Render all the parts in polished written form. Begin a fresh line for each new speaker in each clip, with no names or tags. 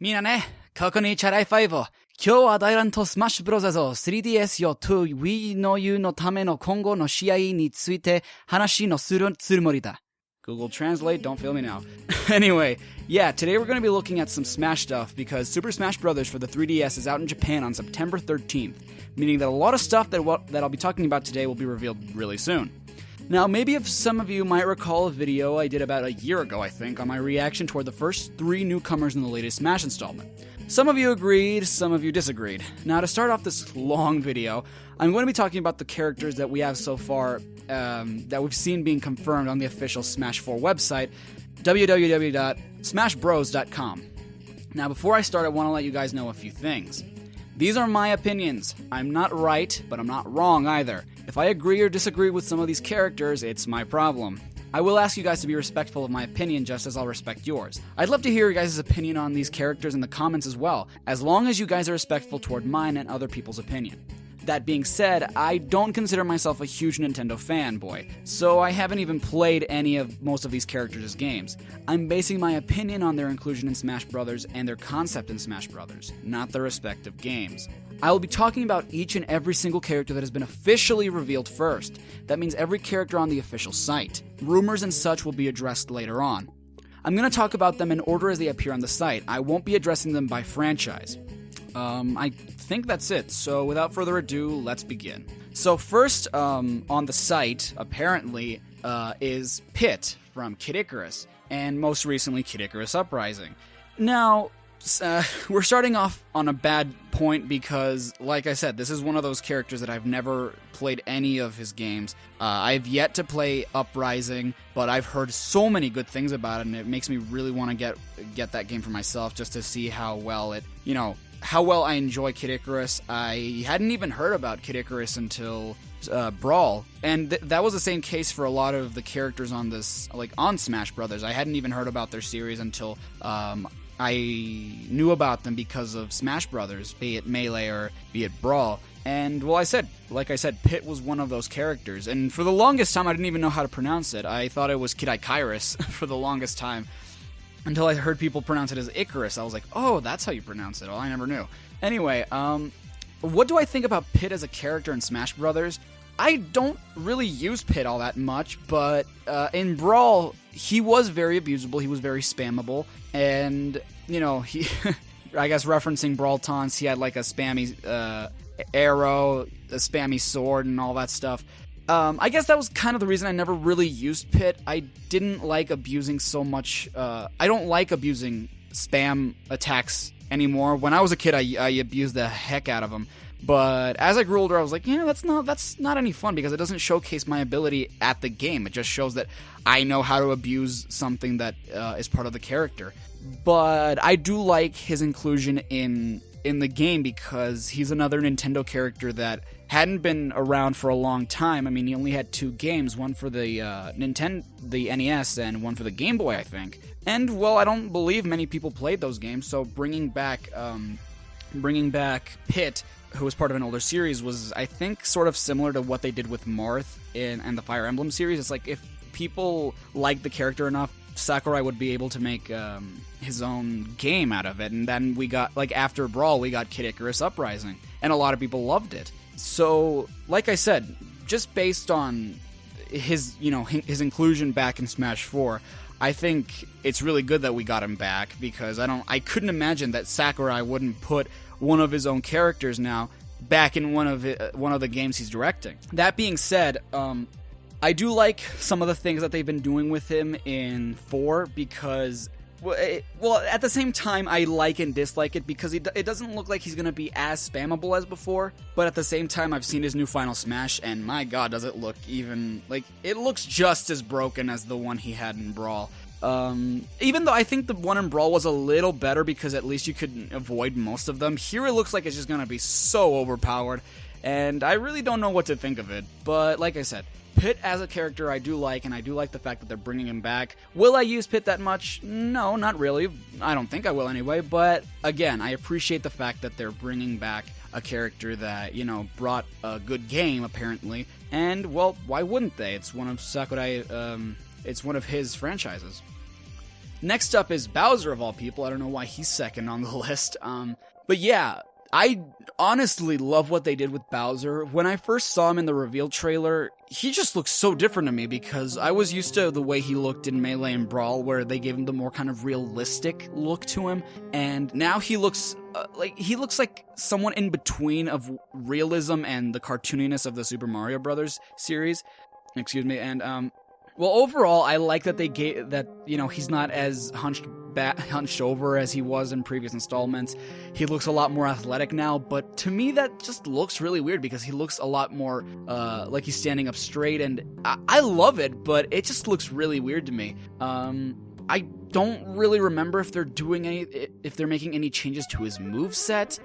みんなね、ここにチャライ5を。今日は大乱とスマッシュブロザーズ 3DS よと Wii の U のための今後の試合について話のするつもりだ。Google Translate, don't feel me now. Anyway, yeah, today we're going to be looking at some Smash stuff because Super Smash Bros. For the 3DS is out in Japan on September 13th, meaning that a lot of stuff that I'll be talking about today will be revealed really soon. Now, maybe if some of you might recall a video I did about a year ago, I think, on my reaction toward the first 3 newcomers in the latest Smash installment. Some of you agreed, some of you disagreed. Now, to start off this long video, I'm going to be talking about the characters that we have so far that we've seen being confirmed on the official Smash 4 website, www.smashbros.com. Now, before I start, I want to let you guys know a few things. These are my opinions. I'm not right, but I'm not wrong either. If I agree or disagree with some of these characters, it's my problem. I will ask you guys to be respectful of my opinion just as I'll respect yours. I'd love to hear your guys' opinion on these characters in the comments as well, as long as you guys are respectful toward mine and other people's opinion. That being said, I don't consider myself a huge Nintendo fanboy, so I haven't even played most of these characters' games. I'm basing my opinion on their inclusion in Smash Bros. And their concept in Smash Bros., not their respective games. I will be talking about each and every single character that has been officially revealed first. That means every character on the official site. Rumors and such will be addressed later on. I'm going to talk about them in order as they appear on the site. I won't be addressing them by franchise. I think that's it, so without further ado, let's begin. So first, on the site, apparently, is Pit from Kid Icarus, and most recently Kid Icarus Uprising. Now, we're starting off on a bad point because, like I said, this is one of those characters that I've never played any of his games. I've yet to play Uprising, but I've heard so many good things about it, and it makes me really want to get that game for myself just to see how well it, how well I enjoy Kid Icarus. I hadn't even heard about Kid Icarus until Brawl, and that was the same case for a lot of the characters on this, on Smash Brothers. I hadn't even heard about their series until I knew about them because of Smash Brothers, be it Melee or be it Brawl. And, well, like I said, Pit was one of those characters, and for the longest time I didn't even know how to pronounce it. I thought it was Kid Icarus for the longest time. Until I heard people pronounce it as Icarus. I was like, oh, that's how you pronounce it. Oh, I never knew. Anyway, what do I think about Pit as a character in Smash Brothers? I don't really use Pit all that much, but in Brawl, he was very abusable. He was very spammable. And, he, I guess referencing Brawl taunts, he had like a spammy arrow, a spammy sword, and all that stuff. I guess that was kind of the reason I never really used Pit. I didn't like abusing so much. I don't like abusing spam attacks anymore. When I was a kid, I abused the heck out of them. But as I grew older, I was like, that's not any fun because it doesn't showcase my ability at the game. It just shows that I know how to abuse something that is part of the character. But I do like his inclusion in the game because he's another Nintendo character that hadn't been around for a long time. I mean, he only had 2 games, one for the the NES and one for the Game Boy, I think. And, well, I don't believe many people played those games, so bringing back Pit, who was part of an older series, was, I think, sort of similar to what they did with Marth and the Fire Emblem series. It's like, if people liked the character enough, Sakurai would be able to make his own game out of it. And then we got, after Brawl, we got Kid Icarus Uprising, and a lot of people loved it. So, like I said, just based on his inclusion back in Smash 4, I think it's really good that we got him back because I couldn't imagine that Sakurai wouldn't put one of his own characters now back in one of the games he's directing. That being said, I do like some of the things that they've been doing with him in 4 because, well, at the same time, I like and dislike it because it doesn't look like he's going to be as spammable as before, but at the same time, I've seen his new Final Smash, and my god, does it look it looks just as broken as the one he had in Brawl. Even though I think the one in Brawl was a little better because at least you could avoid most of them, here it looks like it's just going to be so overpowered, and I really don't know what to think of it, but like I said, Pit as a character I do like, and I do like the fact that they're bringing him back. Will I use Pit that much? No, not really. I don't think I will anyway, but again, I appreciate the fact that they're bringing back a character that, brought a good game, apparently, and, well, why wouldn't they? It's one of Sakurai, it's one of his franchises. Next up is Bowser, of all people. I don't know why he's second on the list. But yeah, I honestly love what they did with Bowser. When I first saw him in the reveal trailer, he just looks so different to me because I was used to the way he looked in Melee and Brawl, where they gave him the more kind of realistic look to him, and now he looks like someone in between of realism and the cartooniness of the Super Mario Brothers series. Excuse me, and well, overall, I like that they gave that, he's not as hunched over as he was in previous installments. He looks a lot more athletic now, but to me that just looks really weird because he looks a lot more like he's standing up straight, and I love it, but it just looks really weird to me. I don't really remember if they're making any changes to his moveset,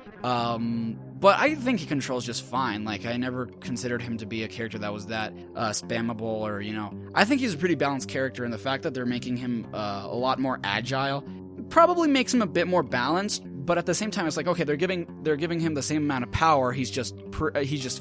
but I think he controls just fine. Like, I never considered him to be a character that was that spammable, or, I think he's a pretty balanced character, and the fact that they're making him a lot more agile probably makes him a bit more balanced, but at the same time, it's like, okay, they're giving him the same amount of power, he's just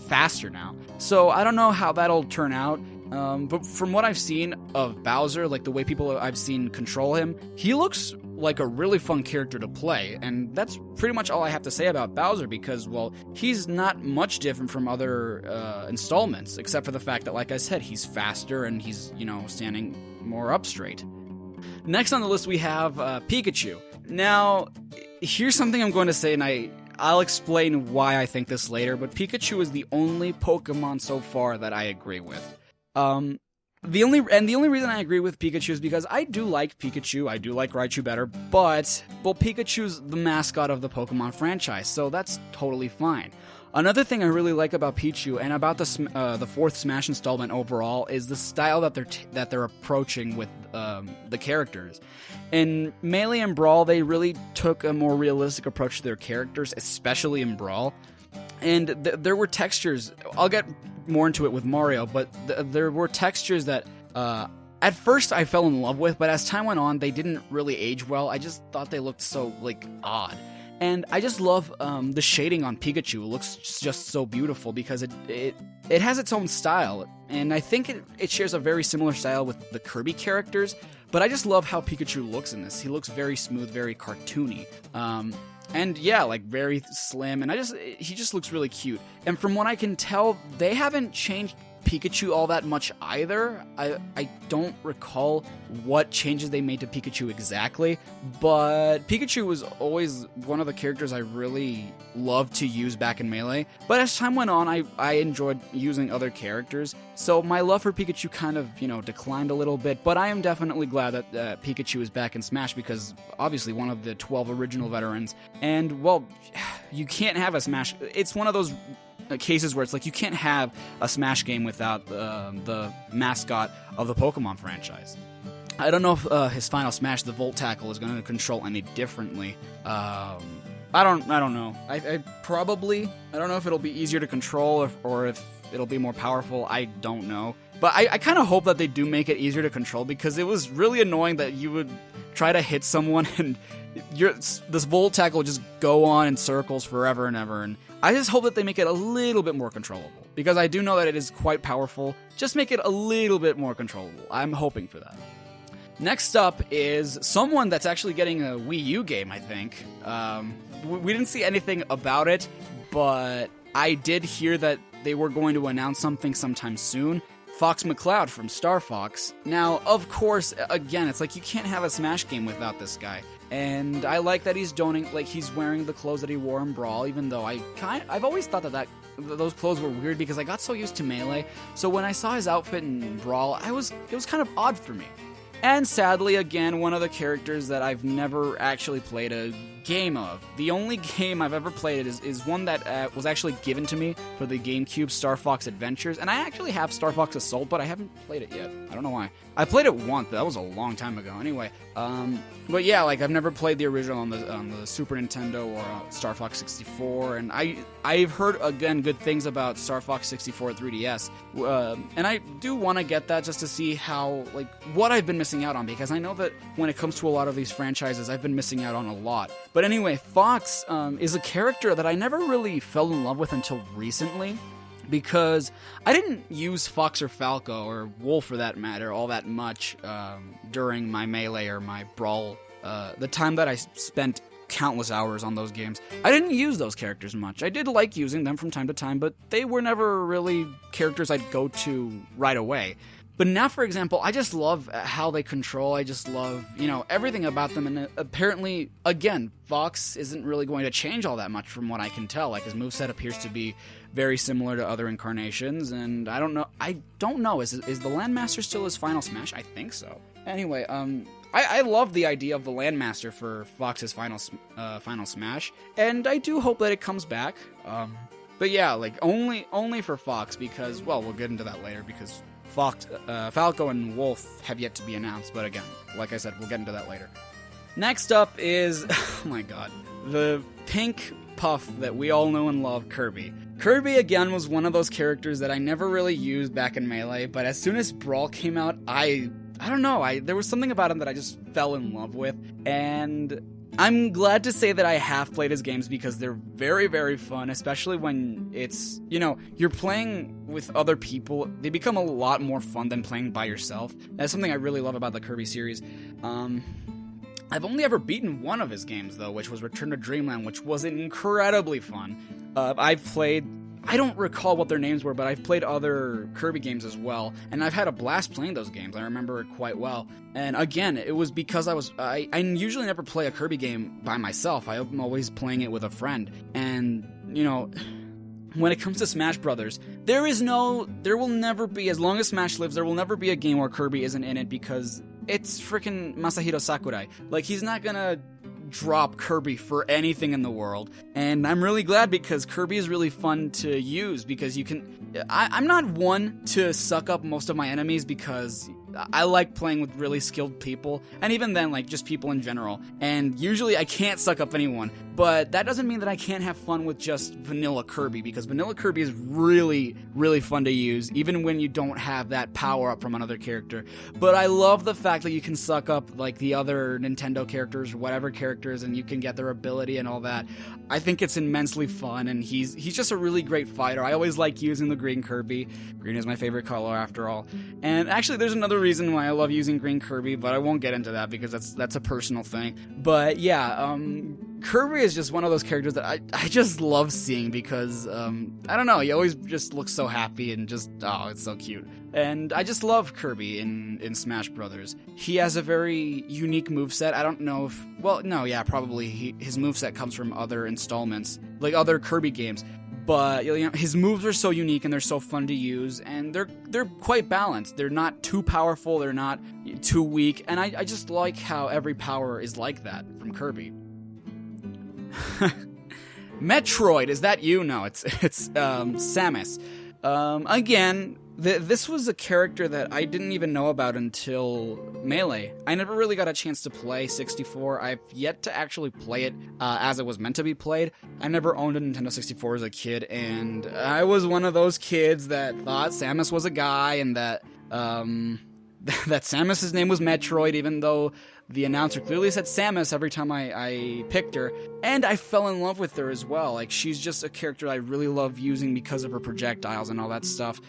faster now. So I don't know how that'll turn out. But from what I've seen of Bowser, like the way people I've seen control him, he looks like a really fun character to play, and that's pretty much all I have to say about Bowser because, well, he's not much different from other installments, except for the fact that, like I said, he's faster and he's, standing more up straight. Next on the list we have Pikachu. Now, here's something I'm going to say, and I'll explain why I think this later, but Pikachu is the only Pokemon so far that I agree with. The only reason I agree with Pikachu is because I do like Pikachu, I do like Raichu better, but, well, Pikachu's the mascot of the Pokemon franchise, so that's totally fine. Another thing I really like about Pichu and about the fourth Smash installment overall is the style that they're approaching with the characters. In Melee and Brawl, they really took a more realistic approach to their characters, especially in Brawl. And there were textures. I'll get more into it with Mario, but there were textures that at first I fell in love with, but as time went on, they didn't really age well. I just thought they looked so odd. And I just love the shading on Pikachu. It looks just so beautiful because it has its own style, and I think it shares a very similar style with the Kirby characters. But I just love how Pikachu looks in this. He looks very smooth, very cartoony. And yeah, very slim, and he just looks really cute. And from what I can tell, they haven't changed Pikachu all that much either. I don't recall what changes they made to Pikachu exactly, but Pikachu was always one of the characters I really loved to use back in Melee. But as time went on, I enjoyed using other characters, so my love for Pikachu kind of, declined a little bit, but I am definitely glad that Pikachu is back in Smash because obviously one of the 12 original veterans, and, well, you can't have a Smash. It's one of those cases where it's like you can't have a Smash game without the mascot of the Pokemon franchise. I don't know if his final Smash, the Volt Tackle, is going to control any differently. I don't know. I don't know if it'll be easier to control or if it'll be more powerful. I don't know. But I kind of hope that they do make it easier to control because it was really annoying that you would try to hit someone and this Volt Tackle would just go on in circles forever and ever, and I just hope that they make it a little bit more controllable, because I do know that it is quite powerful. Just make it a little bit more controllable. I'm hoping for that. Next up is someone that's actually getting a Wii U game, I think. We didn't see anything about it, but I did hear that they were going to announce something sometime soon. Fox McCloud from Star Fox. Now, of course, again, it's like you can't have a Smash game without this guy. And I like that he's he's wearing the clothes that he wore in Brawl, even though I've always thought that those clothes were weird because I got so used to Melee. So when I saw his outfit in Brawl, it was kind of odd for me. And sadly, again, one of the characters that I've never actually played a game of. The only game I've ever played is one that was actually given to me for the GameCube, Star Fox Adventures, and I actually have Star Fox Assault, but I haven't played it yet. I don't know why. I played it once, but that was a long time ago. Anyway, but yeah, I've never played the original on the Super Nintendo or Star Fox 64, and I've heard, again, good things about Star Fox 64 3DS, and I do want to get that just to see how, what I've been missing out on, because I know that when it comes to a lot of these franchises, I've been missing out on a lot. But anyway, Fox is a character that I never really fell in love with until recently. because I didn't use Fox or Falco, or Wolf for that matter, all that much during my Melee or my Brawl, the time that I spent countless hours on those games. I didn't use those characters much. I did like using them from time to time, but they were never really characters I'd go to right away. But now, for example, I just love how they control. I just love, everything about them. And apparently, again, Fox isn't really going to change all that much from what I can tell. Like, his moveset appears to be very similar to other incarnations. And I don't know. Is the Landmaster still his final smash? I think so. Anyway, I love the idea of the Landmaster for Fox's final smash. And I do hope that it comes back. But yeah, like, only for Fox because, well, we'll get into that later because Falco and Wolf have yet to be announced, but again, like I said, we'll get into that later. Next up is, oh my god, the pink puff that we all know and love, Kirby. Kirby, again, was one of those characters that I never really used back in Melee, but as soon as Brawl came out, I don't know, there was something about him that I just fell in love with, and I'm glad to say that I have played his games because they're very, very fun, especially when it's, you're playing with other people. They become a lot more fun than playing by yourself. That's something I really love about the Kirby series. I've only ever beaten one of his games, though, which was Return to Dreamland, which was incredibly fun. I don't recall what their names were, but I've played other Kirby games as well, and I've had a blast playing those games. I remember it quite well. And again, it was because I usually never play a Kirby game by myself. I'm always playing it with a friend. And, when it comes to Smash Brothers, there will never be, as long as Smash lives, there will never be a game where Kirby isn't in it because it's freaking Masahiro Sakurai. Like, he's not gonna drop Kirby for anything in the world, and I'm really glad because Kirby is really fun to use because you can I'm not one to suck up most of my enemies because I like playing with really skilled people, and even then, like, just people in general, and usually I can't suck up anyone, but that doesn't mean that I can't have fun with just vanilla Kirby, because vanilla Kirby is really, really fun to use, even when you don't have that power-up from another character. But I love the fact that you can suck up, like, the other Nintendo characters, or whatever characters, and you can get their ability and all that. I think it's immensely fun, and he's just a really great fighter. I always like using the green Kirby. Green is my favorite color, after all. And actually, there's another reason why I love using green Kirby, but I won't get into that because that's a personal thing. But yeah, Kirby is just one of those characters that I just love seeing because, I don't know, he always just looks so happy and just, oh, it's so cute. And I just love Kirby in Smash Brothers. He has a very unique moveset. I don't know if, well, no, yeah, probably his moveset comes from other installments, like other Kirby games. But his moves are so unique and they're so fun to use, and they're quite balanced. They're not too powerful, they're not too weak, and I just like how every power is like that from Kirby. Metroid, is that you? No, it's Samus. Again, this was a character that I didn't even know about until Melee. I never really got a chance to play 64. I've yet to actually play it as it was meant to be played. I never owned a Nintendo 64 as a kid, and I was one of those kids that thought Samus was a guy and that that Samus's name was Metroid, even though the announcer clearly said Samus every time I picked her, and I fell in love with her as well. Like, she's just a character I really love using because of her projectiles and all that stuff,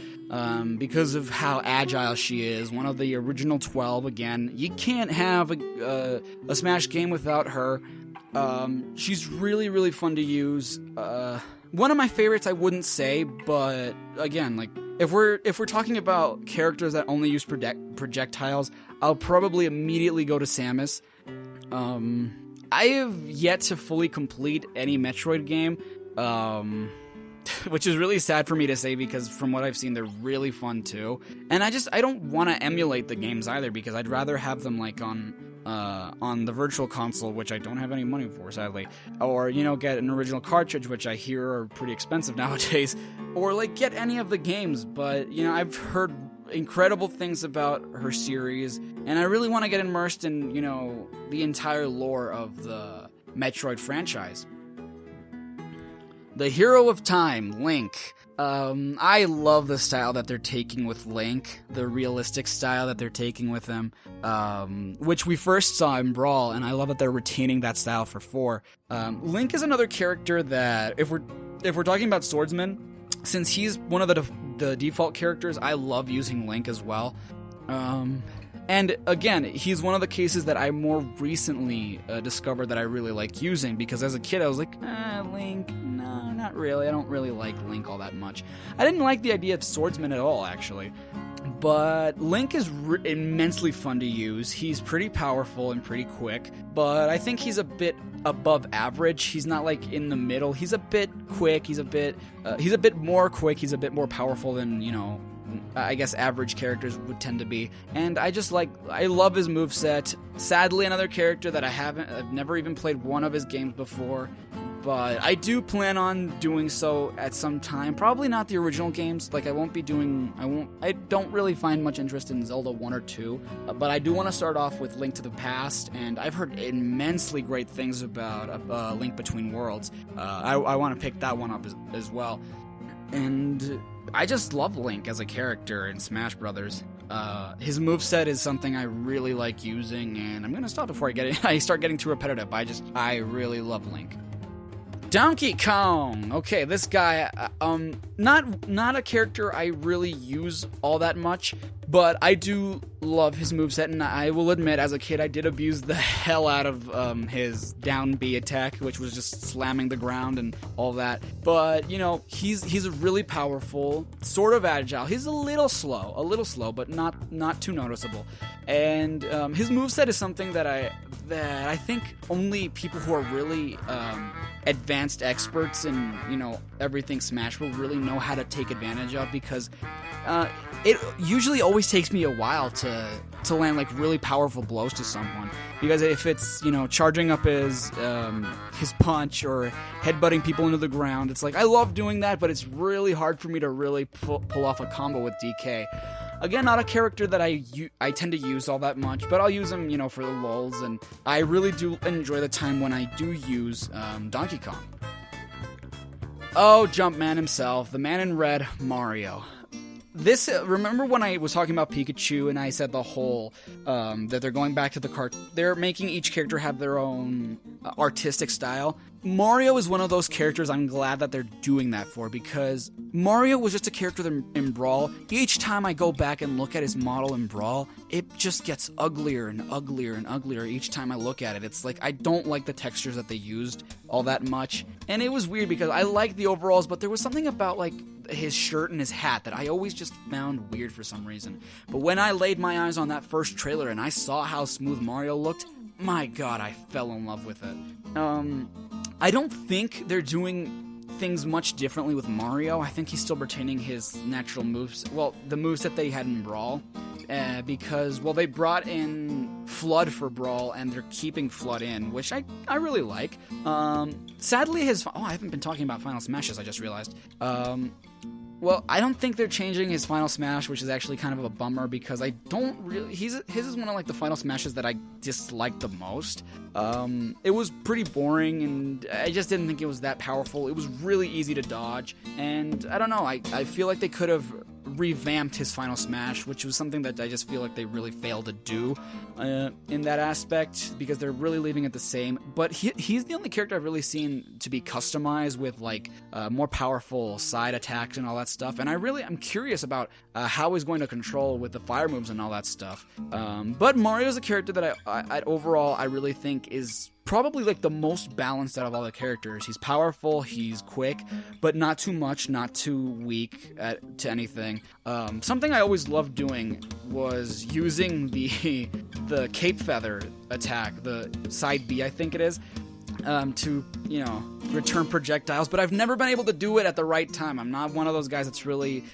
because of how agile she is. One of the original 12, again. You can't have a Smash game without her. She's really, really fun to use. One of my favorites, I wouldn't say, but again, like, if we're talking about characters that only use projectiles, I'll probably immediately go to Samus. I have yet to fully complete any Metroid game, which is really sad for me to say because from what I've seen, they're really fun too. And I don't want to emulate the games either because I'd rather have them like on the virtual console, which I don't have any money for, sadly, or, get an original cartridge, which I hear are pretty expensive nowadays, or, like, get any of the games, but, I've heard incredible things about her series, and I really want to get immersed in, the entire lore of the Metroid franchise. The hero of time, Link. I love the style that they're taking with Link, the realistic style that they're taking with him, which we first saw in Brawl, and I love that they're retaining that style for 4. Link is another character that, if we're talking about swordsmen, since he's one of the default characters, I love using Link as well. And again, he's one of the cases that I more recently discovered that I really like using, because as a kid I was like, Link, no, not really. I don't really like Link all that much. I didn't like the idea of swordsman at all, actually. But Link is immensely fun to use. He's pretty powerful and pretty quick, but I think he's a bit above average. He's not like in the middle. He's a bit quick. He's a bit more quick. He's a bit more powerful than, I guess average characters would tend to be. And I love his moveset. Sadly, another character that I've never even played one of his games before, but I do plan on doing so at some time. Probably not the original games. Like, I don't really find much interest in Zelda 1 or 2, but I do want to start off with Link to the Past, and I've heard immensely great things about Link Between Worlds. I want to pick that one up as well. And I just love Link as a character in Smash Brothers. His moveset is something I really like using, and I'm gonna stop before I start getting too repetitive. I really love Link. Donkey Kong! Okay, this guy, not a character I really use all that much, but I do love his moveset, and I will admit, as a kid, I did abuse the hell out of his down B attack, which was just slamming the ground and all that. But, he's really powerful, sort of agile. He's a little slow, but not too noticeable. And his moveset is something that I think only people who are really advanced experts in, everything Smash will really know how to take advantage of, because it usually always takes me a while to land like really powerful blows to someone, because if it's charging up his punch or headbutting people into the ground, it's like I love doing that, but it's really hard for me to really pull off a combo with DK. Again, not a character that I tend to use all that much, but I'll use him, for the lulz, and I really do enjoy the time when I do use Donkey Kong. Oh, Jumpman himself, the man in red, Mario. Remember when I was talking about Pikachu and I said the whole, that they're going back to they're making each character have their own artistic style? Mario is one of those characters I'm glad that they're doing that for, because Mario was just a character in Brawl. Each time I go back and look at his model in Brawl, it just gets uglier and uglier and uglier each time I look at it. It's like I don't like the textures that they used all that much, and it was weird because I liked the overalls, but there was something about like his shirt and his hat that I always just found weird for some reason. But when I laid my eyes on that first trailer and I saw how smooth Mario looked, my god, I fell in love with it. I don't think they're doing things much differently with Mario. I think he's still retaining his natural moves. Well, the moves that they had in Brawl. Because, they brought in Flood for Brawl, and they're keeping Flood in, which I really like. Sadly, I haven't been talking about Final Smashes, I just realized. I don't think they're changing his Final Smash, which is actually kind of a bummer, because I don't really... His is one of, like, the Final Smashes that I dislike the most. It was pretty boring, and I just didn't think it was that powerful. It was really easy to dodge, and I don't know, I feel like they could have revamped his Final Smash, which was something that I just feel like they really failed to do in that aspect, because they're really leaving it the same. But he's the only character I've really seen to be customized with like more powerful side attacks and all that stuff, and I'm curious about how he's going to control with the fire moves and all that stuff. But Mario's a character that I overall I really think is probably like the most balanced out of all the characters. He's powerful, he's quick, but not too much, not too weak to anything. Something I always loved doing was using the Cape Feather attack, the side B I think it is, to, return projectiles, but I've never been able to do it at the right time. I'm not one of those guys that's really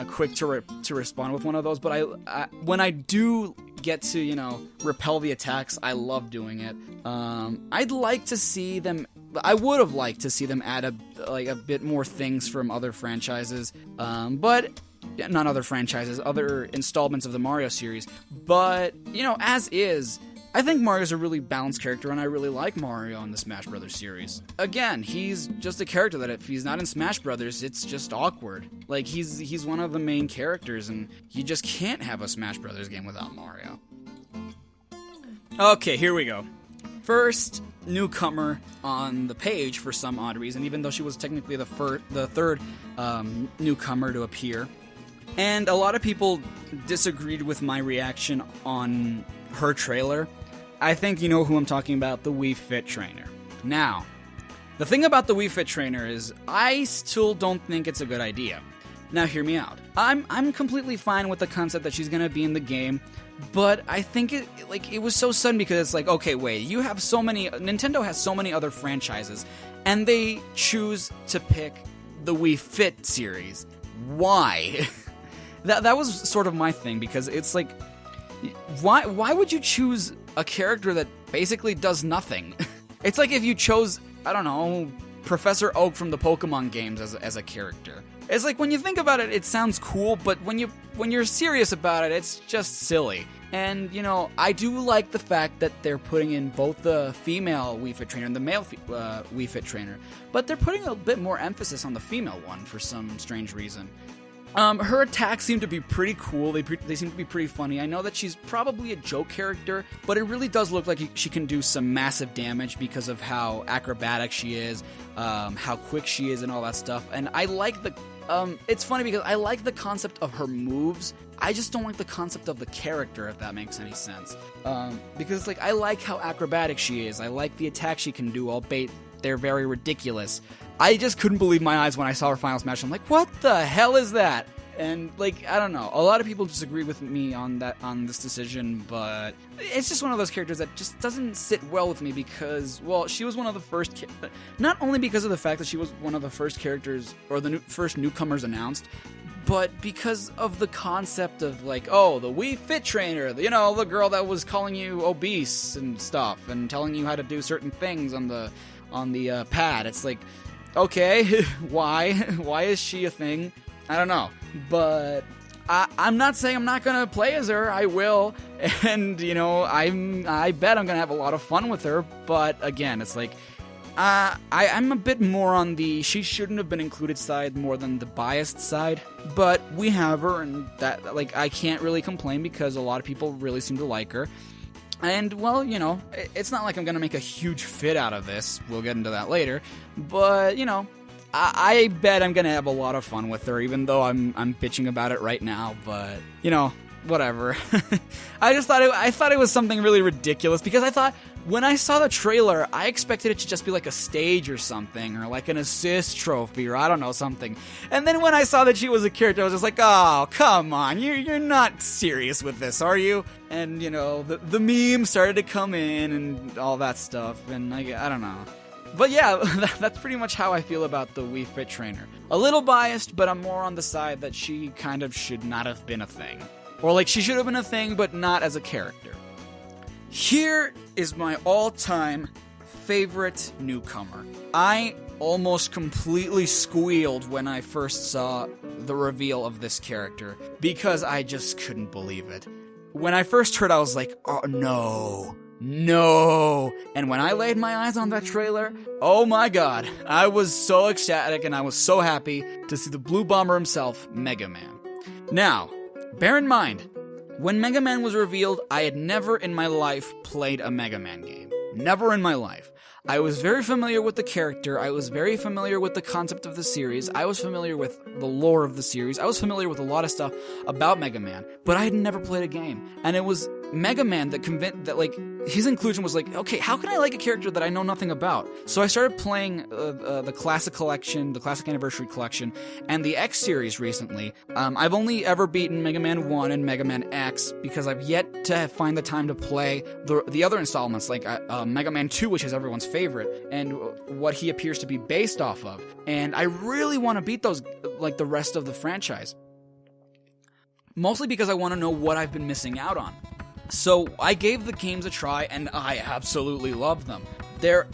quick to respond with one of those, but when I do get to, repel the attacks, I love doing it. I'd like to see them... I would have liked to see them add a bit more things from other franchises, but... Not other franchises, other installments of the Mario series, but, as is... I think Mario's a really balanced character, and I really like Mario in the Smash Brothers series. Again, he's just a character that if he's not in Smash Brothers, it's just awkward. Like, he's one of the main characters, and you just can't have a Smash Brothers game without Mario. Okay, here we go. First, newcomer on the page for some odd reason, even though she was technically the third newcomer to appear. And a lot of people disagreed with my reaction on her trailer. I think you know who I'm talking about, the Wii Fit Trainer. Now, the thing about the Wii Fit Trainer is I still don't think it's a good idea. Now, hear me out. I'm completely fine with the concept that she's gonna be in the game, but I think it was so sudden because it's like, okay, wait, Nintendo has so many other franchises, and they choose to pick the Wii Fit series. Why? That was sort of my thing, because it's like, why would you choose a character that basically does nothing? It's like if you chose, I don't know, Professor Oak from the Pokemon games as a character. It's like, when you think about it, it sounds cool, but when you're serious about it, it's just silly. And, you know, I do like the fact that they're putting in both the female Wii Fit Trainer and the male Wii Fit Trainer, but they're putting a bit more emphasis on the female one for some strange reason. Her attacks seem to be pretty cool. They seem to be pretty funny. I know that she's probably a joke character, but it really does look like she can do some massive damage because of how acrobatic she is, how quick she is, and all that stuff. And I like it's funny because I like the concept of her moves. I just don't like the concept of the character, if that makes any sense. Because, like, I like how acrobatic she is. I like the attack she can do, albeit they're very ridiculous. I just couldn't believe my eyes when I saw her final smash. I'm like, what the hell is that? And, like, I don't know. A lot of people disagree with me on this decision, but it's just one of those characters that just doesn't sit well with me because, well, she was one of the first... Not only because of the fact that she was one of the first characters, or the first newcomers announced, but because of the concept of, like, oh, the Wii Fit Trainer, you know, the girl that was calling you obese and stuff, and telling you how to do certain things on the pad. It's like, okay, why? Why is she a thing? I don't know. But I'm not saying I'm not going to play as her. I will. And, you know, I bet I'm going to have a lot of fun with her. But, again, it's like, I'm a bit more on the she shouldn't have been included side more than the biased side. But we have her, and that, like, I can't really complain because a lot of people really seem to like her. And, well, you know, it's not like I'm going to make a huge fit out of this. We'll get into that later. But, you know, I bet I'm going to have a lot of fun with her, even though I'm bitching about it right now. But, you know, whatever. I thought it was something really ridiculous because I thought when I saw the trailer, I expected it to just be like a stage or something, or like an assist trophy, or I don't know, something. And then when I saw that she was a character, I was just like, oh, come on, you're not serious with this, are you? And, you know, the memes started to come in and all that stuff, and I don't know. But yeah, that's pretty much how I feel about the Wii Fit Trainer. A little biased, but I'm more on the side that she kind of should not have been a thing. Or like, she should have been a thing, but not as a character. Here is my all-time favorite newcomer. I almost completely squealed when I first saw the reveal of this character, because I just couldn't believe it. When I first heard, I was like, oh no. And when I laid my eyes on that trailer, oh my god, I was so ecstatic and I was so happy to see the Blue Bomber himself, Mega Man. Now, bear in mind, when Mega Man was revealed, I had never in my life played a Mega Man game. Never in my life. I was very familiar with the character, I was very familiar with the concept of the series, I was familiar with the lore of the series, I was familiar with a lot of stuff about Mega Man, but I had never played a game. And it was Mega Man that convinced that, like, his inclusion was like, okay, how can I like a character that I know nothing about? So I started playing the Classic Collection, the Classic Anniversary Collection, and the X series recently. I've only ever beaten Mega Man 1 and Mega Man X because I've yet to find the time to play the other installments, like Mega Man 2, which is everyone's favorite, and what he appears to be based off of. And I really want to beat those, like the rest of the franchise. Mostly because I want to know what I've been missing out on. So I gave the games a try, and I absolutely love them. They're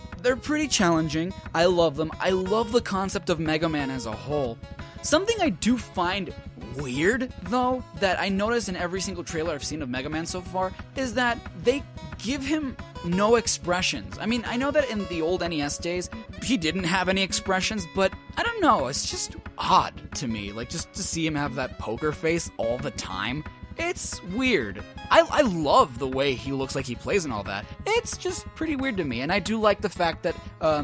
pretty challenging. I love them. I love the concept of Mega Man as a whole. Something I do find weird, though, that I notice in every single trailer I've seen of Mega Man so far, is that they give him no expressions. I mean, I know that in the old NES days, he didn't have any expressions, but I don't know, it's just odd to me. Like, just to see him have that poker face all the time. It's weird. I love the way he looks like he plays and all that. It's just pretty weird to me, and I do like the fact that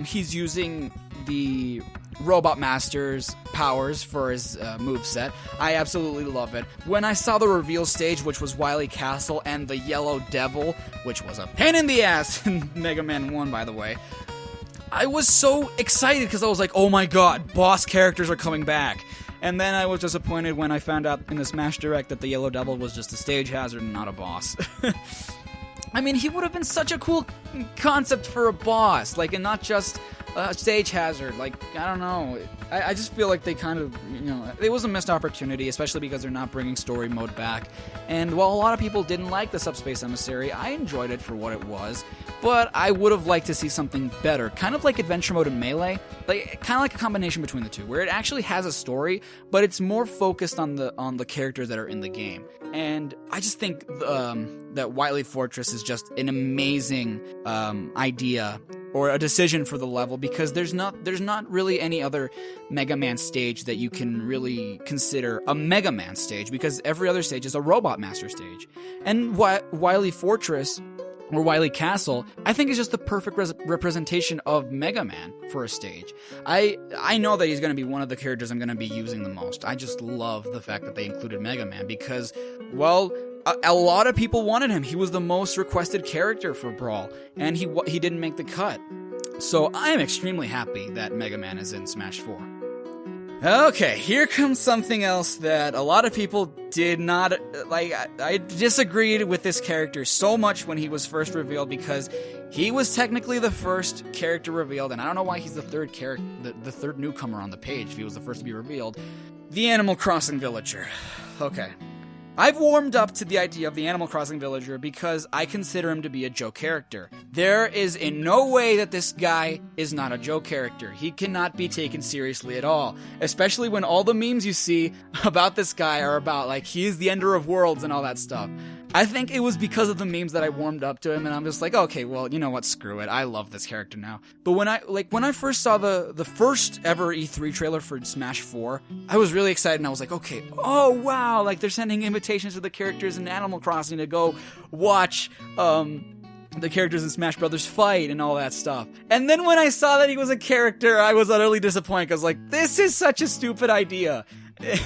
he's using the Robot Master's powers for his moveset. I absolutely love it. When I saw the reveal stage, which was Wily Castle and the Yellow Devil, which was a pain in the ass in Mega Man 1, by the way, I was so excited because I was like, oh my god, boss characters are coming back. And then I was disappointed when I found out in the Smash Direct that the Yellow Devil was just a stage hazard and not a boss. I mean, he would have been such a cool concept for a boss, like, and not just a stage hazard. Like, I don't know. I just feel like they kind of, it was a missed opportunity, especially because they're not bringing story mode back. And while a lot of people didn't like the Subspace Emissary, I enjoyed it for what it was. But I would have liked to see something better, kind of like Adventure Mode and Melee, like kind of like a combination between the two, where it actually has a story, but it's more focused on the characters that are in the game. And I just think that Wily Fortress is just an amazing idea or a decision for the level, because there's not really any other Mega Man stage that you can really consider a Mega Man stage, because every other stage is a Robot Master stage. And Wily Fortress, or Wily Castle, I think is just the perfect representation of Mega Man for a stage. I know that he's going to be one of the characters I'm going to be using the most. I just love the fact that they included Mega Man because, well, a lot of people wanted him. He was the most requested character for Brawl, and he didn't make the cut. So I am extremely happy that Mega Man is in Smash 4. Okay, here comes something else that a lot of people did not like. I disagreed with this character so much when he was first revealed, because he was technically the first character revealed, and I don't know why he's the third the third newcomer on the page if he was the first to be revealed. The Animal Crossing villager. Okay. I've warmed up to the idea of the Animal Crossing villager because I consider him to be a joke character. There is in no way that this guy is not a joke character. He cannot be taken seriously at all, especially when all the memes you see about this guy are about, like, he is the ender of worlds and all that stuff. I think it was because of the memes that I warmed up to him, and I'm just like, okay, well, you know what, screw it. I love this character now. But when I first saw the first ever E3 trailer for Smash 4, I was really excited, and I was like, okay, oh wow, like they're sending invitations to the characters in Animal Crossing to go watch the characters in Smash Brothers fight and all that stuff. And then when I saw that he was a character, I was utterly disappointed, because like, this is such a stupid idea.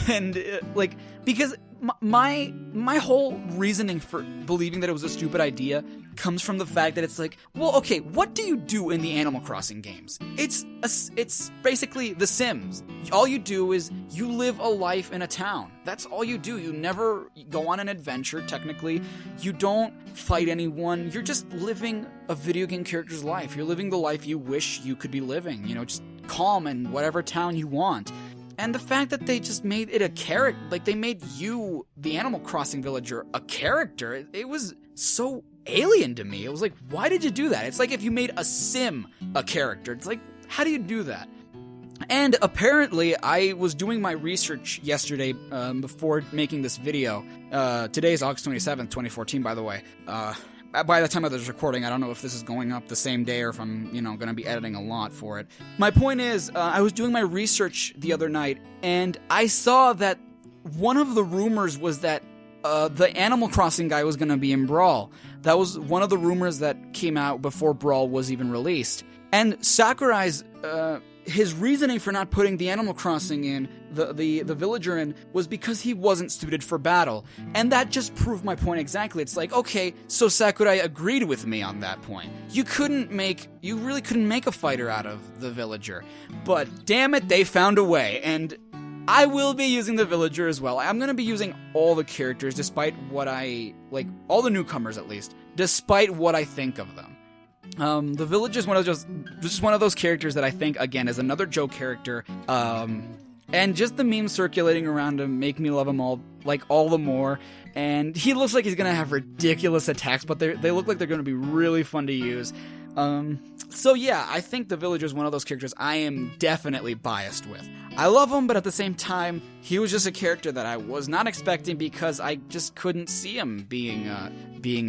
And because my whole reasoning for believing that it was a stupid idea comes from the fact that it's like, well, okay, what do you do in the Animal Crossing games? It's basically The Sims. All you do is you live a life in a town. That's all you do. You never go on an adventure, technically. You don't fight anyone. You're just living a video game character's life. You're living the life you wish you could be living, just calm in whatever town you want. And the fact that they just made it a character, like they made you, the Animal Crossing villager, a character, it was so alien to me. It was like, why did you do that? It's like if you made a sim a character. It's like, how do you do that? And apparently, I was doing my research yesterday before making this video. Today is August 27th, 2014, by the way. By the time of this recording, I don't know if this is going up the same day or if I'm, going to be editing a lot for it. My point is, I was doing my research the other night, and I saw that one of the rumors was that the Animal Crossing guy was going to be in Brawl. That was one of the rumors that came out before Brawl was even released. And Sakurai's his reasoning for not putting the Animal Crossing in, the villager in, was because he wasn't suited for battle. And that just proved my point exactly. It's like, okay, so Sakurai agreed with me on that point. You really couldn't make a fighter out of the villager. But damn it, they found a way. And I will be using the villager as well. I'm going to be using all the characters, despite what all the newcomers at least, despite what I think of them. The villager is just one of those characters that I think, again, is another joke character. And just the memes circulating around him make me love him all the more. And he looks like he's gonna have ridiculous attacks, but they look like they're gonna be really fun to use. So yeah, I think the Villager is one of those characters I am definitely biased with. I love him, but at the same time, he was just a character that I was not expecting because I just couldn't see him being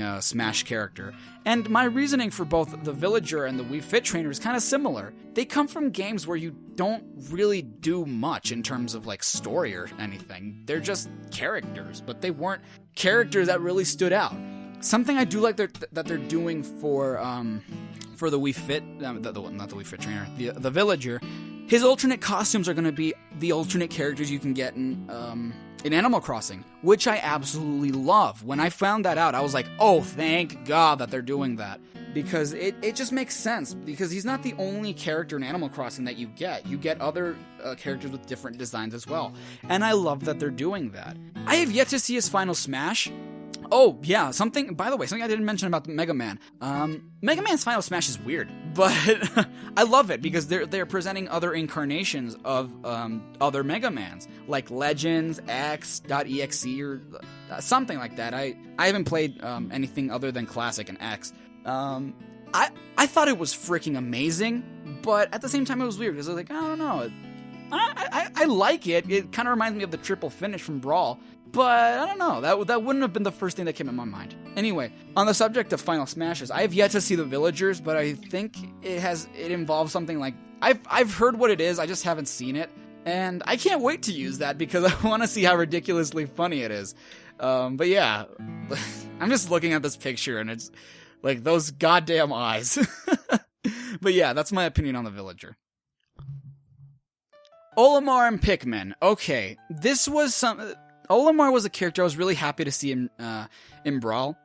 a Smash character. And my reasoning for both the Villager and the Wii Fit Trainer is kind of similar. They come from games where you don't really do much in terms of like story or anything. They're just characters, but they weren't characters that really stood out. Something I do like that they're doing for the Wii Fit, not the Wii Fit Trainer, the Villager, his alternate costumes are going to be the alternate characters you can get in Animal Crossing, which I absolutely love. When I found that out, I was like, oh, thank God that they're doing that. Because it just makes sense, because he's not the only character in Animal Crossing that you get. You get other characters with different designs as well. And I love that they're doing that. I have yet to see his final Smash. Oh, yeah, something I didn't mention about Mega Man. Mega Man's Final Smash is weird, but I love it because they're presenting other incarnations of other Mega Mans, like Legends, X.exe, or something like that. I haven't played anything other than Classic and X. I thought it was freaking amazing, but at the same time it was weird because I was like, I don't know. I like it. It kind of reminds me of the triple finish from Brawl. But, I don't know, that wouldn't have been the first thing that came in my mind. Anyway, on the subject of Final Smashes, I have yet to see the Villagers, but I think it involves something like, I've heard what it is, I just haven't seen it, and I can't wait to use that because I want to see how ridiculously funny it is. But yeah, I'm just looking at this picture and it's like those goddamn eyes. But yeah, that's my opinion on the Villager. Olimar and Pikmin. Okay, this was Olimar was a character I was really happy to see in Brawl.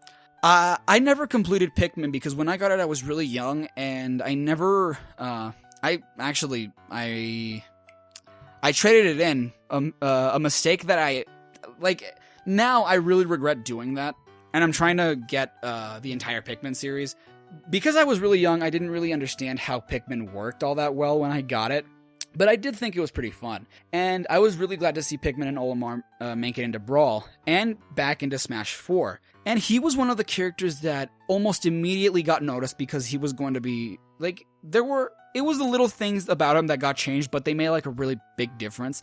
I never completed Pikmin because when I got it I was really young and I never I traded it in, a mistake that I like. Now I really regret doing that, and I'm trying to get the entire Pikmin series. Because I was really young, I didn't really understand how Pikmin worked all that well when I got it. But I did think it was pretty fun, and I was really glad to see Pikmin and Olimar make it into Brawl, and back into Smash 4. And he was one of the characters that almost immediately got noticed because he was going to be, like, it was the little things about him that got changed, but they made, like, a really big difference.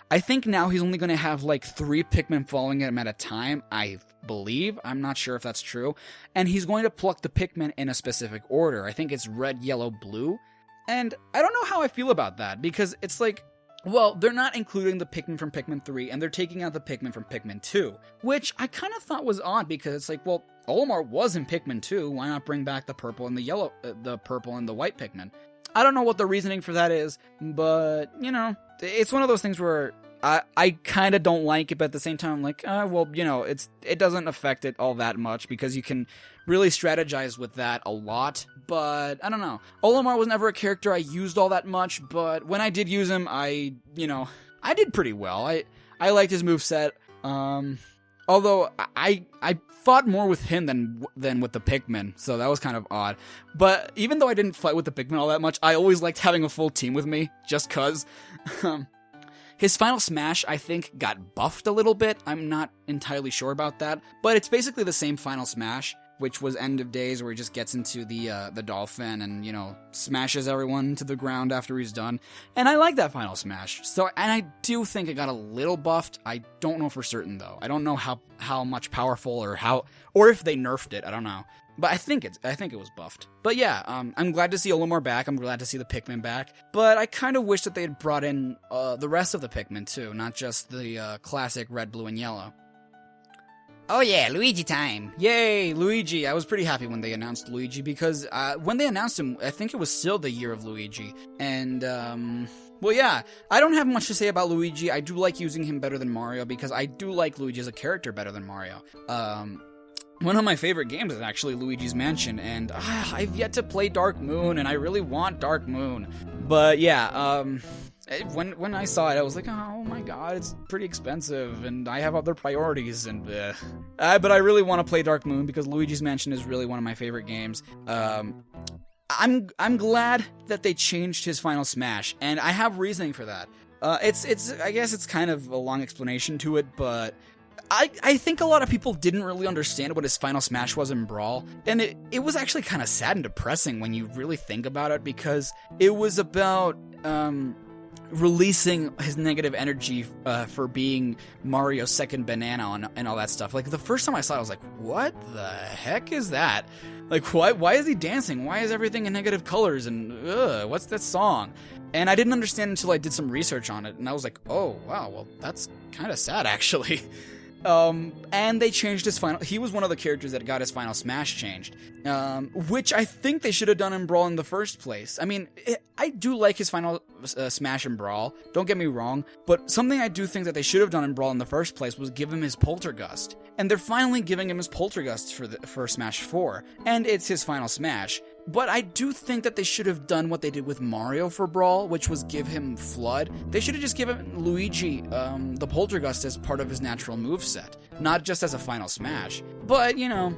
I think now he's only going to have, like, 3 Pikmin following him at a time, I believe. I'm not sure if that's true. And he's going to pluck the Pikmin in a specific order. I think it's red, yellow, blue. And I don't know how I feel about that, because it's like, well, they're not including the Pikmin from Pikmin 3, and they're taking out the Pikmin from Pikmin 2, which I kind of thought was odd, because it's like, well, Olimar was in Pikmin 2, why not bring back the purple and the yellow, the purple and the white Pikmin? I don't know what the reasoning for that is, but, you know, it's one of those things where I kind of don't like it, but at the same time, I'm like, well, you know, it doesn't affect it all that much, because you can really strategize with that a lot, but I don't know. Olimar was never a character I used all that much, but when I did use him, I did pretty well. I liked his moveset, although I fought more with him than with the Pikmin, so that was kind of odd. But even though I didn't fight with the Pikmin all that much, I always liked having a full team with me, just cuz. His final Smash, I think, got buffed a little bit. I'm not entirely sure about that, but it's basically the same final Smash, which was End of Days, where he just gets into the dolphin and, you know, smashes everyone to the ground after he's done. And I like that final Smash. And I do think it got a little buffed. I don't know for certain, though. I don't know how much powerful or if they nerfed it. I don't know. But I think it was buffed. But yeah, I'm glad to see Olimar back. I'm glad to see the Pikmin back. But I kind of wish that they had brought in the rest of the Pikmin too, not just the classic red, blue, and yellow. Oh yeah, Luigi time! Yay, Luigi! I was pretty happy when they announced Luigi because when they announced him, I think it was still the year of Luigi. And well, yeah, I don't have much to say about Luigi. I do like using him better than Mario because I do like Luigi as a character better than Mario. One of my favorite games is actually Luigi's Mansion, and I've yet to play Dark Moon, and I really want Dark Moon. But yeah, when I saw it, I was like, oh my god, it's pretty expensive, and I have other priorities, and but I really want to play Dark Moon because Luigi's Mansion is really one of my favorite games. I'm glad that they changed his final Smash, and I have reasoning for that. I guess it's kind of a long explanation to it, but I think a lot of people didn't really understand what his final smash was in Brawl, and it was actually kind of sad and depressing when you really think about it, because it was about releasing his negative energy for being Mario's second banana and all that stuff. Like, the first time I saw it, I was like, what the heck is that? Like, why is he dancing? Why is everything in negative colors? And what's that song? And I didn't understand until I did some research on it, and I was like, oh, wow, well, that's kind of sad, actually. And they changed his final... He was one of the characters that got his final smash changed, which I think they should have done in Brawl in the first place. I mean, I do like his final smash in Brawl, don't get me wrong, but something I do think that they should have done in Brawl in the first place was give him his Poltergust. And they're finally giving him his Poltergust for Smash 4, and it's his final smash. But I do think that they should have done what they did with Mario for Brawl, which was give him Flood. They should have just given Luigi the Poltergust as part of his natural moveset, not just as a final smash. But, you know,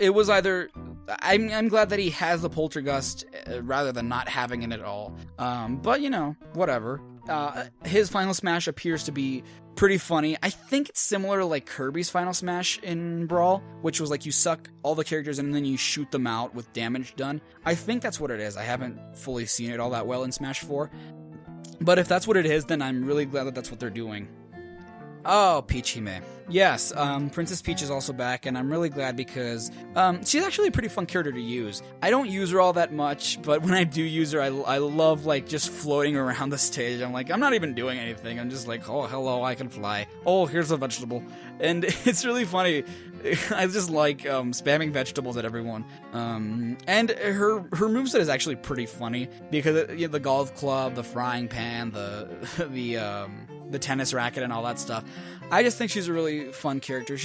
it was either... I'm glad that he has the Poltergust rather than not having it at all. But, you know, whatever. His final smash appears to be pretty funny. I think it's similar to like Kirby's final smash in Brawl, which was like you suck all the characters and then you shoot them out with damage done. I think that's what it is. I haven't fully seen it all that well in Smash 4. But if that's what it is, then I'm really glad that that's what they're doing. Oh, Peachime. Yes, Princess Peach is also back, and I'm really glad because she's actually a pretty fun character to use. I don't use her all that much, but when I do use her, I love, like, just floating around the stage. I'm like, I'm not even doing anything. I'm just like, oh, hello, I can fly. Oh, here's a vegetable. And it's really funny. I just like spamming vegetables at everyone. And her moveset is actually pretty funny because the golf club, the frying pan, the tennis racket and all that stuff. I just think she's a really fun character.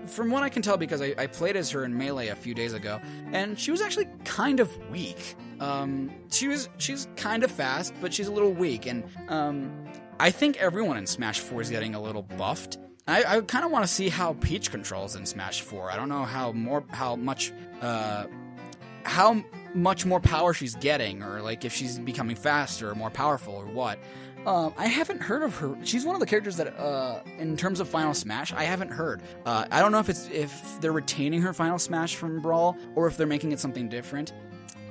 From what I can tell, because I played as her in Melee a few days ago, and she was actually kind of weak. She's kind of fast, but she's a little weak, and I think everyone in Smash 4 is getting a little buffed. I kind of want to see how Peach controls in Smash 4. I don't know how much more power she's getting, or like if she's becoming faster or more powerful or what. I haven't heard of her. She's one of the characters that, in terms of Final Smash, I haven't heard. I don't know if they're retaining her Final Smash from Brawl, or if they're making it something different.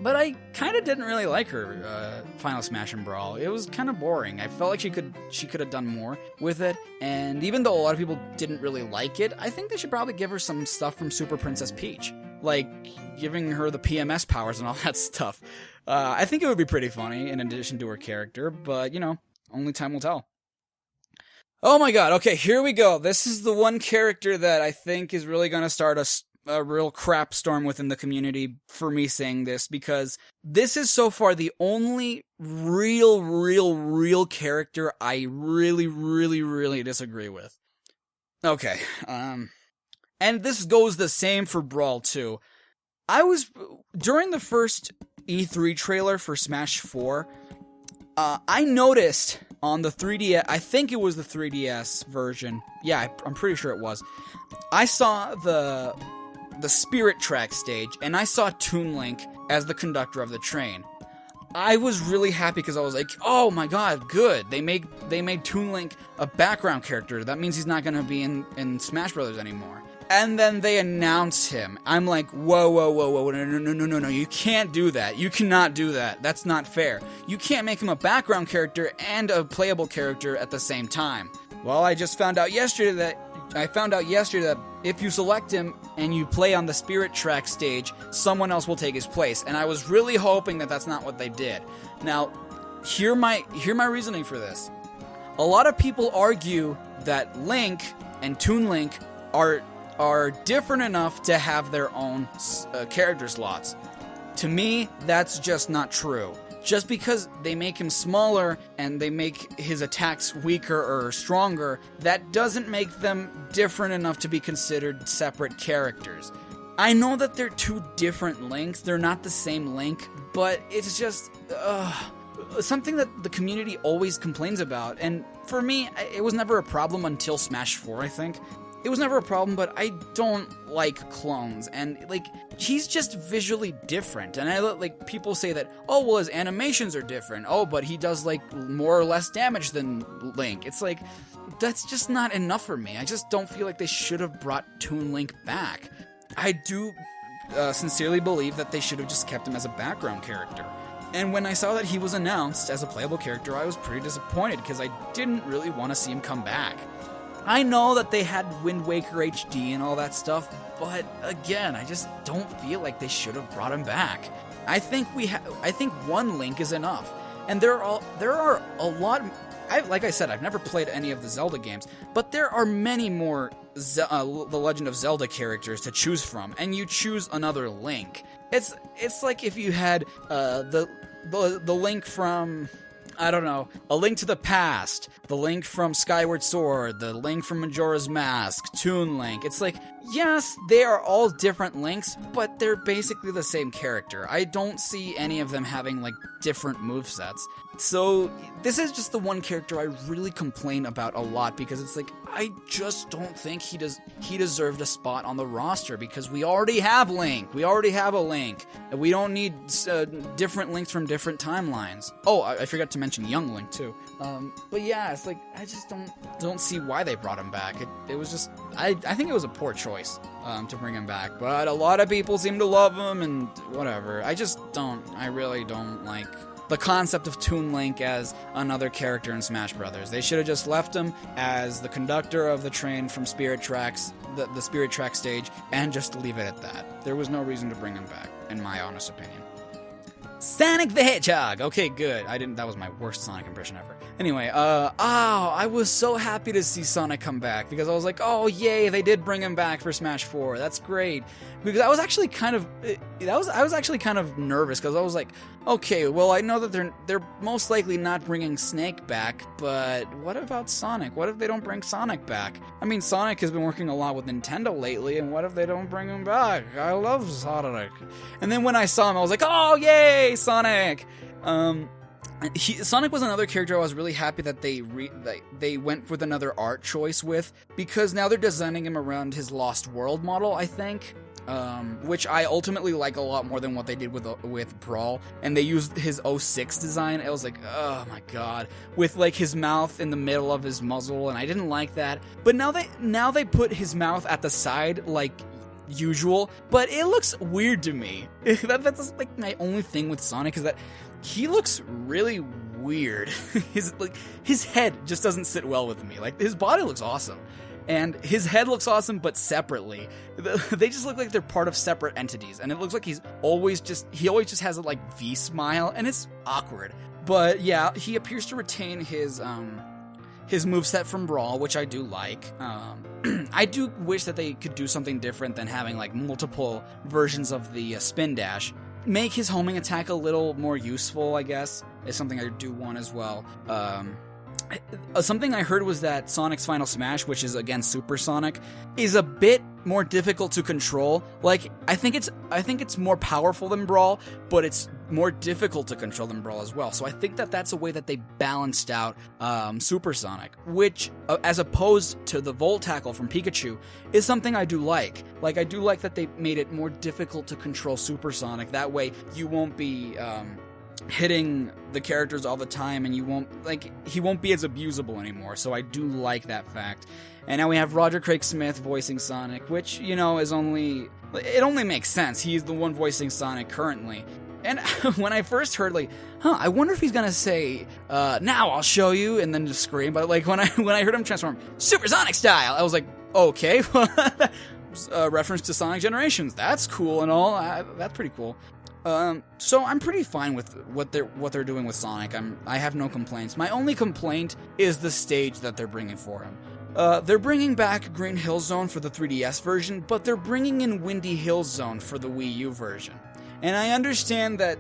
But I kind of didn't really like her Final Smash in Brawl. It was kind of boring. I felt like she could have done more with it. And even though a lot of people didn't really like it, I think they should probably give her some stuff from Super Princess Peach, like giving her the PMS powers and all that stuff. I think it would be pretty funny in addition to her character, but you know, only time will tell. Oh my god, okay, here we go. This is the one character that I think is really going to start a real crap storm within the community for me saying this, because this is so far the only real character I really disagree with. Okay, and this goes the same for Brawl too. During the first E3 trailer for Smash 4, I noticed on the 3DS, I think it was the 3DS version, yeah, I'm pretty sure it was, I saw the Spirit Track stage, and I saw Toon Link as the conductor of the train. I was really happy because I was like, oh my god, good, they made Toon Link a background character, that means he's not going to be in Smash Brothers anymore. And then they announce him. I'm like, whoa, no, you can't do that. You cannot do that. That's not fair. You can't make him a background character and a playable character at the same time. Well, I found out yesterday that if you select him and you play on the Spirit Track stage, someone else will take his place. And I was really hoping that that's not what they did. Now, hear my reasoning for this. A lot of people argue that Link and Toon Link are different enough to have their own character slots. To me, that's just not true. Just because they make him smaller and they make his attacks weaker or stronger, that doesn't make them different enough to be considered separate characters. I know that they're two different Links, they're not the same Link, but it's just something that the community always complains about, and for me, it was never a problem until Smash 4, I think. it was never a problem, but I don't like clones, and, like, he's just visually different, and I like, people say that, oh, well, his animations are different, oh, but he does, like, more or less damage than Link. It's like, that's just not enough for me. I just don't feel like they should have brought Toon Link back. I do sincerely believe that they should have just kept him as a background character. And when I saw that he was announced as a playable character, I was pretty disappointed because I didn't really want to see him come back. I know that they had Wind Waker HD and all that stuff, but again, I just don't feel like they should have brought him back. I think one Link is enough. And there are a lot. Like I said, I've never played any of the Zelda games, but there are many more The Legend of Zelda characters to choose from, and you choose another Link. It's like if you had the Link from, I don't know, A Link to the Past, the Link from Skyward Sword, the Link from Majora's Mask, Toon Link. It's like, yes, they are all different Links, but they're basically the same character. I don't see any of them having, like, different movesets. So, this is just the one character I really complain about a lot, because it's like, I just don't think he deserved a spot on the roster, because we already have Link. We already have a Link. We don't need different Links from different timelines. Oh, I forgot to mention Young Link, too. But yeah, it's like, I just don't see why they brought him back. It was just, I think it was a poor choice to bring him back. But a lot of people seem to love him, and whatever. I really don't like the concept of Toon Link as another character in Smash Brothers. They should have just left him as the conductor of the train from Spirit Tracks, the Spirit Track stage, and just leave it at that. There was no reason to bring him back, in my honest opinion. Sonic the Hedgehog! Okay, good. That was my worst Sonic impression ever. Anyway, I was so happy to see Sonic come back, because I was like, oh, yay, they did bring him back for Smash 4. That's great. Because I was actually kind of nervous, because I was like, okay, well, I know that they're most likely not bringing Snake back, but what about Sonic? What if they don't bring Sonic back? I mean, Sonic has been working a lot with Nintendo lately, and what if they don't bring him back? I love Sonic. And then when I saw him, I was like, oh, yay, Sonic! Sonic was another character I was really happy that they went with another art choice with, because now they're designing him around his Lost World model, I think. Which I ultimately like a lot more than what they did with Brawl, and they used his 06 design. I was like, oh my god, with like his mouth in the middle of his muzzle, and I didn't like that. But now they put his mouth at the side like usual, but it looks weird to me. That's like my only thing with Sonic, is that he looks really weird. His head just doesn't sit well with me. Like, his body looks awesome, and his head looks awesome, but separately. They just look like they're part of separate entities, and it looks like he always just has a like V smile, and it's awkward. But yeah, he appears to retain his moveset from Brawl, which I do like. I do wish that they could do something different than having like multiple versions of the spin dash. Make his homing attack a little more useful, I guess, is something I do want as well. Something I heard was that Sonic's Final Smash, which is again Super Sonic, is a bit more difficult to control. Like, I think it's more powerful than Brawl, but it's more difficult to control than Brawl as well. So I think that that's a way that they balanced out Super Sonic, which, as opposed to the Volt Tackle from Pikachu, is something I do like. Like, I do like that they made it more difficult to control Super Sonic. That way, you won't be hitting the characters all the time, and he won't be as abusable anymore. So I do like that fact. And now we have Roger Craig Smith voicing Sonic, which, it only makes sense. He's the one voicing Sonic currently. And when I first heard, I wonder if he's gonna say, now I'll show you, and then just scream. But when I heard him transform Super Sonic style, I was like, okay, reference to Sonic Generations. That's cool and all. That's pretty cool. So I'm pretty fine with what they're doing with Sonic. I have no complaints. My only complaint is the stage that they're bringing for him. They're bringing back Green Hill Zone for the 3DS version, but they're bringing in Windy Hill Zone for the Wii U version. And I understand that,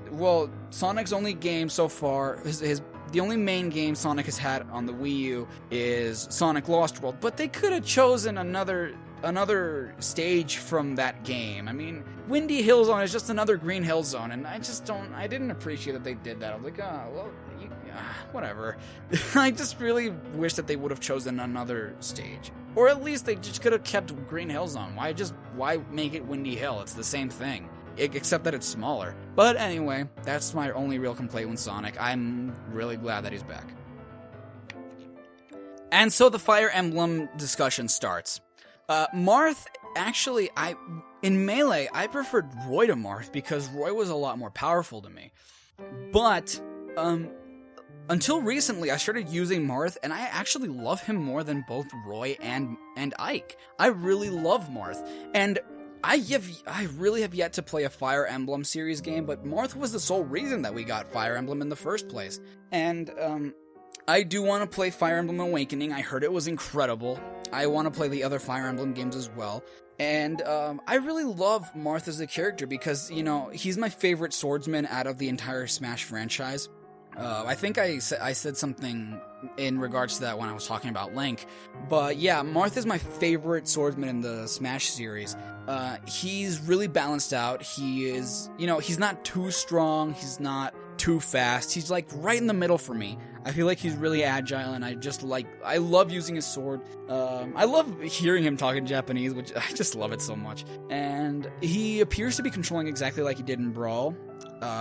Sonic's only game so far, the only main game Sonic has had on the Wii U is Sonic Lost World, but they could have chosen another another stage from that game. I mean, Windy Hill Zone is just another green hill zone, and I didn't appreciate that they did that. I was like, oh, well, whatever. I just really wish that they would have chosen another stage. Or at least they just could have kept Green Hill Zone. Why make it Windy Hill? It's the same thing, except that it's smaller. But anyway, that's my only real complaint with Sonic. I'm really glad that he's back. And so the Fire Emblem discussion starts. Marth, actually, in Melee, I preferred Roy to Marth because Roy was a lot more powerful to me. But, until recently, I started using Marth, and I actually love him more than both Roy and Ike. I really love Marth, and I really have yet to play a Fire Emblem series game, but Marth was the sole reason that we got Fire Emblem in the first place. And, I do want to play Fire Emblem Awakening. I heard it was incredible. I want to play the other Fire Emblem games as well. And I really love Marth as a character because, he's my favorite swordsman out of the entire Smash franchise. I think I said something in regards to that when I was talking about Link. But yeah, Marth is my favorite swordsman in the Smash series. He's really balanced out. He is, he's not too strong. He's not too fast. He's like right in the middle for me. I feel like he's really agile, and I love using his sword. I love hearing him talk in Japanese, which I just love it so much. And he appears to be controlling exactly like he did in Brawl.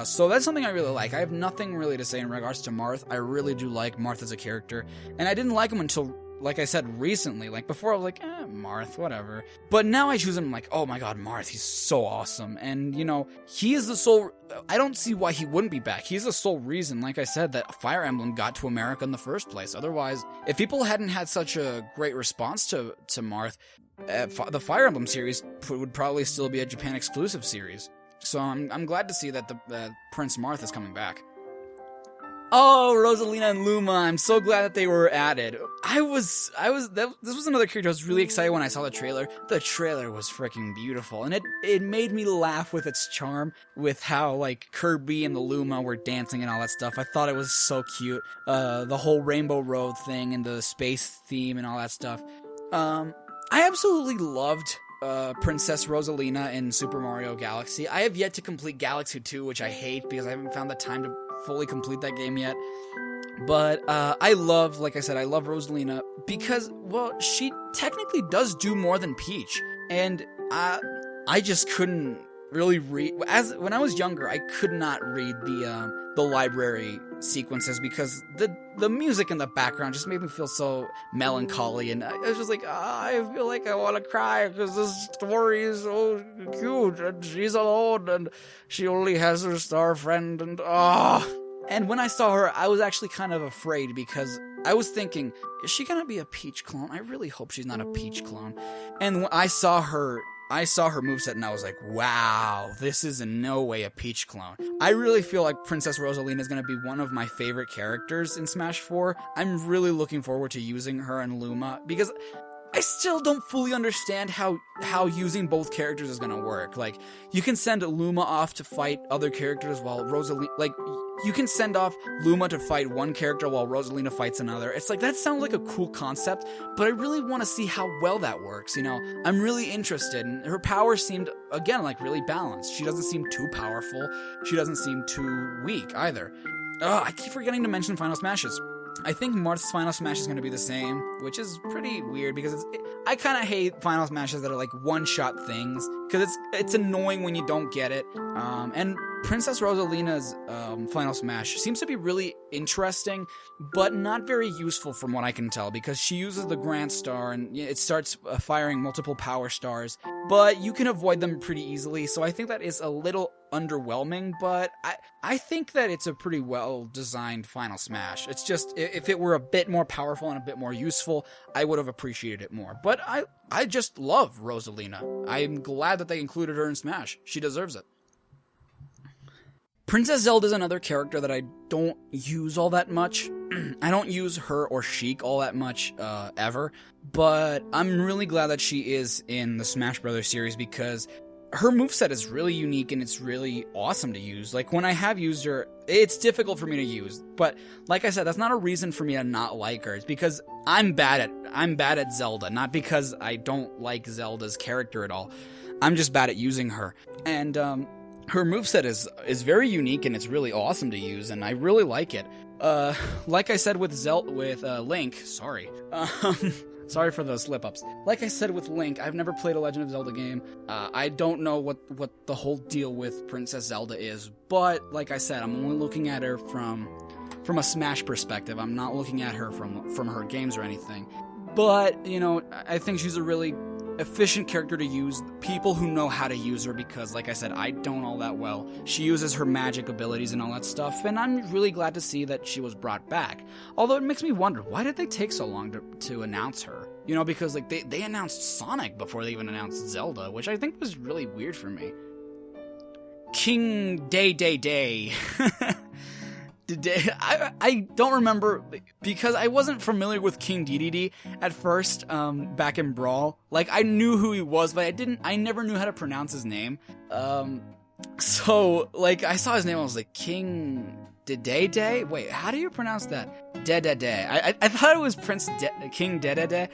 So that's something I really like. I have nothing really to say in regards to Marth. I really do like Marth as a character, and I didn't like him until, like I said, recently. Like, before I was like, Marth, whatever. But now I choose him, like, oh my god, Marth, he's so awesome. And, he is the sole... I don't see why he wouldn't be back. He's the sole reason, like I said, that Fire Emblem got to America in the first place. Otherwise, if people hadn't had such a great response to Marth, the Fire Emblem series would probably still be a Japan exclusive series. So I'm glad to see that the Prince Marth is coming back. Oh, Rosalina and Luma, I'm so glad that they were added. This was another character I was really excited when I saw the trailer. The trailer was freaking beautiful, and it made me laugh with its charm, with how, like, Kirby and the Luma were dancing and all that stuff. I thought it was so cute. The whole Rainbow Road thing and the space theme and all that stuff. I absolutely loved Princess Rosalina in Super Mario Galaxy. I have yet to complete Galaxy 2, which I hate because I haven't found the time to fully complete that game yet. But I love Rosalina because, well, she technically does do more than Peach. And I just couldn't really read... When I was younger, I could not read the library sequences because the music in the background just made me feel so melancholy, and I was just like, I feel like I want to cry because this story is so cute, and she's alone, and she only has her star friend, and And when I saw her, I was actually kind of afraid because I was thinking, is she gonna be a Peach clone? I really hope she's not a Peach clone. And when I saw her moveset and I was like, wow, this is in no way a Peach clone. I really feel like Princess Rosalina is going to be one of my favorite characters in Smash 4. I'm really looking forward to using her and Luma because I still don't fully understand how using both characters is going to work. Like, you can send Luma off to fight other characters while Rosalina, like, you can send off Luma to fight one character while Rosalina fights another. It's like, that sounds like a cool concept, but I really want to see how well that works, I'm really interested, and her power seemed, again, like, really balanced. She doesn't seem too powerful. She doesn't seem too weak, either. I keep forgetting to mention Final Smashes. I think Marth's Final Smash is going to be the same, which is pretty weird because I kind of hate Final Smashes that are like one-shot things because it's annoying when you don't get it. And Princess Rosalina's Final Smash seems to be really interesting, but not very useful from what I can tell because she uses the Grand Star and it starts firing multiple power stars, but you can avoid them pretty easily, so I think that is a little underwhelming, but I think that it's a pretty well-designed Final Smash. It's just, if it were a bit more powerful and a bit more useful, I would have appreciated it more. But I just love Rosalina. I'm glad that they included her in Smash. She deserves it. Princess Zelda is another character that I don't use all that much. I don't use her or Sheik all that much, ever. But I'm really glad that she is in the Smash Brothers series because her moveset is really unique and it's really awesome to use. Like, when I have used her, it's difficult for me to use. But like I said, that's not a reason for me to not like her. It's because I'm bad at Zelda, not because I don't like Zelda's character at all. I'm just bad at using her. And her moveset is very unique and it's really awesome to use, and I really like it. Like I said with Link, sorry. Sorry for those slip-ups. Like I said with Link, I've never played a Legend of Zelda game. I don't know what the whole deal with Princess Zelda is, but like I said, I'm only looking at her from a Smash perspective. I'm not looking at her from her games or anything. But, you know, I think she's a really efficient character to use, people who know how to use her, because like I said, I don't all that well. She uses her magic abilities and all that stuff, and I'm really glad to see that she was brought back. Although it makes me wonder, why did they take so long to announce her? You know, because like they announced Sonic before they even announced Zelda, which I think was really weird for me. King Day. I don't remember, because I wasn't familiar with King Dedede at first, back in Brawl. Like, I knew who he was, but I never knew how to pronounce his name. So, like, I saw his name, I was like, King Dedede? Wait, how do you pronounce that? Dedede. I thought it was King Dedede,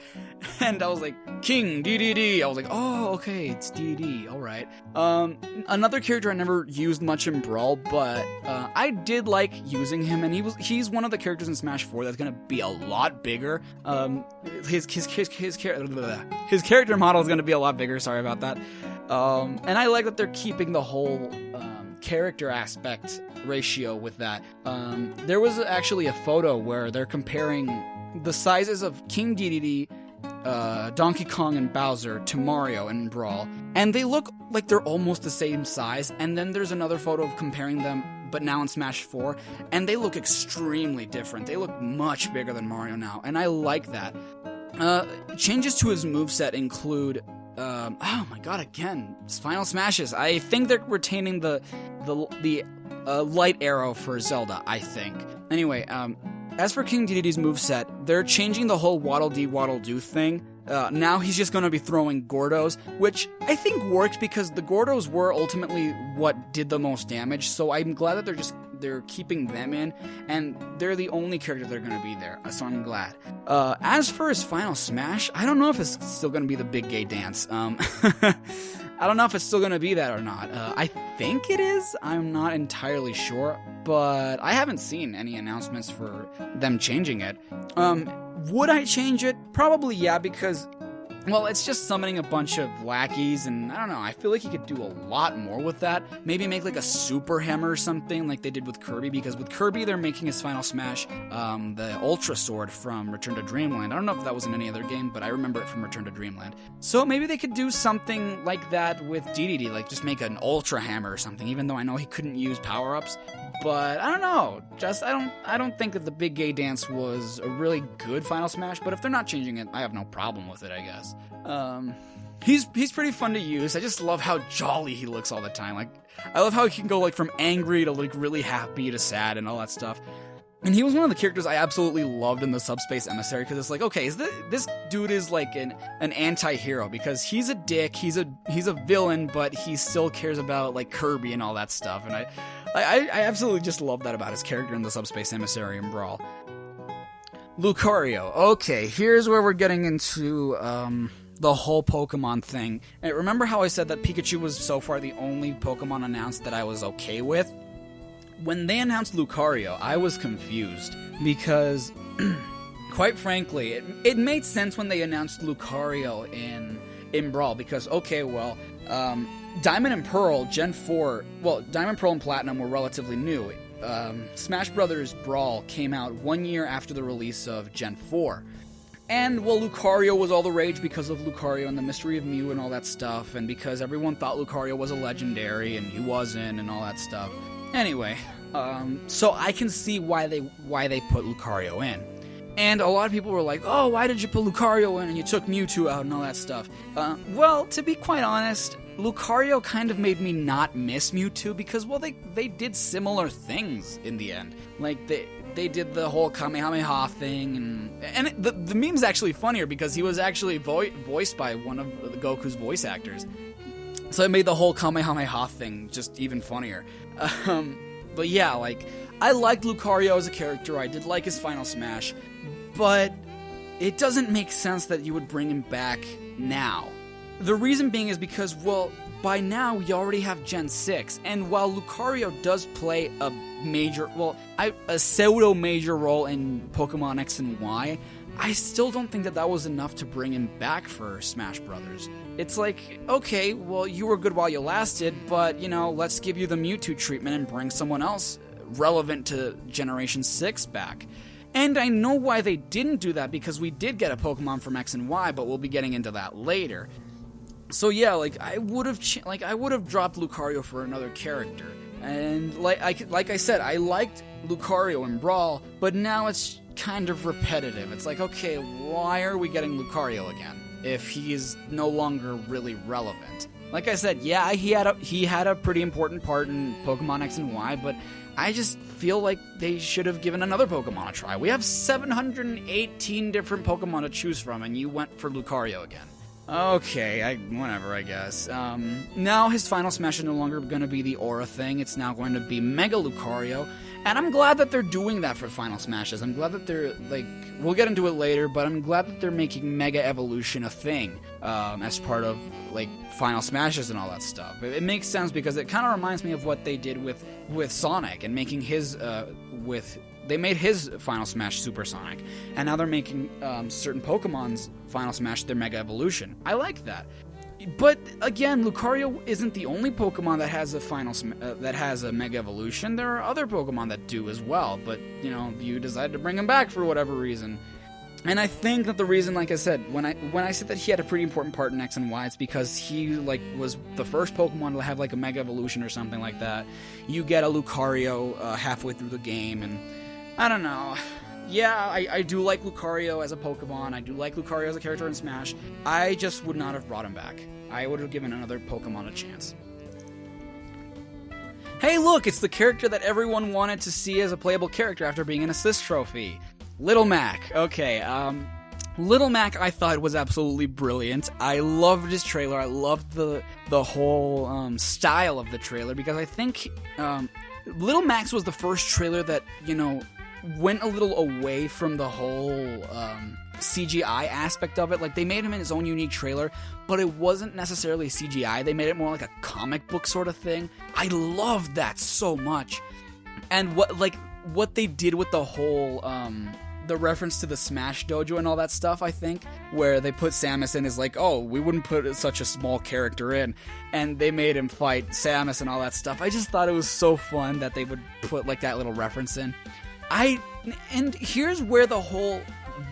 and I was like, King Dedede. I was like, oh, okay, it's Dedede, alright. Another character I never used much in Brawl, but I did like using him, and he's one of the characters in Smash 4 that's gonna be a lot bigger. His character model is gonna be a lot bigger, sorry about that. And I like that they're keeping the whole character aspect ratio with that. There was actually a photo where they're comparing the sizes of King Dedede, Donkey Kong and Bowser to Mario and Brawl, and they look like they're almost the same size. And then there's another photo of comparing them, but now in Smash 4, and they look extremely different. They look much bigger than Mario now, and I like that. Changes to his moveset include oh my god, again, Final Smashes. I think they're retaining the light arrow for Zelda, I think. Anyway, as for King Dedede's moveset, they're changing the whole waddle-dee waddle-doo thing. Now he's just going to be throwing Gordos, which I think works because the Gordos were ultimately what did the most damage, so I'm glad that they're keeping them in, and they're the only characters that are going to be there, so I'm glad. As for his final smash, I don't know if it's still going to be the big gay dance. I don't know if it's still going to be that or not. I think it is. I'm not entirely sure, but I haven't seen any announcements for them changing it. Would I change it? Probably yeah, because, well, it's just summoning a bunch of lackeys, and I don't know, I feel like you could do a lot more with that. Maybe make like a super hammer or something like they did with Kirby, because with Kirby they're making his final smash the Ultra Sword from Return to Dreamland. I don't know if that was in any other game, but I remember it from Return to Dreamland. So maybe they could do something like that with Dedede, like just make an Ultra Hammer or something, even though I know he couldn't use power-ups. But I don't know, I don't think that the Big Gay Dance was a really good final smash, but if they're not changing it, I have no problem with it, I guess. He's pretty fun to use. I just love how jolly he looks all the time. Like, I love how he can go like from angry to like really happy to sad and all that stuff. And he was one of the characters I absolutely loved in the Subspace Emissary, because it's like, okay, this dude is like an anti-hero, because he's a dick, he's a villain, but he still cares about like Kirby and all that stuff, and I absolutely just love that about his character in the Subspace Emissary and Brawl. Lucario. Okay, here's where we're getting into the whole Pokemon thing. And remember how I said that Pikachu was so far the only Pokemon announced that I was okay with? When they announced Lucario, I was confused, because, quite frankly, it made sense when they announced Lucario in Brawl, because, okay, well, Diamond and Pearl, Gen 4, well, Diamond, Pearl, and Platinum were relatively new. Smash Bros. Brawl came out 1 year after the release of Gen 4. And, well, Lucario was all the rage because of Lucario and the Mystery of Mew and all that stuff, and because everyone thought Lucario was a legendary, and he wasn't, and all that stuff. Anyway, so I can see why they put Lucario in. And a lot of people were like, oh, why did you put Lucario in and you took Mewtwo out and all that stuff? Well, to be quite honest, Lucario kind of made me not miss Mewtwo, because, well, they did similar things in the end. Like, they did the whole Kamehameha thing, and the meme's actually funnier because he was actually voiced by one of Goku's voice actors. So it made the whole Kamehameha thing just even funnier. But yeah, like, I liked Lucario as a character, I did like his Final Smash, but it doesn't make sense that you would bring him back now. The reason being is because, well, by now we already have Gen 6, and while Lucario does play a major, well, a pseudo-major role in Pokemon X and Y, I still don't think that was enough to bring him back for Smash Brothers. It's like, okay, well, you were good while you lasted, but, you know, let's give you the Mewtwo treatment and bring someone else relevant to Generation 6 back. And I know why they didn't do that, because we did get a Pokemon from X and Y, but we'll be getting into that later. So yeah, like, I would have dropped Lucario for another character. And like I said, I liked Lucario in Brawl, but now it's kind of repetitive. It's like, okay, why are we getting Lucario again if he is no longer really relevant? Like I said, yeah, he had a pretty important part in Pokemon X and Y, but I just feel like they should have given another Pokemon a try. We have 718 different Pokemon to choose from, and you went for Lucario again. Okay, whatever, I guess. Now his Final Smash is no longer going to be the Aura thing, it's now going to be Mega Lucario, and I'm glad that they're doing that for Final Smashes. I'm glad that they're, like, we'll get into it later, but I'm glad that they're making Mega Evolution a thing, as part of, like, Final Smashes and all that stuff. It makes sense because it kind of reminds me of what they did with Sonic and making his, they made his Final Smash Supersonic, and now they're making certain Pokemon's Final Smash their Mega Evolution. I like that. But again, Lucario isn't the only Pokemon that has a Mega Evolution. There are other Pokemon that do as well, but, you know, you decided to bring him back for whatever reason. And I think that the reason, like I said, when I said that he had a pretty important part in X and Y, it's because he, like, was the first Pokemon to have, like, a Mega Evolution or something like that. You get a Lucario halfway through the game, and I don't know. Yeah, I do like Lucario as a Pokemon. I do like Lucario as a character in Smash. I just would not have brought him back. I would have given another Pokemon a chance. Hey, look, it's the character that everyone wanted to see as a playable character after being an assist trophy. Little Mac. Okay, Little Mac I thought was absolutely brilliant. I loved his trailer. I loved the whole style of the trailer, because I think Little Max was the first trailer that, you know, went a little away from the whole CGI aspect of it. Like, they made him in his own unique trailer, but it wasn't necessarily CGI. They made it more like a comic book sort of thing. I loved that so much. And what they did with the whole the reference to the Smash Dojo and all that stuff, I think, where they put Samus in is like, oh, we wouldn't put such a small character in, and they made him fight Samus and all that stuff. I just thought it was so fun that they would put, like, that little reference in. And here's where the whole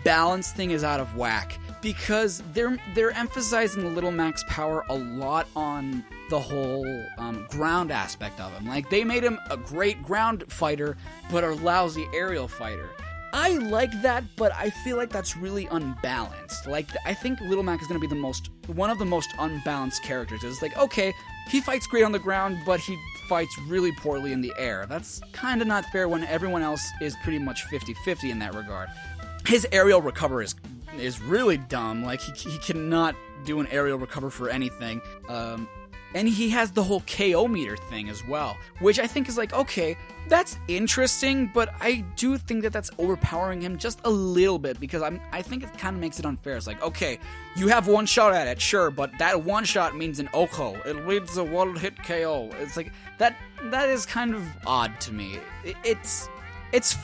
balance thing is out of whack, because they're emphasizing Little Mac's power a lot on the whole ground aspect of him. Like, they made him a great ground fighter, but a lousy aerial fighter. I like that, but I feel like that's really unbalanced. Like, I think Little Mac is going to be one of the most unbalanced characters. It's like, okay, he fights great on the ground, but he fights really poorly in the air. That's kind of not fair when everyone else is pretty much 50-50 in that regard. His aerial recover is really dumb. Like, he cannot do an aerial recover for anything. And he has the whole KO meter thing as well, which I think is like, okay, that's interesting, but I do think that that's overpowering him just a little bit, because I think it kind of makes it unfair. It's like, okay, you have one shot at it, sure, but that one shot means an OHKO. It means a one-hit KO. It's like, that is kind of odd to me. It's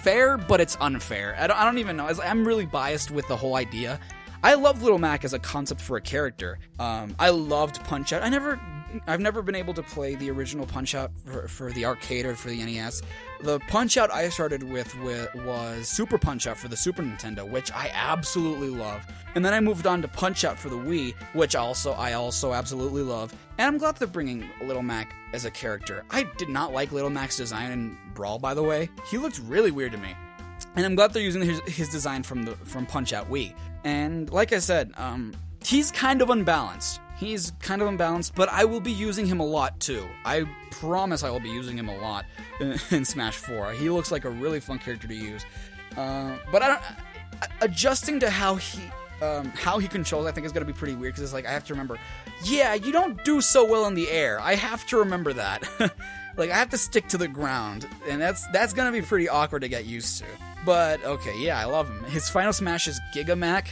fair, but it's unfair. I don't even know. I'm really biased with the whole idea. I love Little Mac as a concept for a character. I loved Punch-Out. I've never been able to play the original Punch-Out for the arcade or for the NES. The Punch-Out I started with was Super Punch-Out for the Super Nintendo, which I absolutely love. And then I moved on to Punch-Out for the Wii, which I also absolutely love. And I'm glad they're bringing Little Mac as a character. I did not like Little Mac's design in Brawl, by the way. He looked really weird to me. And I'm glad they're using his design from Punch-Out Wii. And like I said, he's kind of unbalanced. He's kind of unbalanced, but I will be using him a lot too. I promise I will be using him a lot in Smash 4. He looks like a really fun character to use. But adjusting to how how he controls, I think, is going to be pretty weird, because it's like, I have to remember, yeah, you don't do so well in the air. I have to remember that. Like, I have to stick to the ground, and that's going to be pretty awkward to get used to. But, okay, yeah, I love him. His final smash is Gigamac,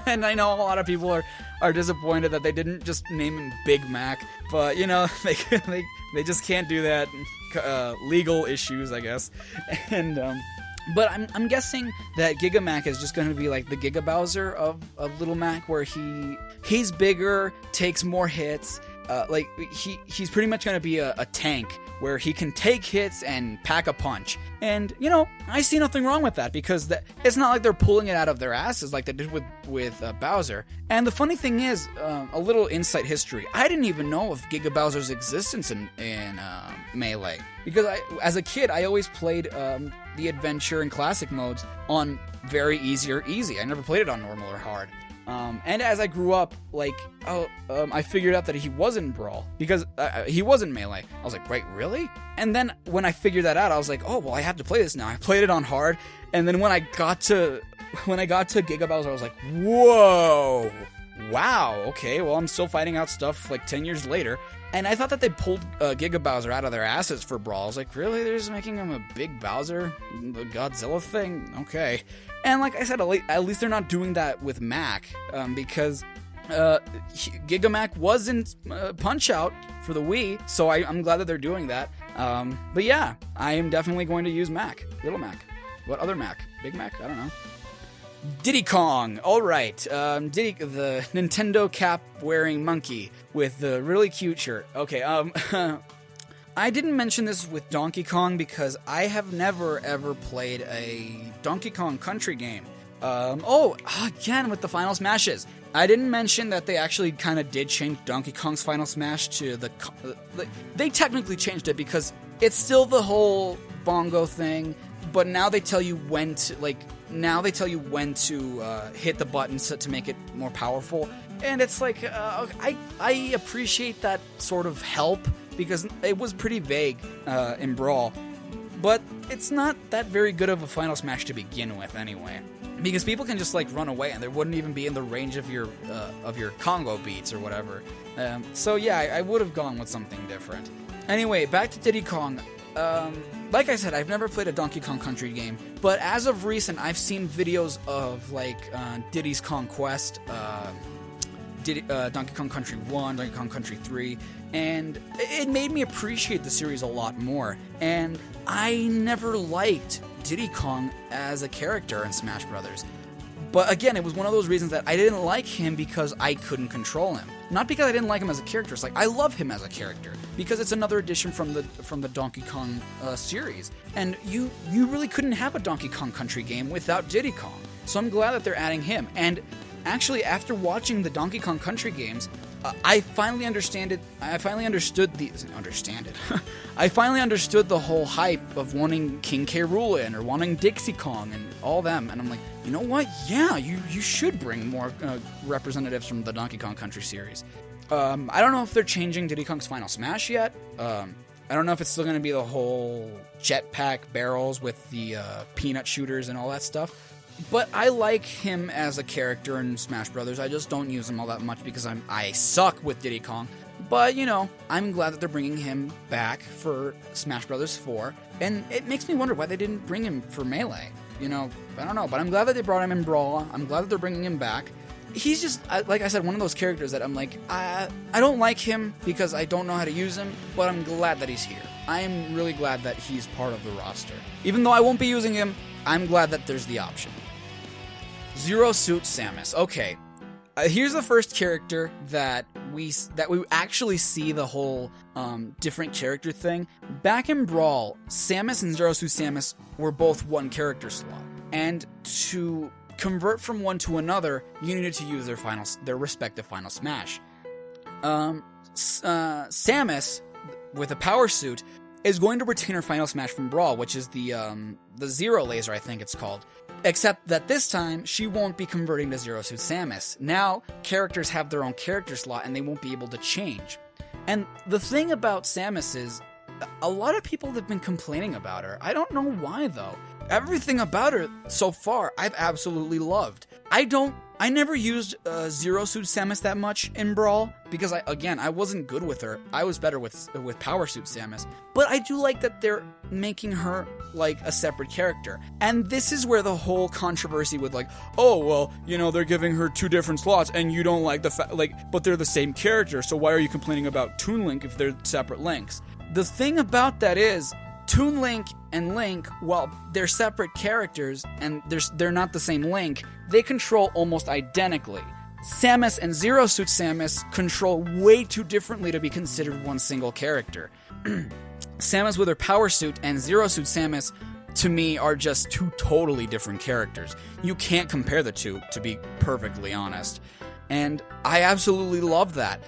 and I know a lot of people are disappointed that they didn't just name him Big Mac, but, you know, they just can't do that. Legal issues, I guess. And, but I'm guessing that Gigamac is just going to be like the Giga Bowser of Little Mac, where he's bigger, takes more hits. Like he's pretty much going to be a tank where he can take hits and pack a punch. And, you know, I see nothing wrong with that, because it's not like they're pulling it out of their asses like they did with Bowser. And the funny thing is, a little insight history, I didn't even know of Giga Bowser's existence in Melee. Because as a kid, I always played the adventure and classic modes on very easy or easy. I never played it on normal or hard. And as I grew up, like, I figured out that he wasn't Brawl, because he wasn't Melee. I was like, wait, really? And then when I figured that out, I was like, oh, well, I have to play this now. I played it on hard, and then when I got to Giga Bowser, I was like, whoa, wow, okay, well, I'm still fighting out stuff like 10 years later. And I thought that they pulled Giga Bowser out of their asses for Brawl. I was like, really? They're just making him a big Bowser? The Godzilla thing? Okay. And like I said, at least they're not doing that with Mac, because Giga Mac was in Punch-Out for the Wii, so I'm glad that they're doing that. But yeah, I am definitely going to use Mac. Little Mac. What other Mac? Big Mac? I don't know. Diddy Kong. Alright. Diddy, the Nintendo cap wearing monkey with the really cute shirt. Okay, I didn't mention this with Donkey Kong because I have never ever played a Donkey Kong Country game. Again with the Final Smashes. I didn't mention that they actually kind of did change Donkey Kong's Final Smash to they technically changed it because it's still the whole bongo thing, but now they tell you when to hit the buttons to make it more powerful. And it's like, I appreciate that sort of help, because it was pretty vague in Brawl. But it's not that very good of a Final Smash to begin with anyway. Because people can just like run away and they wouldn't even be in the range of your Congo beats or whatever. So yeah, I would have gone with something different. Anyway, back to Diddy Kong. Like I said, I've never played a Donkey Kong Country game, but as of recent, I've seen videos of like Diddy's Kong Quest, Donkey Kong Country 1, Donkey Kong Country 3, and it made me appreciate the series a lot more. And I never liked Diddy Kong as a character in Smash Brothers. But again, it was one of those reasons that I didn't like him because I couldn't control him. Not because I didn't like him as a character. It's like, I love him as a character because it's another addition from the Donkey Kong series. And you really couldn't have a Donkey Kong Country game without Diddy Kong. So I'm glad that they're adding him. And actually, after watching the Donkey Kong Country games, I finally understood the whole hype of wanting King K. Rool in or wanting Dixie Kong and all them. And I'm like, you know what? Yeah, you should bring more representatives from the Donkey Kong Country series. I don't know if they're changing Diddy Kong's Final Smash yet. I don't know if it's still going to be the whole jetpack barrels with the peanut shooters and all that stuff. But I like him as a character in Smash Brothers. I just don't use him all that much because I suck with Diddy Kong. But, you know, I'm glad that they're bringing him back for Smash Brothers 4. And it makes me wonder why they didn't bring him for Melee. You know, I don't know. But I'm glad that they brought him in Brawl. I'm glad that they're bringing him back. He's just, like I said, one of those characters that I'm like, I don't like him because I don't know how to use him, but I'm glad that he's here. I am really glad that he's part of the roster. Even though I won't be using him, I'm glad that there's the option. Zero Suit Samus. Okay, here's the first character that we actually see the whole different character thing. Back in Brawl, Samus and Zero Suit Samus were both one character slot, and to convert from one to another, you needed to use their respective Final Smash. Samus, with a power suit, is going to retain her Final Smash from Brawl, which is the Zero Laser, I think it's called. Except that this time, she won't be converting to Zero Suit Samus. Now, characters have their own character slot, and they won't be able to change. And the thing about Samus is, a lot of people have been complaining about her. I don't know why, though. Everything about her so far, I've absolutely loved. I never used Zero Suit Samus that much in Brawl because I wasn't good with her. I was better with Power Suit Samus. But I do like that they're making her like a separate character. And this is where the whole controversy with like, oh well, they're giving her 2 different slots and you don't like the fact but they're the same character, so why are you complaining about Toon Link if they're separate links? The thing about that is Toon Link and Link, while they're separate characters and they're not the same Link, they control almost identically. Samus and Zero Suit Samus control way too differently to be considered one single character. Samus with her Power Suit and Zero Suit Samus, to me, are just 2 totally different characters. You can't compare the 2, to be perfectly honest. And I absolutely love that.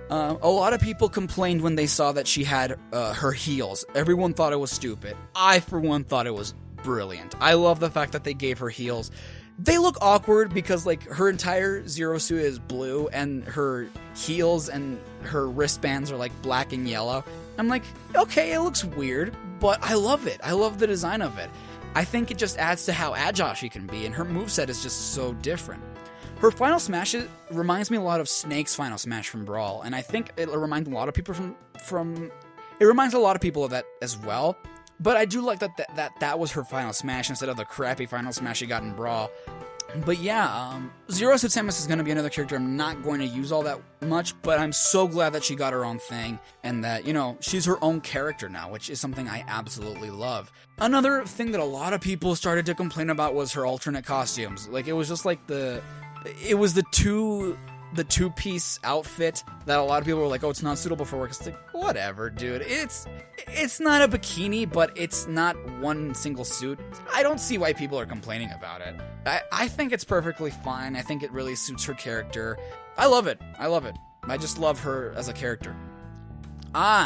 A lot of people complained when they saw that she had her heels. Everyone thought it was stupid. I, for one, thought it was brilliant. I love the fact that they gave her heels. They look awkward because, like, her entire Zero Suit is blue, and her heels and her wristbands are, like, black and yellow. I'm like, okay, it looks weird, but I love it. I love the design of it. I think it just adds to how agile she can be, and her moveset is just so different. Her Final Smash reminds me a lot of Snake's Final Smash from Brawl, and I think it reminds a lot of people it reminds a lot of people of that as well. But I do like that was her Final Smash instead of the crappy Final Smash she got in Brawl. But yeah, Zero Suit Samus is going to be another character I'm not going to use all that much, but I'm so glad that she got her own thing, and that, she's her own character now, which is something I absolutely love. Another thing that a lot of people started to complain about was her alternate costumes. Like, it was just like the two-piece outfit that a lot of people were like, oh, it's not suitable for work. It's like, whatever, dude. It's not a bikini, but it's not one single suit. I don't see why people are complaining about it. I think it's perfectly fine. I think it really suits her character. I love it. I just love her as a character.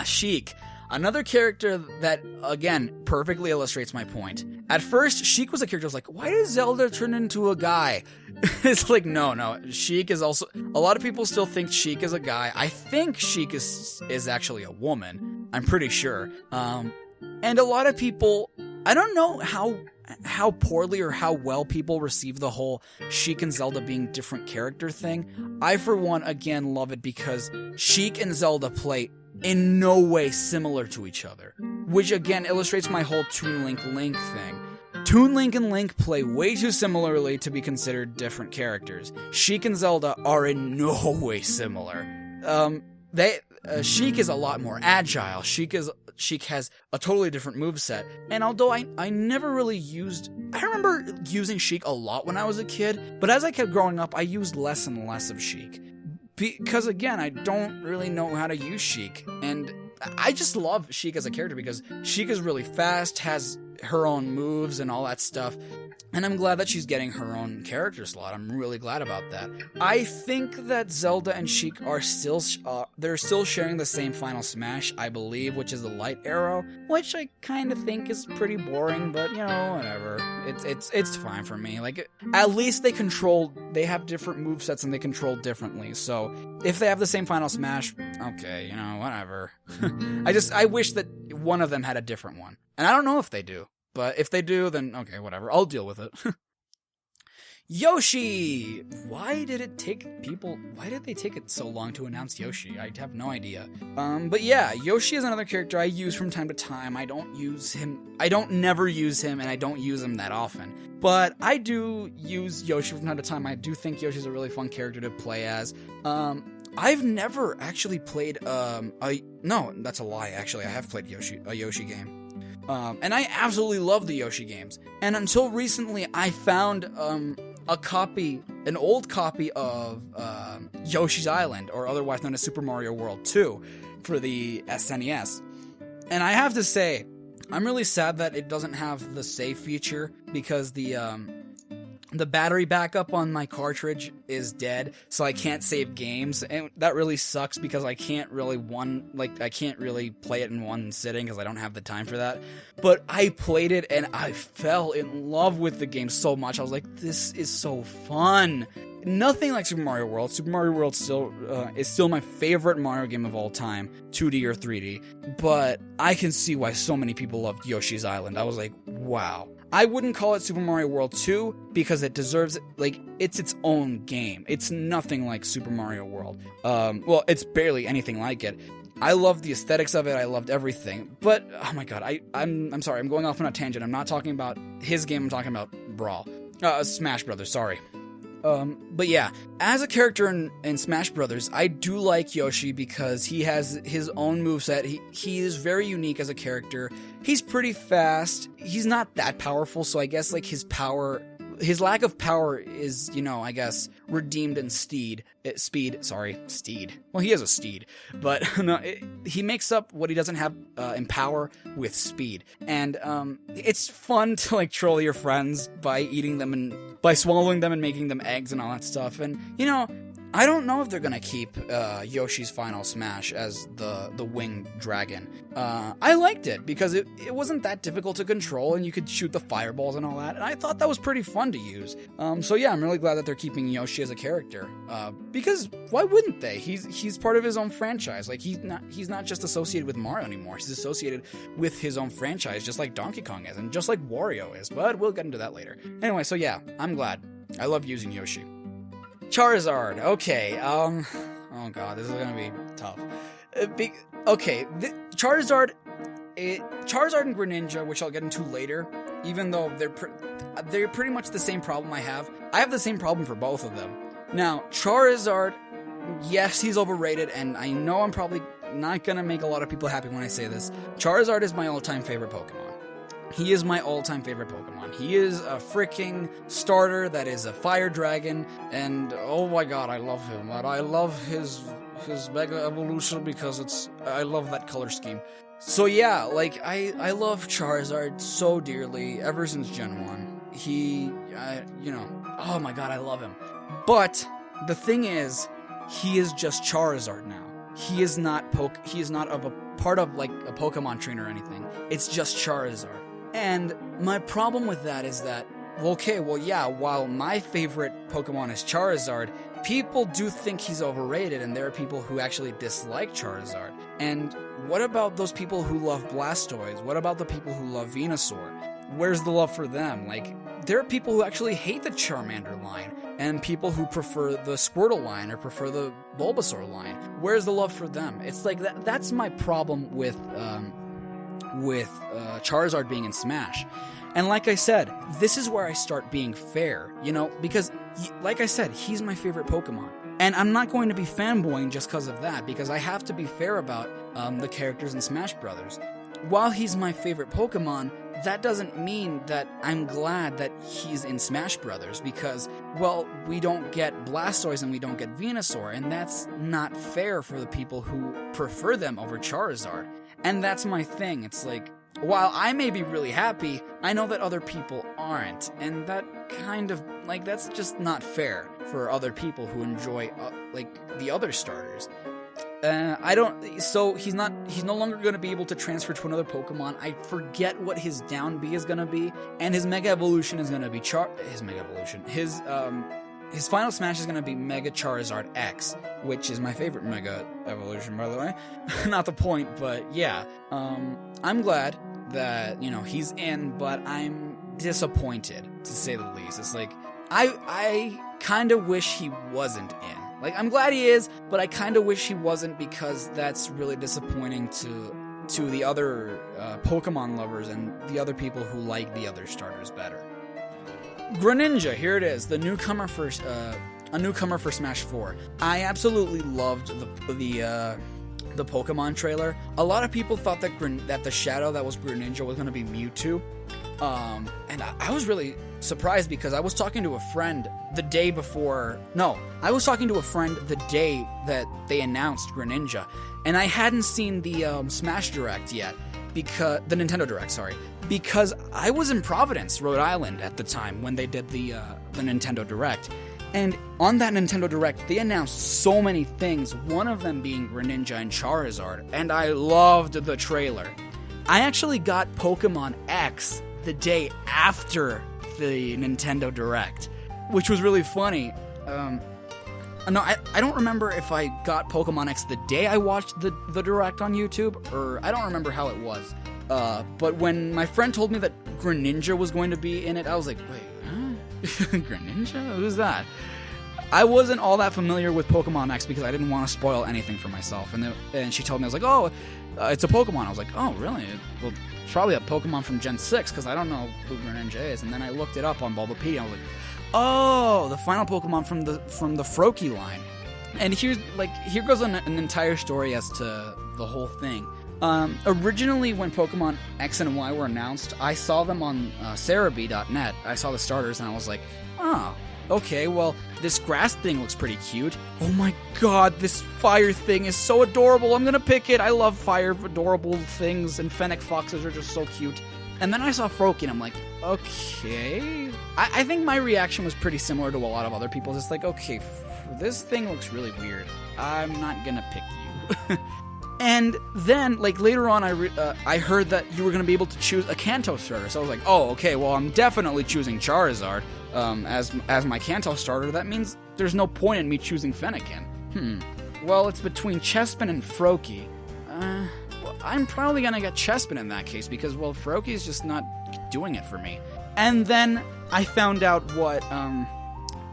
Sheik. Another character that, again, perfectly illustrates my point. At first, Sheik was a character I was like, why did Zelda turn into a guy? It's like, no. Sheik is also... A lot of people still think Sheik is a guy. I think Sheik is actually a woman. I'm pretty sure. And a lot of people... I don't know how poorly or how well people receive the whole Sheik and Zelda being different character thing. I, for one, again, love it because Sheik and Zelda play in no way similar to each other, which again illustrates my whole Toon Link thing. Toon Link and Link play way too similarly to be considered different characters. Sheik and Zelda are in no way similar. Sheik is a lot more agile. Sheik has a totally different moveset. And although I never really I remember using Sheik a lot when I was a kid, but as I kept growing up, I used less and less of Sheik. Because, again, I don't really know how to use Sheik, and I just love Sheik as a character because Sheik is really fast, has her own moves and all that stuff, and I'm glad that she's getting her own character slot. I'm really glad about that. I think that Zelda and Sheik are still sharing the same Final Smash, I believe, which is the light arrow, which I kind of think is pretty boring, but, whatever. It's fine for me. Like, at least they have different movesets and they control differently, so if they have the same Final Smash, okay, whatever. I wish that one of them had a different one. And I don't know if they do. But if they do, then okay, whatever. I'll deal with it. Yoshi! Why did they take it so long to announce Yoshi? I have no idea. But yeah, Yoshi is another character I use from time to time. I don't never use him, and I don't use him that often. But I do use Yoshi from time to time. I do think Yoshi's a really fun character to play as. I've never actually played, no, that's a lie, actually. I have played a Yoshi game. And I absolutely love the Yoshi games. And until recently, I found an old copy of Yoshi's Island, or otherwise known as Super Mario World 2, for the SNES. And I have to say, I'm really sad that it doesn't have the save feature, because the battery backup on my cartridge is dead, so I can't save games, and that really sucks because I can't really play it in one sitting because I don't have the time for that. But I played it and I fell in love with the game so much. I was like, this is so fun. Nothing like Super Mario World. Super Mario World is still my favorite Mario game of all time, 2D or 3D. But I can see why so many people loved Yoshi's Island. I was like, wow. I wouldn't call it Super Mario World 2 because it deserves it. Like, it's its own game. It's nothing like Super Mario World. Well, it's barely anything like it. I loved the aesthetics of it. I loved everything. But, oh my god, I'm sorry. I'm going off on a tangent. I'm not talking about his game. I'm talking about Brawl. Smash Brothers, sorry. But yeah, as a character in Smash Brothers, I do like Yoshi because he has his own moveset. He is very unique as a character. He's pretty fast. He's not that powerful, so I guess like his lack of power is, I guess, redeemed in speed. Well, he has a steed, but no, he makes up what he doesn't have in power with speed. And it's fun to like troll your friends by eating them and by swallowing them and making them eggs and all that stuff. And I don't know if they're gonna keep Yoshi's Final Smash as the winged dragon. I liked it because it wasn't that difficult to control, and you could shoot the fireballs and all that, and I thought that was pretty fun to use. So yeah, I'm really glad that they're keeping Yoshi as a character. Because why wouldn't they? He's part of his own franchise. Like he's not just associated with Mario anymore. He's associated with his own franchise, just like Donkey Kong is, and just like Wario is. But we'll get into that later. Anyway, so yeah, I'm glad. I love using Yoshi. Charizard, okay, oh god, this is gonna be tough. Charizard and Greninja, which I'll get into later, even though they're pretty much the same problem I have the same problem for both of them. Now, Charizard, yes, he's overrated, and I know I'm probably not gonna make a lot of people happy when I say this. Charizard is my all-time favorite Pokemon. He is my all-time favorite Pokemon. He is a freaking starter that is a fire dragon, and oh my god, I love him. But I love his Mega Evolution because I love that color scheme. So yeah, like, I love Charizard so dearly ever since Gen 1. Oh my god, I love him. But the thing is, he is just Charizard now. He is not of a part of like a Pokemon trainer or anything. It's just Charizard. And my problem with that is that, while my favorite Pokemon is Charizard, people do think he's overrated, and there are people who actually dislike Charizard. And what about those people who love Blastoise? What about the people who love Venusaur? Where's the love for them? Like, there are people who actually hate the Charmander line, and people who prefer the Squirtle line or prefer the Bulbasaur line. Where's the love for them? It's like that's my problem with Charizard being in Smash. And like I said, this is where I start being fair, because like I said, he's my favorite Pokemon. And I'm not going to be fanboying just because of that, because I have to be fair about the characters in Smash Brothers. While he's my favorite Pokemon, that doesn't mean that I'm glad that he's in Smash Brothers, because, we don't get Blastoise and we don't get Venusaur, and that's not fair for the people who prefer them over Charizard. And that's my thing. It's like, while I may be really happy, I know that other people aren't. And that kind of, that's just not fair for other people who enjoy, the other starters. So he's no longer going to be able to transfer to another Pokemon. I forget what his down B is going to be. And his Mega Evolution is going to be his Final Smash is going to be Mega Charizard X, which is my favorite Mega Evolution, by the way. Not the point, but yeah. I'm glad that, he's in, but I'm disappointed, to say the least. It's like, I kind of wish he wasn't in. Like, I'm glad he is, but I kind of wish he wasn't, because that's really disappointing to the other Pokemon lovers and the other people who like the other starters better. Greninja, here it is, a newcomer for Smash 4. I absolutely loved the Pokemon trailer. A lot of people thought that the shadow that was Greninja was going to be Mewtwo. And I was really surprised, because I was talking to a friend the day that they announced Greninja, and I hadn't seen the Smash Direct yet, the Nintendo Direct, sorry, because I was in Providence, Rhode Island at the time when they did the Nintendo Direct. And on that Nintendo Direct, they announced so many things, one of them being Greninja and Charizard, and I loved the trailer. I actually got Pokemon X the day after the Nintendo Direct, which was really funny. No, I don't remember if I got Pokemon X the day I watched the Direct on YouTube, or I don't remember how it was. But when my friend told me that Greninja was going to be in it, I was like, wait, huh? Greninja? Who's that? I wasn't all that familiar with Pokemon X because I didn't want to spoil anything for myself. And she told me, I was like, oh, it's a Pokemon. I was like, oh, really? Well, it's probably a Pokemon from Gen 6 because I don't know who Greninja is. And then I looked it up on Bulbapedia. I was like, oh, the final Pokemon from the Froakie line. And here goes an entire story as to the whole thing. Originally, when Pokemon X and Y were announced, I saw them on Cerebi.net. I saw the starters and I was like, oh, okay, well, this grass thing looks pretty cute. Oh my god, this fire thing is so adorable. I'm gonna pick it. I love fire adorable things, and Fennec Foxes are just so cute. And then I saw Froakie, and I'm like, okay. I think my reaction was pretty similar to a lot of other people's. It's like, okay, this thing looks really weird. I'm not gonna pick you. And then, later on, I heard that you were going to be able to choose a Kanto starter. So I was like, oh, okay, well, I'm definitely choosing Charizard as my Kanto starter. That means there's no point in me choosing Fennekin. Well, it's between Chespin and Froakie. Well, I'm probably going to get Chespin in that case because, well, Froakie's just not doing it for me. And then I found out what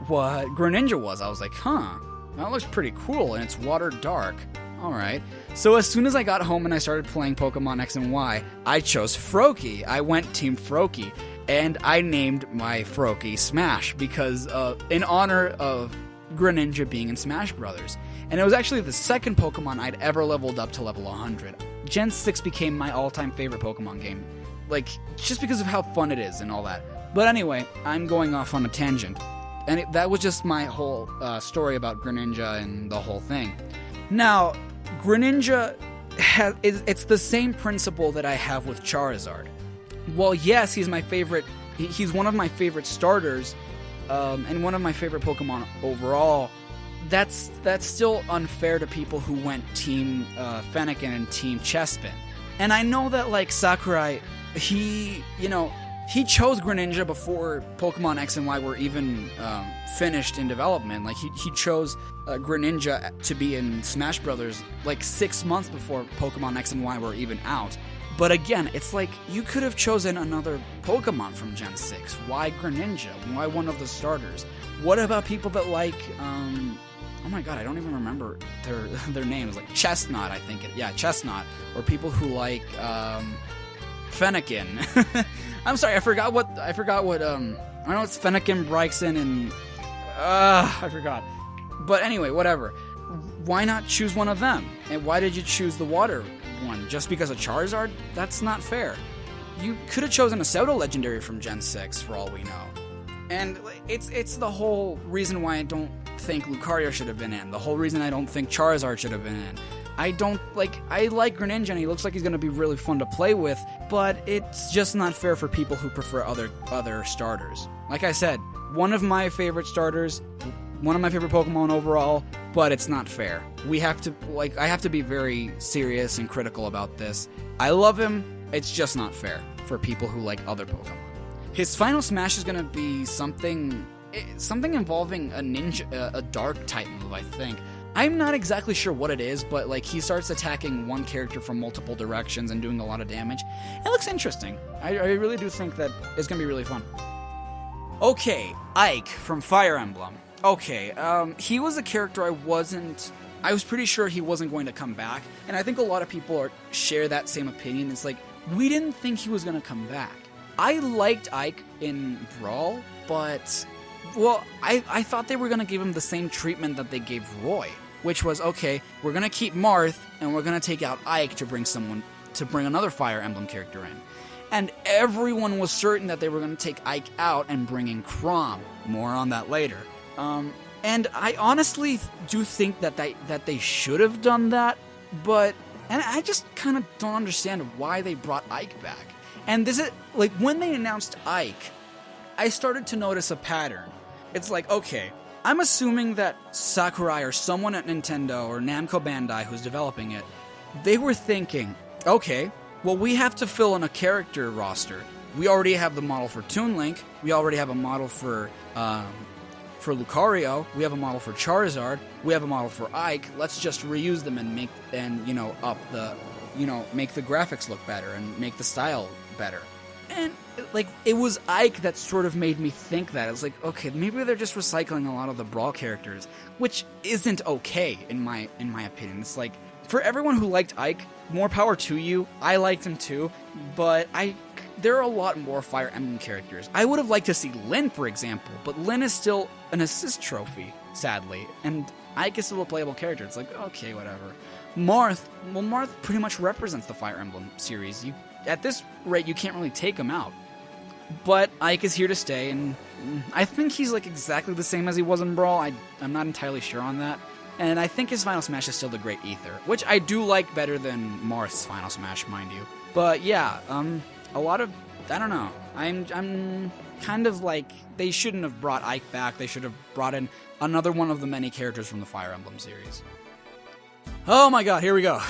Greninja was. I was like, huh, that looks pretty cool, and it's water dark. Alright, so as soon as I got home and I started playing Pokemon X and Y, I chose Froakie. I went Team Froakie, and I named my Froakie Smash because in honor of Greninja being in Smash Brothers. And it was actually the second Pokemon I'd ever leveled up to level 100. Gen 6 became my all-time favorite Pokemon game, just because of how fun it is and all that. But anyway, I'm going off on a tangent, and that was just my whole story about Greninja and the whole thing. Now, Greninja it's the same principle that I have with Charizard. Well, yes, he's my favorite. He's one of my favorite starters, and one of my favorite Pokemon overall. That's still unfair to people who went Team Fennekin and Team Chespin. And I know that Sakurai, he chose Greninja before Pokemon X and Y were even finished in development. He chose Greninja to be in Smash Brothers 6 months before Pokemon X and Y were even out. But again, it's you could have chosen another Pokemon from Gen 6. Why Greninja? Why one of the starters? What about people that oh my god, I don't even remember their names. Chestnut, I think. Chestnut. Or people who Fennekin. I'm sorry, I forgot what, I know it's Fennekin, Bryson, and, I forgot. But anyway, whatever. Why not choose one of them? And why did you choose the water one? Just because of Charizard? That's not fair. You could have chosen a Pseudo Legendary from Gen 6, for all we know. And it's the whole reason why I don't think Lucario should have been in. The whole reason I don't think Charizard should have been in. I like Greninja and he looks like he's going to be really fun to play with, but it's just not fair for people who prefer other starters. Like I said, one of my favorite starters, one of my favorite Pokemon overall, but it's not fair. We have to, I have to be very serious and critical about this. I love him, it's just not fair for people who like other Pokemon. His final smash is going to be something involving a ninja, a dark type move, I think. I'm not exactly sure what it is, but he starts attacking one character from multiple directions and doing a lot of damage. It looks interesting. I really do think that it's going to be really fun. Okay, Ike from Fire Emblem. Okay, he was a character I was pretty sure he wasn't going to come back, and I think a lot of people share that same opinion. It's we didn't think he was going to come back. I liked Ike in Brawl, but, well, I thought they were going to give him the same treatment that they gave Roy, which was, okay, we're going to keep Marth, and we're going to take out Ike to bring another Fire Emblem character in. And everyone was certain that they were going to take Ike out and bring in Chrom. More on that later. And I honestly do think that they should have done that, and I just kind of don't understand why they brought Ike back. And this is, when they announced Ike, I started to notice a pattern. It's okay, I'm assuming that Sakurai or someone at Nintendo or Namco Bandai who's developing it, they were thinking, okay, well, we have to fill in a character roster. We already have the model for Toon Link, we already have a model for Lucario, we have a model for Charizard, we have a model for Ike. Let's just reuse them and up you know, make the graphics look better and make the style better. And, like, it was Ike that sort of made me think that. It was like, okay, maybe they're just recycling a lot of the Brawl characters, which isn't okay, in my opinion. It's like, for everyone who liked Ike, more power to you. I liked him too, but there are a lot more Fire Emblem characters. I would have liked to see Lyn, for example, but Lyn is still an assist trophy, sadly, and Ike is still a playable character. It's like, okay, whatever. Marth pretty much represents the Fire Emblem series. At this rate, you can't really take him out. But Ike is here to stay, and I think he's like exactly the same as he was in Brawl. I'm not entirely sure on that. And I think his Final Smash is still the Great Ether, which I do like better than Marth's Final Smash, mind you. But yeah, a lot of, I don't know. I'm kind of like, they shouldn't have brought Ike back. They should have brought in another one of the many characters from the Fire Emblem series. Oh my god, here we go.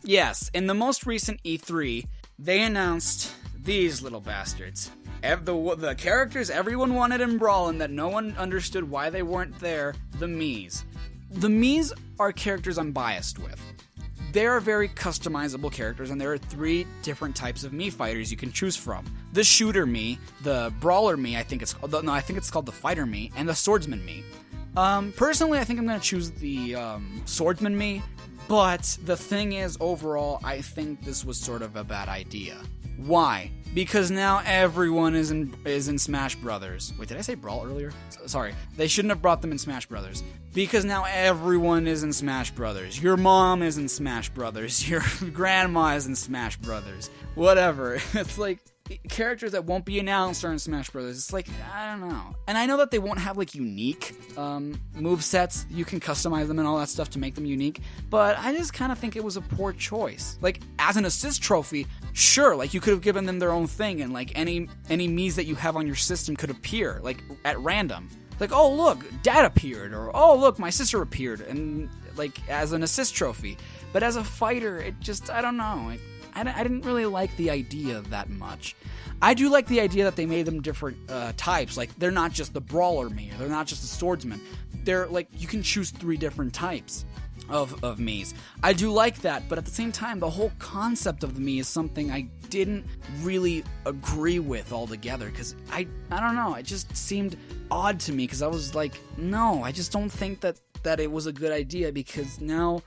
Yes, in the most recent E3, they announced these little bastards. The characters everyone wanted in Brawl and that no one understood why they weren't there, the Miis. The Miis are characters I'm biased with. They are very customizable characters, and there are 3 different types of Mii Fighters you can choose from. The Shooter Mii, the Brawler Mii, I think it's called the Fighter Mii, and the Swordsman Mii. Personally, I think I'm going to choose the Swordsman Mii, but the thing is, overall, I think this was sort of a bad idea. Why? Because now everyone is in Smash Brothers. Wait, did I say Brawl earlier? Sorry. They shouldn't have brought them in Smash Brothers. Because now everyone is in Smash Brothers. Your mom is in Smash Brothers. Your grandma is in Smash Brothers. Whatever. It's like, characters that won't be announced are in Smash Brothers. It's like, I don't know. And I know that they won't have, like, unique movesets. You can customize them and all that stuff to make them unique. But I just kind of think it was a poor choice. Like, as an assist trophy, sure, like, you could have given them their own thing, and, like, any Miis that you have on your system could appear, like, at random. Like, oh, look, Dad appeared, or, oh, look, my sister appeared, and, like, as an assist trophy. But as a fighter, it just, I don't know. I didn't really like the idea that much. I do like the idea that they made them different types. Like, they're not just the Brawler Mii, they're not just the Swordsman. They're, like, you can choose 3 different types of Miis. I do like that, but at the same time, the whole concept of the Mii is something I didn't really agree with altogether, because I don't know, it just seemed odd to me, because I was like, no, I just don't think that it was a good idea, because now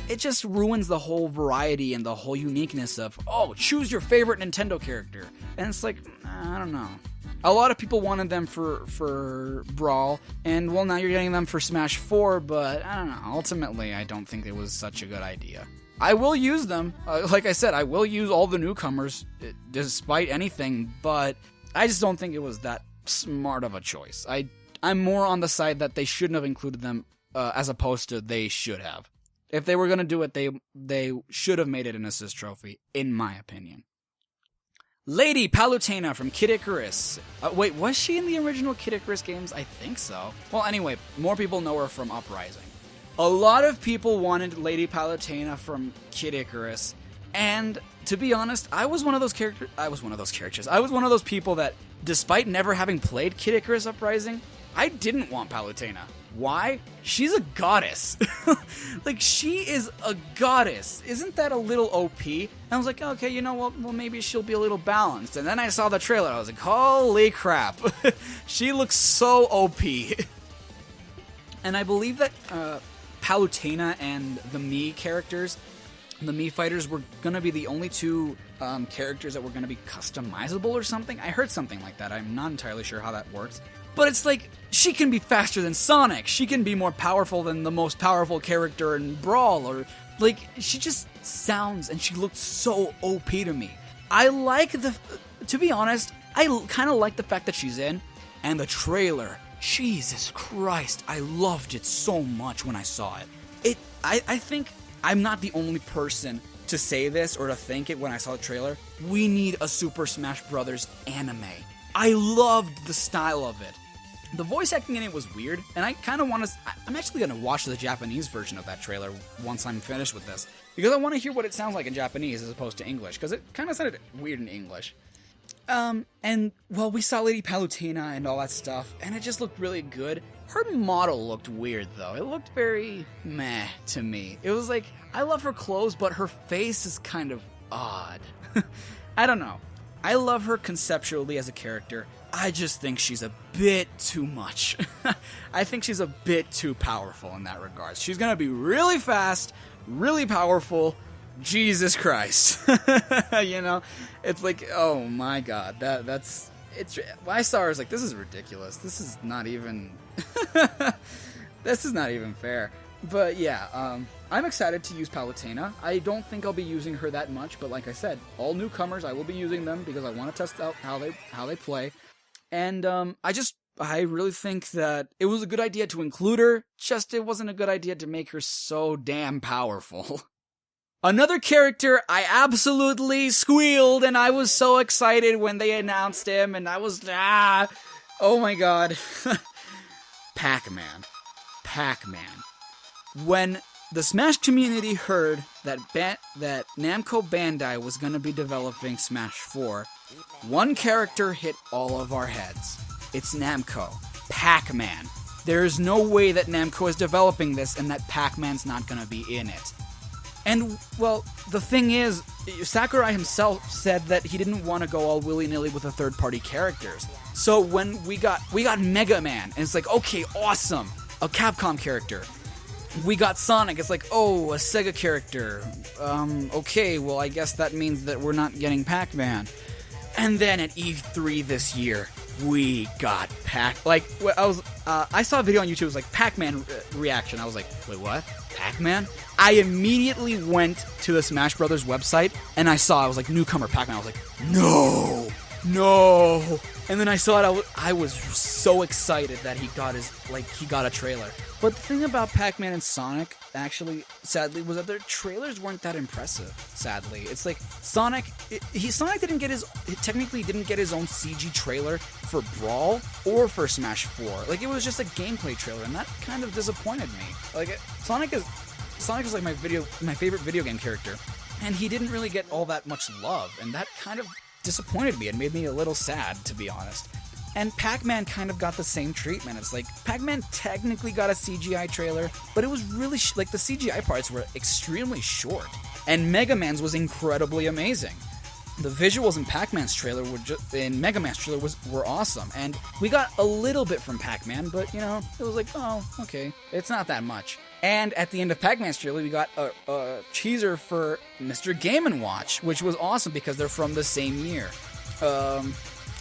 it just ruins the whole variety and the whole uniqueness of, oh, choose your favorite Nintendo character. And it's like, I don't know. A lot of people wanted them for Brawl, and well, now you're getting them for Smash 4, but I don't know. Ultimately, I don't think it was such a good idea. I will use them. Like I said, I will use all the newcomers, despite anything, but I just don't think it was that smart of a choice. I'm more on the side that they shouldn't have included them, as opposed to they should have. If they were going to do it, they should have made it an assist trophy, in my opinion. Lady Palutena from Kid Icarus. Wait, was she in the original Kid Icarus games? I think so. Well, anyway, more people know her from Uprising. A lot of people wanted Lady Palutena from Kid Icarus, and to be honest, I was one of those people that, despite never having played Kid Icarus Uprising, I didn't want Palutena. Why? She's a goddess. Like, she is a goddess. Isn't that a little OP? And I was like, okay, you know what? Well, maybe she'll be a little balanced. And then I saw the trailer. I was like, holy crap. She looks so OP. And I believe that Palutena and the Mii characters, the Mii Fighters, were going to be the only 2 characters that were going to be customizable or something. I heard something like that. I'm not entirely sure how that works. But it's like, she can be faster than Sonic. She can be more powerful than the most powerful character in Brawl. Or, like, she just sounds and she looks so OP to me. To be honest, I kind of like the fact that she's in. And the trailer, Jesus Christ, I loved it so much when I saw it. I think I'm not the only person to say this or to think it when I saw the trailer. We need a Super Smash Bros. Anime. I loved the style of it. The voice acting in it was weird, and I kind of want to... I'm actually going to watch the Japanese version of that trailer once I'm finished with this, because I want to hear what it sounds like in Japanese as opposed to English, because it kind of sounded weird in English. And, well, we saw Lady Palutena and all that stuff, and it just looked really good. Her model looked weird, though. It looked very meh to me. It was like, I love her clothes, but her face is kind of odd. I don't know. I love her conceptually as a character. I just think she's a bit too much. I think she's a bit too powerful in that regard. She's gonna be really fast, really powerful. Jesus Christ. You know? It's like, oh my god. That's... It's... I saw her, I was like, this is ridiculous. This is not even... This is not even fair. But yeah, I'm excited to use Palutena. I don't think I'll be using her that much, but like I said, all newcomers, I will be using them because I want to test out how they play. And I really think that it was a good idea to include her, just it wasn't a good idea to make her so damn powerful. Another character I absolutely squealed, and I was so excited when they announced him, and I was, oh my god. Pac-Man. When the Smash community heard that Namco Bandai was going to be developing Smash 4, one character hit all of our heads. It's Namco. Pac-Man. There is no way that Namco is developing this and that Pac-Man's not going to be in it. And, well, the thing is, Sakurai himself said that he didn't want to go all willy-nilly with the third-party characters. So when we got Mega Man, and it's like, okay, awesome, a Capcom character. We got Sonic, it's like, oh, a Sega character. Okay, well, I guess that means that we're not getting Pac-Man. And then at E3 this year, we got I saw a video on YouTube, it was like, Pac-Man reaction. I was like, wait, what? Pac-Man? I immediately went to the Smash Brothers website, and I was like, newcomer Pac-Man. I was like, no! And then I saw it, I was so excited that he got a trailer. But the thing about Pac-Man and Sonic, actually, sadly, was that their trailers weren't that impressive, sadly. It's like, Sonic technically didn't get his own CG trailer for Brawl or for Smash 4. Like, it was just a gameplay trailer, and that kind of disappointed me. Like, Sonic is like my favorite video game character, and he didn't really get all that much love, and that kind of disappointed me. It made me a little sad, to be honest. And Pac-Man kind of got the same treatment. It's like, Pac-Man technically got a CGI trailer, but it was really, the CGI parts were extremely short. And Mega Man's was incredibly amazing. The visuals in Pac-Man's trailer Mega Man's trailer were awesome. And we got a little bit from Pac-Man, but, you know, it was like, oh, okay, it's not that much. And at the end of Pac-Man's trailer, we got a teaser for Mr. Game & Watch, which was awesome because they're from the same year.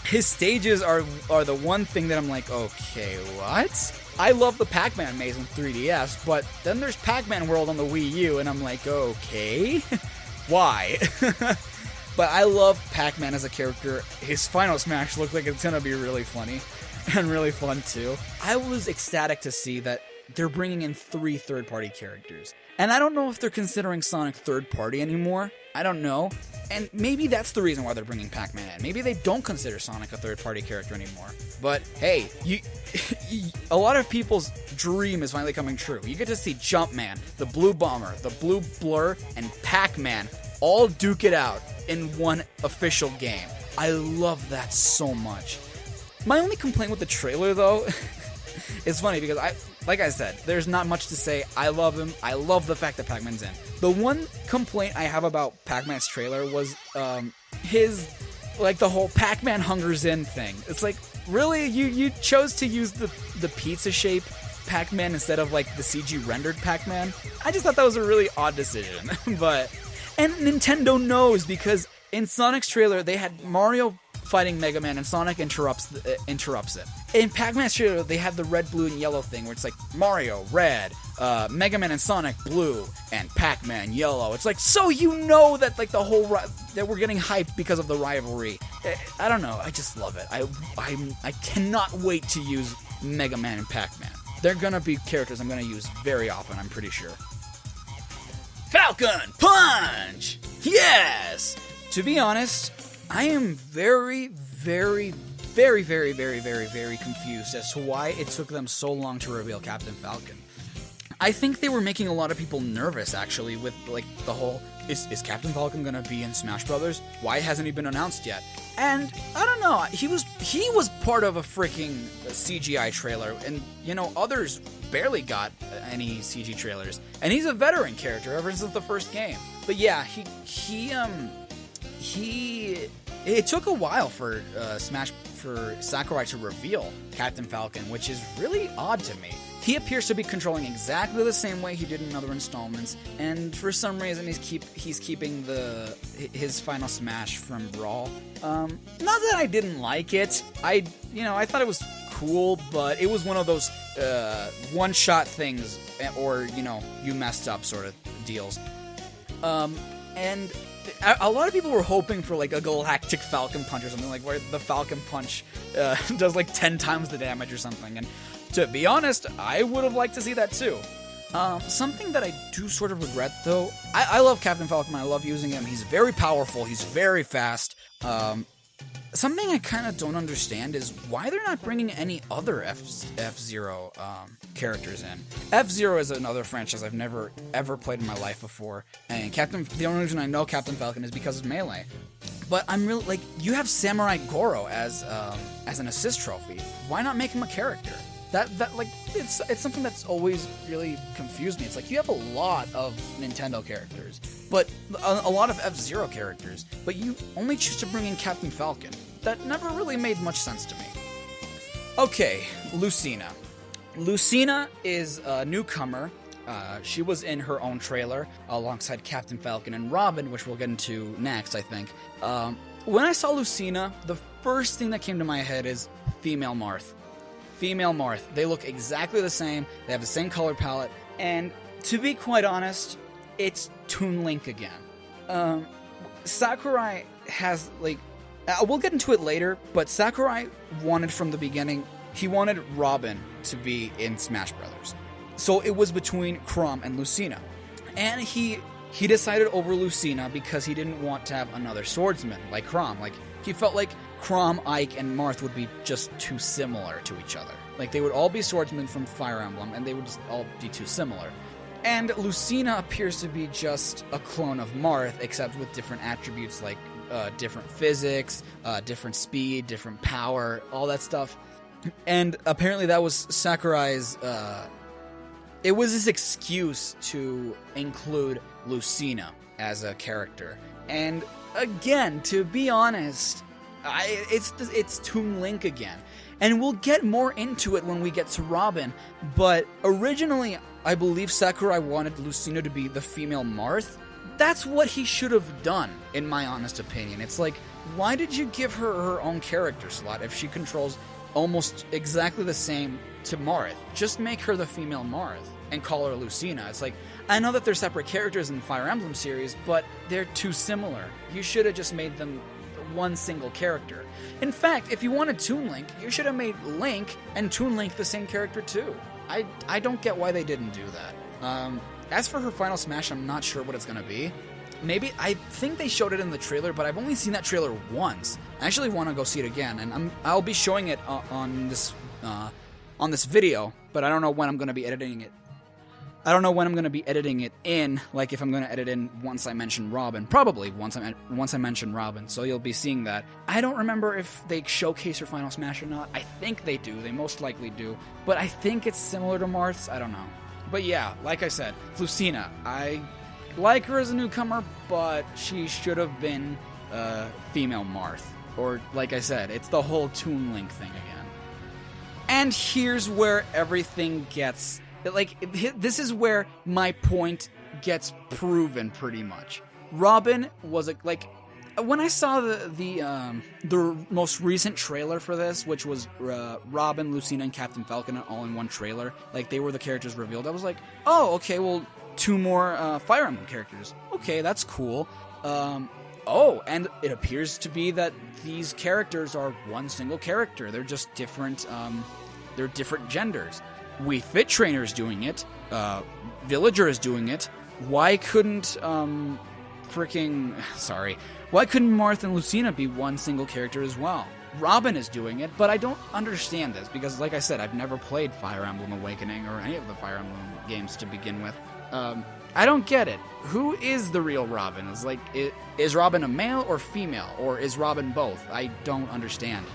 His stages are the one thing that I'm like, okay, what? I love the Pac-Man maze on 3DS, but then there's Pac-Man World on the Wii U, and I'm like, okay, why? But I love Pac-Man as a character. His final Smash looked like it's gonna be really funny and really fun too. I was ecstatic to see that they're bringing in 3 third-party characters. And I don't know if they're considering Sonic third-party anymore. I don't know. And maybe that's the reason why they're bringing Pac-Man in. Maybe they don't consider Sonic a third-party character anymore. But hey, a lot of people's dream is finally coming true. You get to see Jumpman, the Blue Bomber, the Blue Blur, and Pac-Man all duke it out in one official game. I love that so much. My only complaint with the trailer, though, it's funny because like I said, there's not much to say. I love him. I love the fact that Pac-Man's in. The one complaint I have about Pac-Man's trailer was the whole Pac-Man hungers in thing. It's like, really? You chose to use the pizza shape Pac-Man instead of like the CG rendered Pac-Man? I just thought that was a really odd decision. And Nintendo knows, because in Sonic's trailer they had Mario fighting Mega Man and Sonic interrupts it. In Pac-Man's trailer they had the red, blue, and yellow thing where it's like Mario red, Mega Man and Sonic blue, and Pac-Man yellow. It's like, so you know that like the whole that we're getting hyped because of the rivalry. I don't know. I just love it. I cannot wait to use Mega Man and Pac-Man. They're gonna be characters I'm gonna use very often, I'm pretty sure. Falcon Punch! Yes! To be honest, I am very, very, very, very, very, very, very confused as to why it took them so long to reveal Captain Falcon. I think they were making a lot of people nervous, actually, with, like, the whole, is Captain Falcon gonna be in Smash Brothers? Why hasn't he been announced yet? And, I don't know, he was part of a freaking CGI trailer, and, you know, others barely got any CG trailers. And he's a veteran character ever since the first game. But yeah, it took a while for Sakurai to reveal Captain Falcon, which is really odd to me. He appears to be controlling exactly the same way he did in other installments, and for some reason he's keeping his final smash from Brawl. Not that I didn't like it. I thought it was cool, but it was one of those one-shot things, or you messed up sort of deals. And a lot of people were hoping for like a Galactic Falcon Punch or something, like where the Falcon Punch does like 10 times the damage or something. And to be honest, I would have liked to see that too. Something that I do sort of regret though, I love Captain Falcon, I love using him, he's very powerful, he's very fast. Something I kind of don't understand is why they're not bringing any other F-Zero characters in. F-Zero is another franchise I've never ever played in my life before, and the only reason I know Captain Falcon is because of Melee. But I'm really like, you have Samurai Goro as an assist trophy. Why not make him a character? That like it's something that's always really confused me. It's like you have a lot of Nintendo characters, but a lot of F-Zero characters, but you only choose to bring in Captain Falcon. That never really made much sense to me. Okay, Lucina. Lucina is a newcomer. She was in her own trailer alongside Captain Falcon and Robin, which we'll get into next, I think. When I saw Lucina, the first thing that came to my head is female Marth. Female Marth. They look exactly the same. They have the same color palette. And to be quite honest, it's Toon Link again. Sakurai has, like... we'll get into it later, but Sakurai wanted from the beginning, he wanted Robin to be in Smash Brothers. So it was between Chrom and Lucina. And he decided over Lucina because he didn't want to have another swordsman like Chrom. Like, he felt like Chrom, Ike, and Marth would be just too similar to each other. Like, they would all be swordsmen from Fire Emblem, and they would just all be too similar. And Lucina appears to be just a clone of Marth, except with different attributes like different physics, different speed, different power, all that stuff. And apparently that was Sakurai's... it was his excuse to include Lucina as a character. And again, to be honest, it's Toon Link again. And we'll get more into it when we get to Robin, but originally I believe Sakurai wanted Lucina to be the female Marth. That's what he should have done, in my honest opinion. It's like, why did you give her her own character slot if she controls almost exactly the same to Marth? Just make her the female Marth and call her Lucina. It's like, I know that they're separate characters in the Fire Emblem series, but they're too similar. You should have just made them one single character. In fact, if you wanted Toon Link, you should have made Link and Toon Link the same character too. I don't get why they didn't do that. As for her final smash, I'm not sure what it's gonna be. Maybe, I think they showed it in the trailer, but I've only seen that trailer once. I actually want to go see it again, and I'll be showing it on this video, but I don't know when I'm gonna be editing it. I don't know when I'm going to be editing it in, like if I'm going to edit in once I mention Robin. Probably once I mention Robin, so you'll be seeing that. I don't remember if they showcase her final smash or not. I think they do. They most likely do. But I think it's similar to Marth's. I don't know. But yeah, like I said, Lucina. I like her as a newcomer, but she should have been female Marth. Or, like I said, it's the whole Toon Link thing again. And here's where everything gets... Like, this is where my point gets proven, pretty much. Robin was, like... When I saw the most recent trailer for this, which was Robin, Lucina, and Captain Falcon all in one trailer, like, they were the characters revealed, I was like, oh, okay, well, 2 more Fire Emblem characters. Okay, that's cool. Oh, and it appears to be that these characters are one single character. They're just different, they're different genders. Wii Fit Trainer is doing it. Villager is doing it. Why couldn't, why couldn't Marth and Lucina be one single character as well? Robin is doing it, but I don't understand this because, like I said, I've never played Fire Emblem Awakening or any of the Fire Emblem games to begin with. I don't get it. Who is the real Robin? Is Robin a male or female, or is Robin both? I don't understand.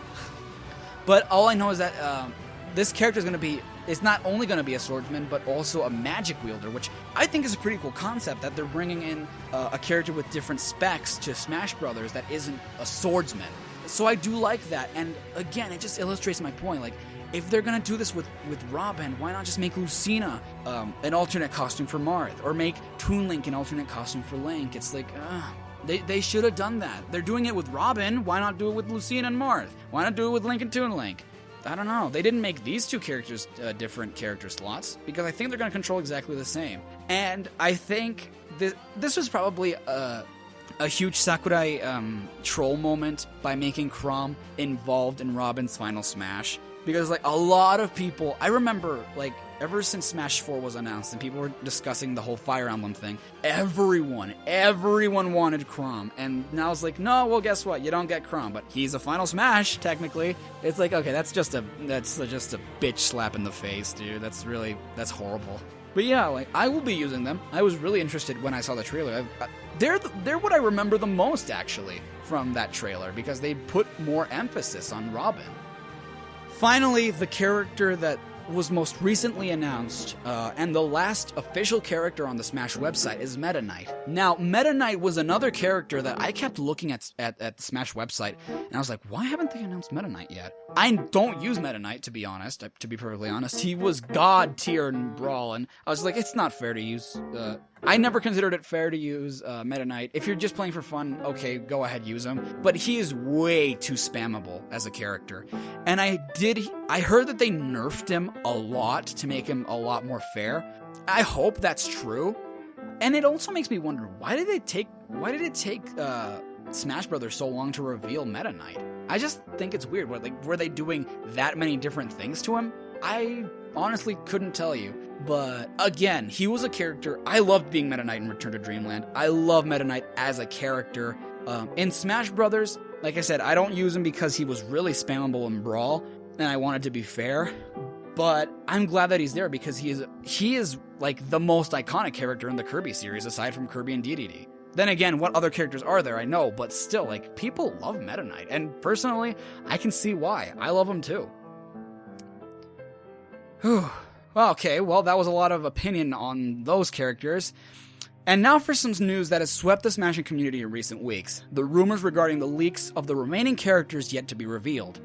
But all I know is that this character is going to be, it's not only going to be a swordsman, but also a magic wielder, which I think is a pretty cool concept, that they're bringing in a character with different specs to Smash Brothers that isn't a swordsman. So I do like that, and again, it just illustrates my point. Like, if they're gonna do this with Robin, why not just make Lucina an alternate costume for Marth, or make Toon Link an alternate costume for Link? It's like, they should have done that. They're doing it with Robin, why not do it with Lucina and Marth? Why not do it with Link and Toon Link? I don't know. They didn't make these two characters different character slots, because I think they're gonna control exactly the same. And I think this was probably a huge Sakurai troll moment by making Chrom involved in Robin's final Smash. Because, like, a lot of people, I remember, like, ever since Smash 4 was announced and people were discussing the whole Fire Emblem thing, everyone wanted Chrom. And now it's like, no, well, guess what? You don't get Chrom, but he's a final Smash, technically. It's like, okay, that's just a bitch slap in the face, dude. That's horrible. But yeah, like, I will be using them. I was really interested when I saw the trailer. They're what I remember the most, actually, from that trailer, because they put more emphasis on Robin. Finally, the character that was most recently announced, and the last official character on the Smash website, is Meta Knight. Now, Meta Knight was another character that I kept looking at the Smash website, and I was like, why haven't they announced Meta Knight yet? I don't use Meta Knight, to be honest, to be perfectly honest. He was God tier in Brawl, and I was like, it's not fair to use... I never considered it fair to use Meta Knight. If you're just playing for fun, okay, go ahead, use him. But he is way too spammable as a character. And I heard that they nerfed him a lot to make him a lot more fair. I hope that's true. And it also makes me wonder, why did it take Smash Brothers so long to reveal Meta Knight? I just think it's weird. Were they doing that many different things to him? I honestly couldn't tell you. But again, he was a character. I loved being Meta Knight in Return to Dreamland. I love Meta Knight as a character. In Smash Brothers, like I said, I don't use him because he was really spammable in Brawl, and I wanted to be fair. But I'm glad that he's there because he is like the most iconic character in the Kirby series, aside from Kirby and DDD. Then again, what other characters are there? I know, but still, like, people love Meta Knight, and personally, I can see why. I love him too. Whew. Okay, well, that was a lot of opinion on those characters. And now for some news that has swept the Smashing community in recent weeks. The rumors regarding the leaks of the remaining characters yet to be revealed.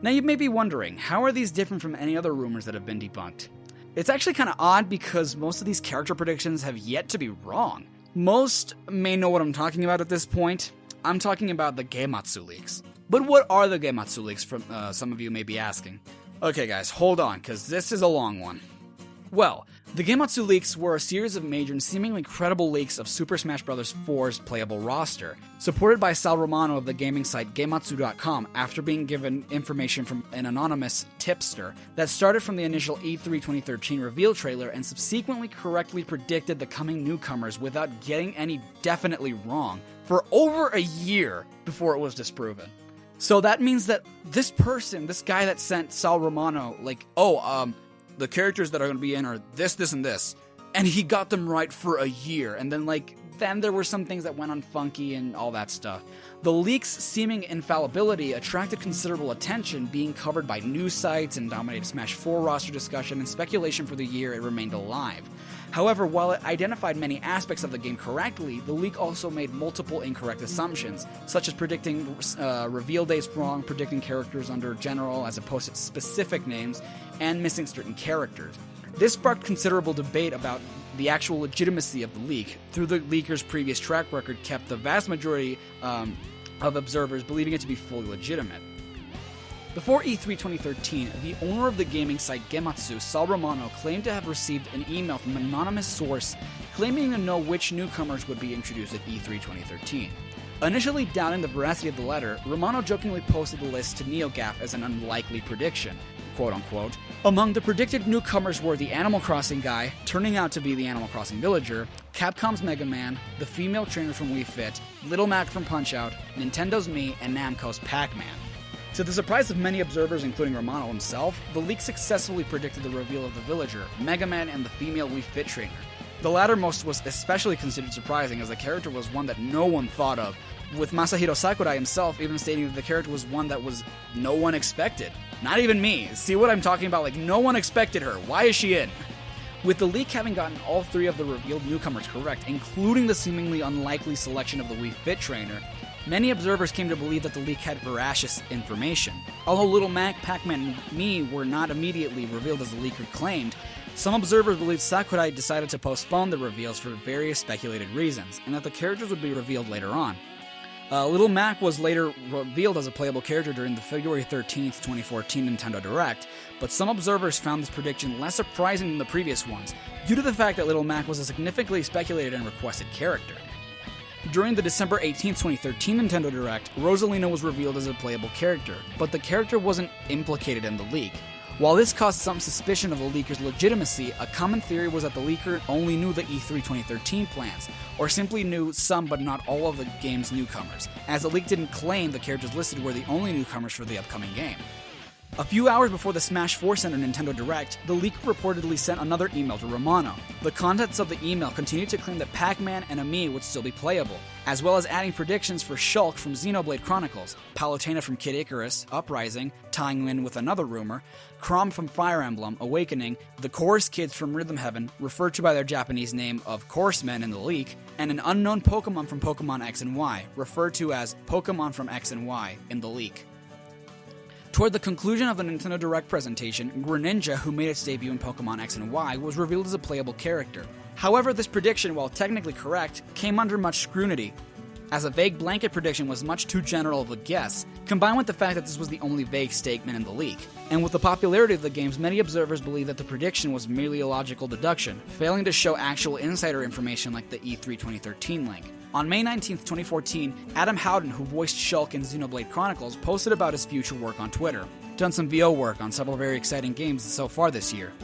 Now you may be wondering, how are these different from any other rumors that have been debunked? It's actually kind of odd because most of these character predictions have yet to be wrong. Most may know what I'm talking about at this point. I'm talking about the Gematsu leaks. But what are the Gematsu leaks, some of you may be asking? Okay guys, hold on, because this is a long one. Well, the Gematsu leaks were a series of major and seemingly credible leaks of Super Smash Bros. 4's playable roster, supported by Sal Romano of the gaming site DjtheSdotcom after being given information from an anonymous tipster that started from the initial E3 2013 reveal trailer and subsequently correctly predicted the coming newcomers without getting any definitely wrong for over a year before it was disproven. So that means that this guy that sent Sal Romano, the characters that are going to be in are this, and this. And he got them right for a year. And then there were some things that went on funky and all that stuff. The leak's seeming infallibility attracted considerable attention, being covered by news sites and dominated Smash 4 roster discussion and speculation for the year it remained alive. However, while it identified many aspects of the game correctly, the leak also made multiple incorrect assumptions, such as predicting reveal dates wrong, predicting characters under general as opposed to specific names, and missing certain characters. This sparked considerable debate about the actual legitimacy of the leak. Through the leaker's previous track record kept the vast majority of observers believing it to be fully legitimate. Before E3 2013, the owner of the gaming site Gematsu, Sal Romano, claimed to have received an email from an anonymous source claiming to know which newcomers would be introduced at E3 2013. Initially doubting the veracity of the letter, Romano jokingly posted the list to NeoGAF as an unlikely prediction, quote-unquote. Among the predicted newcomers were the Animal Crossing guy, turning out to be the Animal Crossing villager, Capcom's Mega Man, the female trainer from Wii Fit, Little Mac from Punch-Out, Nintendo's Mii, and Namco's Pac-Man. To the surprise of many observers, including Romano himself, the leak successfully predicted the reveal of the villager, Mega Man, and the female Wii Fit Trainer. The lattermost was especially considered surprising, as the character was one that no one thought of, with Masahiro Sakurai himself even stating that the character was one that no one expected. Not even me. See what I'm talking about? Like, no one expected her. Why is she in? With the leak having gotten all three of the revealed newcomers correct, including the seemingly unlikely selection of the Wii Fit Trainer, many observers came to believe that the leak had veracious information. Although Little Mac, Pac-Man, and Mii were not immediately revealed as the leaker claimed, some observers believed Sakurai decided to postpone the reveals for various speculated reasons, and that the characters would be revealed later on. Little Mac was later revealed as a playable character during the February 13th, 2014 Nintendo Direct, but some observers found this prediction less surprising than the previous ones, due to the fact that Little Mac was a significantly speculated and requested character. During the December 18th, 2013 Nintendo Direct, Rosalina was revealed as a playable character, but the character wasn't implicated in the leak. While this caused some suspicion of the leaker's legitimacy, a common theory was that the leaker only knew the E3 2013 plans, or simply knew some but not all of the game's newcomers, as the leak didn't claim the characters listed were the only newcomers for the upcoming game. A few hours before the Smash 4 Center Nintendo Direct, the leaker reportedly sent another email to Romano. The contents of the email continued to claim that Pac-Man and Mii would still be playable, as well as adding predictions for Shulk from Xenoblade Chronicles, Palutena from Kid Icarus, Uprising, tying in with another rumor, Chrom from Fire Emblem, Awakening, the Chorus Kids from Rhythm Heaven, referred to by their Japanese name of Chorus Men in the leak, and an unknown Pokemon from Pokemon X and Y, referred to as Pokemon from X and Y in the leak. Toward the conclusion of the Nintendo Direct presentation, Greninja, who made its debut in Pokemon X and Y, was revealed as a playable character. However, this prediction, while technically correct, came under much scrutiny, as a vague blanket prediction was much too general of a guess, combined with the fact that this was the only vague statement in the leak. And with the popularity of the games, many observers believe that the prediction was merely a logical deduction, failing to show actual insider information like the E3 2013 link. On May 19, 2014, Adam Howden, who voiced Shulk in Xenoblade Chronicles, posted about his future work on Twitter. Done some VO work on several very exciting games so far this year.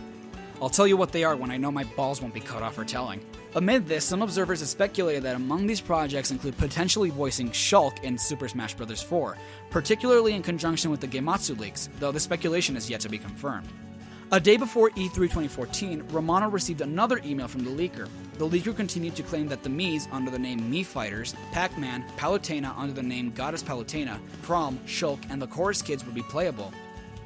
I'll tell you what they are when I know my balls won't be cut off for telling. Amid this, some observers have speculated that among these projects include potentially voicing Shulk in Super Smash Bros. 4, particularly in conjunction with the Gematsu leaks, though this speculation is yet to be confirmed. A day before E3 2014, Romano received another email from the leaker. The leaker continued to claim that the Miis under the name Mii Fighters, Pac-Man, Palutena under the name Goddess Palutena, Chrom, Shulk, and the Chorus Kids would be playable.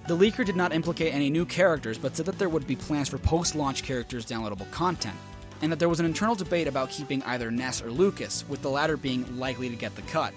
The leaker did not implicate any new characters, but said that there would be plans for post-launch characters' downloadable content, and that there was an internal debate about keeping either Ness or Lucas, with the latter being likely to get the cut.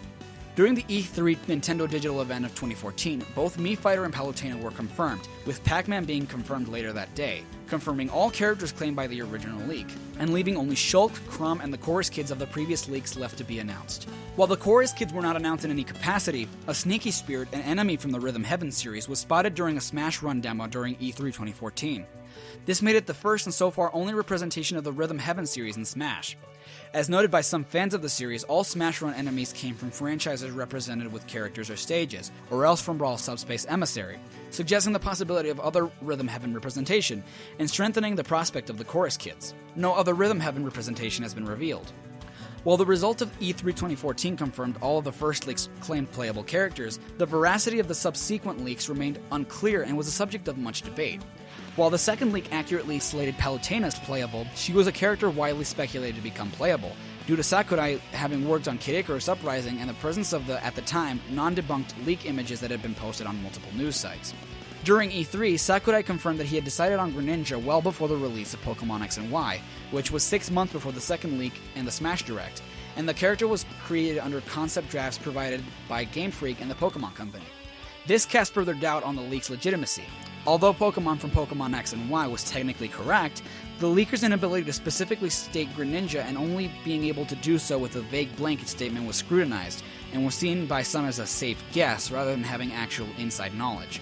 During the E3 Nintendo Digital event of 2014, both Mii Fighter and Palutena were confirmed, with Pac-Man being confirmed later that day, confirming all characters claimed by the original leak, and leaving only Shulk, Chrom, and the Chorus Kids of the previous leaks left to be announced. While the Chorus Kids were not announced in any capacity, a sneaky spirit, an enemy from the Rhythm Heaven series, was spotted during a Smash Run demo during E3 2014. This made it the first and so far only representation of the Rhythm Heaven series in Smash. As noted by some fans of the series, all Smash Run enemies came from franchises represented with characters or stages, or else from Brawl Subspace Emissary, suggesting the possibility of other Rhythm Heaven representation, and strengthening the prospect of the Chorus Kids. No other Rhythm Heaven representation has been revealed. While the result of E3 2014 confirmed all of the first leaks' claimed playable characters, the veracity of the subsequent leaks remained unclear and was a subject of much debate. While the second leak accurately slated Palutena as playable, she was a character widely speculated to become playable, due to Sakurai having worked on Kid Icarus Uprising and the presence of the, at the time, non-debunked leak images that had been posted on multiple news sites. During E3, Sakurai confirmed that he had decided on Greninja well before the release of Pokemon X and Y, which was 6 months before the second leak and the Smash Direct, and the character was created under concept drafts provided by Game Freak and the Pokemon Company. This cast further doubt on the leak's legitimacy. Although Pokemon from Pokemon X and Y was technically correct, the leaker's inability to specifically state Greninja and only being able to do so with a vague blanket statement was scrutinized, and was seen by some as a safe guess rather than having actual inside knowledge.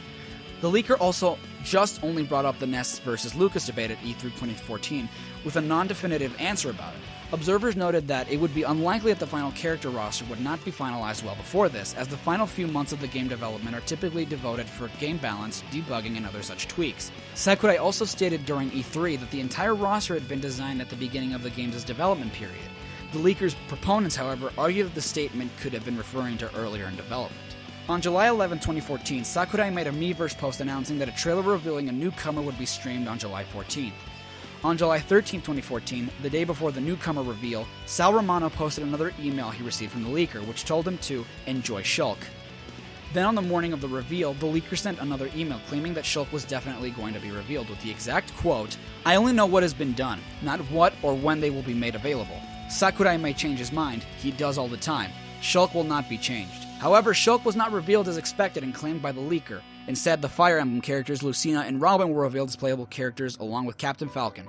The leaker also just only brought up the Ness vs. Lucas debate at E3 2014 with a non-definitive answer about it. Observers noted that it would be unlikely that the final character roster would not be finalized well before this, as the final few months of the game development are typically devoted for game balance, debugging, and other such tweaks. Sakurai also stated during E3 that the entire roster had been designed at the beginning of the game's development period. The leaker's proponents, however, argue that the statement could have been referring to earlier in development. On July 11, 2014, Sakurai made a Miiverse post announcing that a trailer revealing a newcomer would be streamed on July 14th. On July 13, 2014, the day before the newcomer reveal, Sal Romano posted another email he received from the leaker, which told him to enjoy Shulk. Then on the morning of the reveal, the leaker sent another email claiming that Shulk was definitely going to be revealed with the exact quote, "I only know what has been done, not what or when they will be made available. Sakurai may change his mind, he does all the time. Shulk will not be changed." However, Shulk was not revealed as expected and claimed by the leaker. Instead, the Fire Emblem characters Lucina and Robin were revealed as playable characters along with Captain Falcon.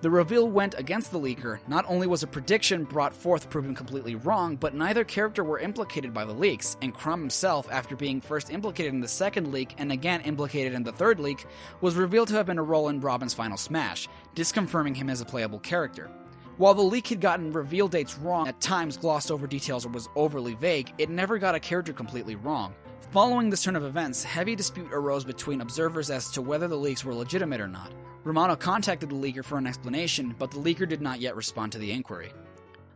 The reveal went against the leaker. Not only was a prediction brought forth proven completely wrong, but neither character were implicated by the leaks, and Crumb himself, after being first implicated in the second leak and again implicated in the third leak, was revealed to have been a role in Robin's final smash, disconfirming him as a playable character. While the leak had gotten reveal dates wrong, at times glossed over details or was overly vague, it never got a character completely wrong. Following this turn of events, heavy dispute arose between observers as to whether the leaks were legitimate or not. Romano contacted the leaker for an explanation, but the leaker did not yet respond to the inquiry.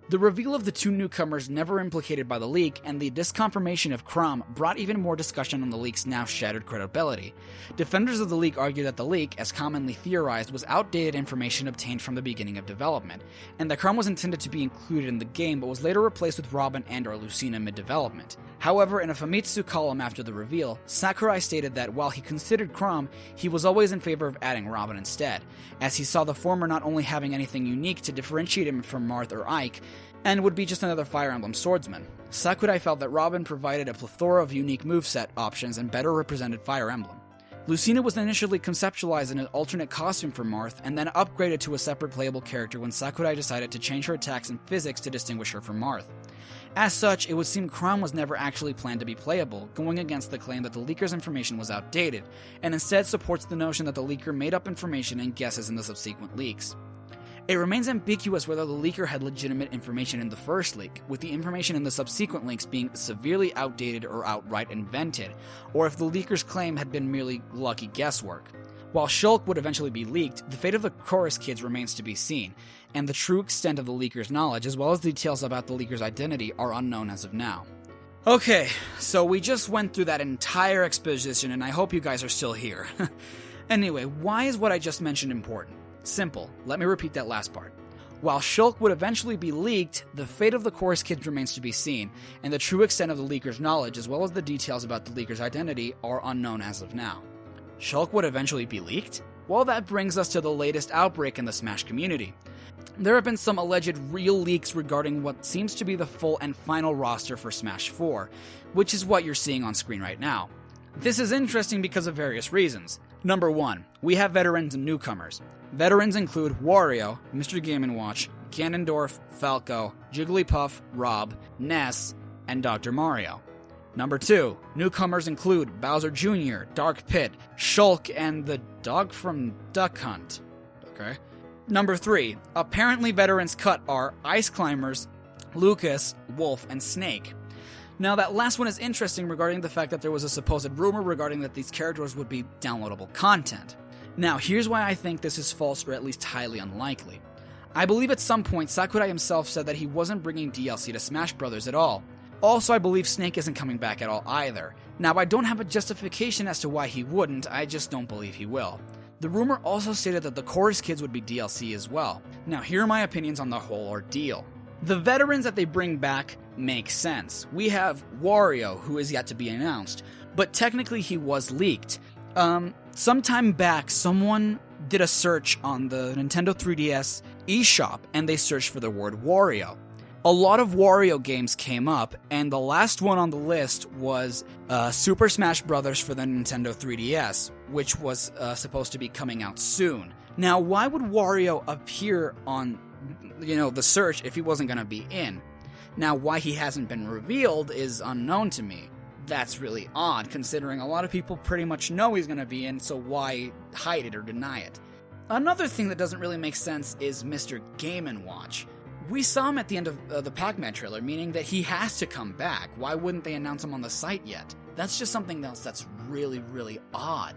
The reveal of the two newcomers never implicated by the leak, and the disconfirmation of Crom brought even more discussion on the leak's now shattered credibility. Defenders of the leak argue that the leak, as commonly theorized, was outdated information obtained from the beginning of development, and that Crom was intended to be included in the game but was later replaced with Robin and/or Lucina mid-development. However, in a Famitsu column after the reveal, Sakurai stated that while he considered Crom, he was always in favor of adding Robin instead, as he saw the former not only having anything unique to differentiate him from Marth or Ike, and would be just another Fire Emblem swordsman. Sakurai felt that Robin provided a plethora of unique moveset options and better represented Fire Emblem. Lucina was initially conceptualized in an alternate costume for Marth, and then upgraded to a separate playable character when Sakurai decided to change her attacks and physics to distinguish her from Marth. As such, it would seem Crom was never actually planned to be playable, going against the claim that the leaker's information was outdated, and instead supports the notion that the leaker made up information and guesses in the subsequent leaks. It remains ambiguous whether the leaker had legitimate information in the first leak, with the information in the subsequent leaks being severely outdated or outright invented, or if the leaker's claim had been merely lucky guesswork. While Shulk would eventually be leaked, the fate of the Chorus Kids remains to be seen, and the true extent of the leaker's knowledge, as well as details about the leaker's identity, are unknown as of now. Okay, so we just went through that entire exposition, and I hope you guys are still here. Anyway, why is what I just mentioned important? Simple. Let me repeat that last part. While Shulk would eventually be leaked, the fate of the Chorus Kids remains to be seen, and the true extent of the leaker's knowledge, as well as the details about the leaker's identity, are unknown as of now. Shulk would eventually be leaked? Well, that brings us to the latest outbreak in the Smash community. There have been some alleged real leaks regarding what seems to be the full and final roster for Smash 4, which is what you're seeing on screen right now. This is interesting because of various reasons. Number 1, we have veterans and newcomers. Veterans include Wario, Mr. Game & Watch, Ganondorf, Falco, Jigglypuff, Rob, Ness, and Dr. Mario. Number 2, newcomers include Bowser Jr., Dark Pit, Shulk, and the dog from Duck Hunt. Okay. Number 3, apparently veterans cut are Ice Climbers, Lucas, Wolf, and Snake. Now, that last one is interesting regarding the fact that there was a supposed rumor regarding that these characters would be downloadable content. Now, here's why I think this is false or at least highly unlikely. I believe at some point Sakurai himself said that he wasn't bringing DLC to Smash Bros. At all. Also, I believe Snake isn't coming back at all either. Now, I don't have a justification as to why he wouldn't, I just don't believe he will. The rumor also stated that the Chorus Kids would be DLC as well. Now, here are my opinions on the whole ordeal. The veterans that they bring back make sense. We have Wario, who is yet to be announced, but technically he was leaked. Sometime back, someone did a search on the Nintendo 3DS eShop, and they searched for the word Wario. A lot of Wario games came up, and the last one on the list was Super Smash Bros. For the Nintendo 3DS, which was supposed to be coming out soon. Now, why would Wario appear on, the search if he wasn't going to be in? Now, why he hasn't been revealed is unknown to me. That's really odd, considering a lot of people pretty much know he's going to be in, so why hide it or deny it? Another thing that doesn't really make sense is Mr. Game & Watch. We saw him at the end of the Pac-Man trailer, meaning that he has to come back. Why wouldn't they announce him on the site yet? That's just something else that's really, really odd.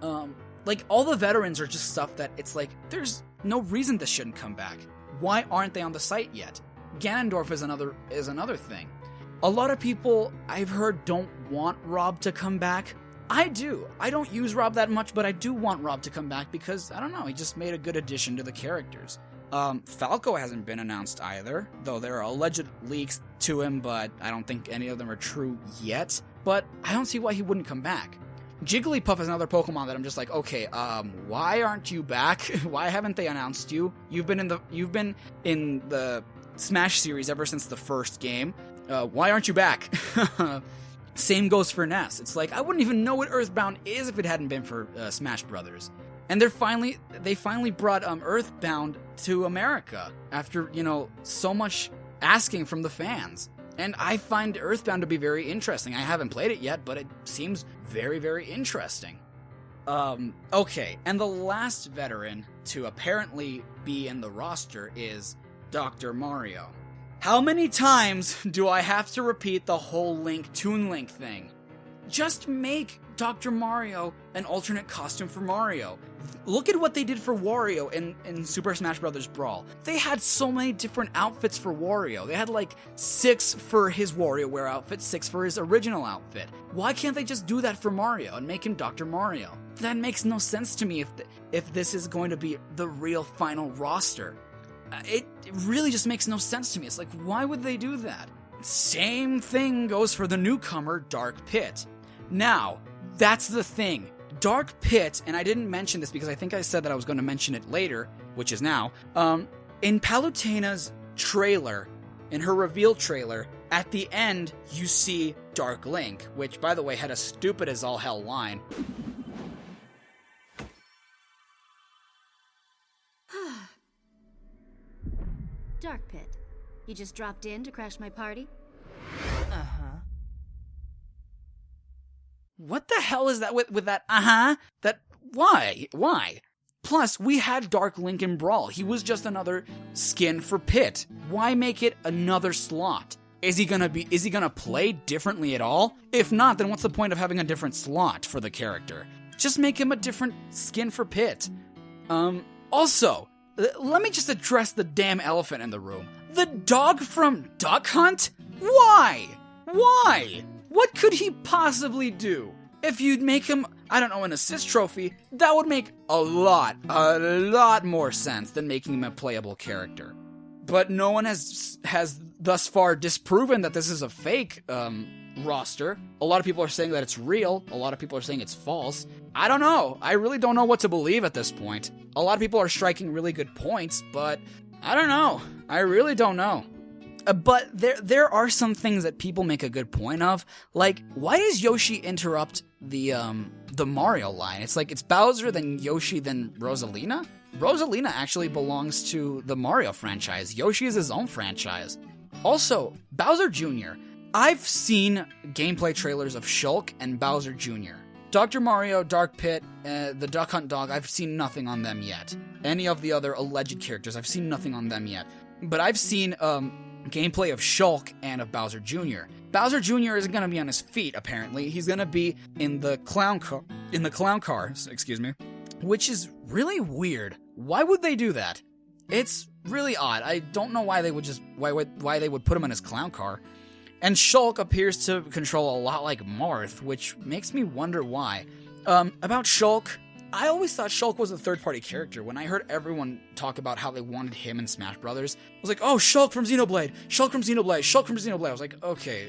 All the veterans are just stuff that it's like, there's no reason this shouldn't come back. Why aren't they on the site yet? Ganondorf is another thing. A lot of people I've heard don't want Rob to come back. I do. I don't use Rob that much, but I do want Rob to come back because, I don't know, he just made a good addition to the characters. Falco hasn't been announced either, though there are alleged leaks to him, but I don't think any of them are true yet. But I don't see why he wouldn't come back. Jigglypuff is another Pokemon that I'm just like, okay, why aren't you back? Why haven't they announced you? You've been in the Smash series ever since the first game. Why aren't you back? Same goes for Ness. It's like, I wouldn't even know what Earthbound is if it hadn't been for Smash Brothers. And they finally brought Earthbound to America after, so much asking from the fans. And I find Earthbound to be very interesting. I haven't played it yet, but it seems very, very interesting. Okay, and the last veteran to apparently be in the roster is Dr. Mario. How many times do I have to repeat the whole Toon Link thing? Just make Dr. Mario an alternate costume for Mario. Look at what they did for Wario in Super Smash Bros. Brawl. They had so many different outfits for Wario. They had like 6 for his WarioWare outfit, 6 for his original outfit. Why can't they just do that for Mario and make him Dr. Mario? That makes no sense to me if this is going to be the real final roster. It really just makes no sense to me. It's like, why would they do that? Same thing goes for the newcomer, Dark Pit. Now, that's the thing. Dark Pit, and I didn't mention this because I think I said that I was going to mention it later, which is now, in Palutena's trailer, in her reveal trailer, at the end, you see Dark Link, which, by the way, had a stupid as all hell line.
Dark Pit. You just dropped in to crash my party?
Uh-huh.
What the hell is that with that uh-huh? Why? Plus, we had Dark Link in Brawl. He was just another skin for Pit. Why make it another slot? Is he gonna play differently at all? If not, then what's the point of having a different slot for the character? Just make him a different skin for Pit. Also, let me just address the damn elephant in the room. The dog from Duck Hunt? Why? What could he possibly do? If you'd make him, I don't know, an assist trophy, that would make a lot more sense than making him a playable character. But no one has thus far disproven that this is a fake roster. A lot of people are saying that it's real. A lot of people are saying it's false. I don't know. I really don't know what to believe at this point. A lot of people are striking really good points, but I don't know. I really don't know. But there are some things that people make a good point of. Like, why does Yoshi interrupt the Mario line? It's like, it's Bowser, then Yoshi, then Rosalina? Rosalina actually belongs to the Mario franchise. Yoshi is his own franchise. Also, Bowser Jr. I've seen gameplay trailers of Shulk and Bowser Jr. Dr. Mario, Dark Pit, the Duck Hunt dog, I've seen nothing on them yet. Any of the other alleged characters, I've seen nothing on them yet. But I've seen gameplay of Shulk and of Bowser Jr. Bowser Jr. isn't going to be on his feet, apparently. He's going to be in the clown car, excuse me, which is really weird. Why would they do that? It's really odd. I don't know why they would why they would put him in his clown car. And Shulk appears to control a lot like Marth, which makes me wonder why. About Shulk, I always thought Shulk was a third-party character. When I heard everyone talk about how they wanted him in Smash Brothers, I was like, oh, Shulk from Xenoblade, Shulk from Xenoblade, Shulk from Xenoblade. I was like, okay,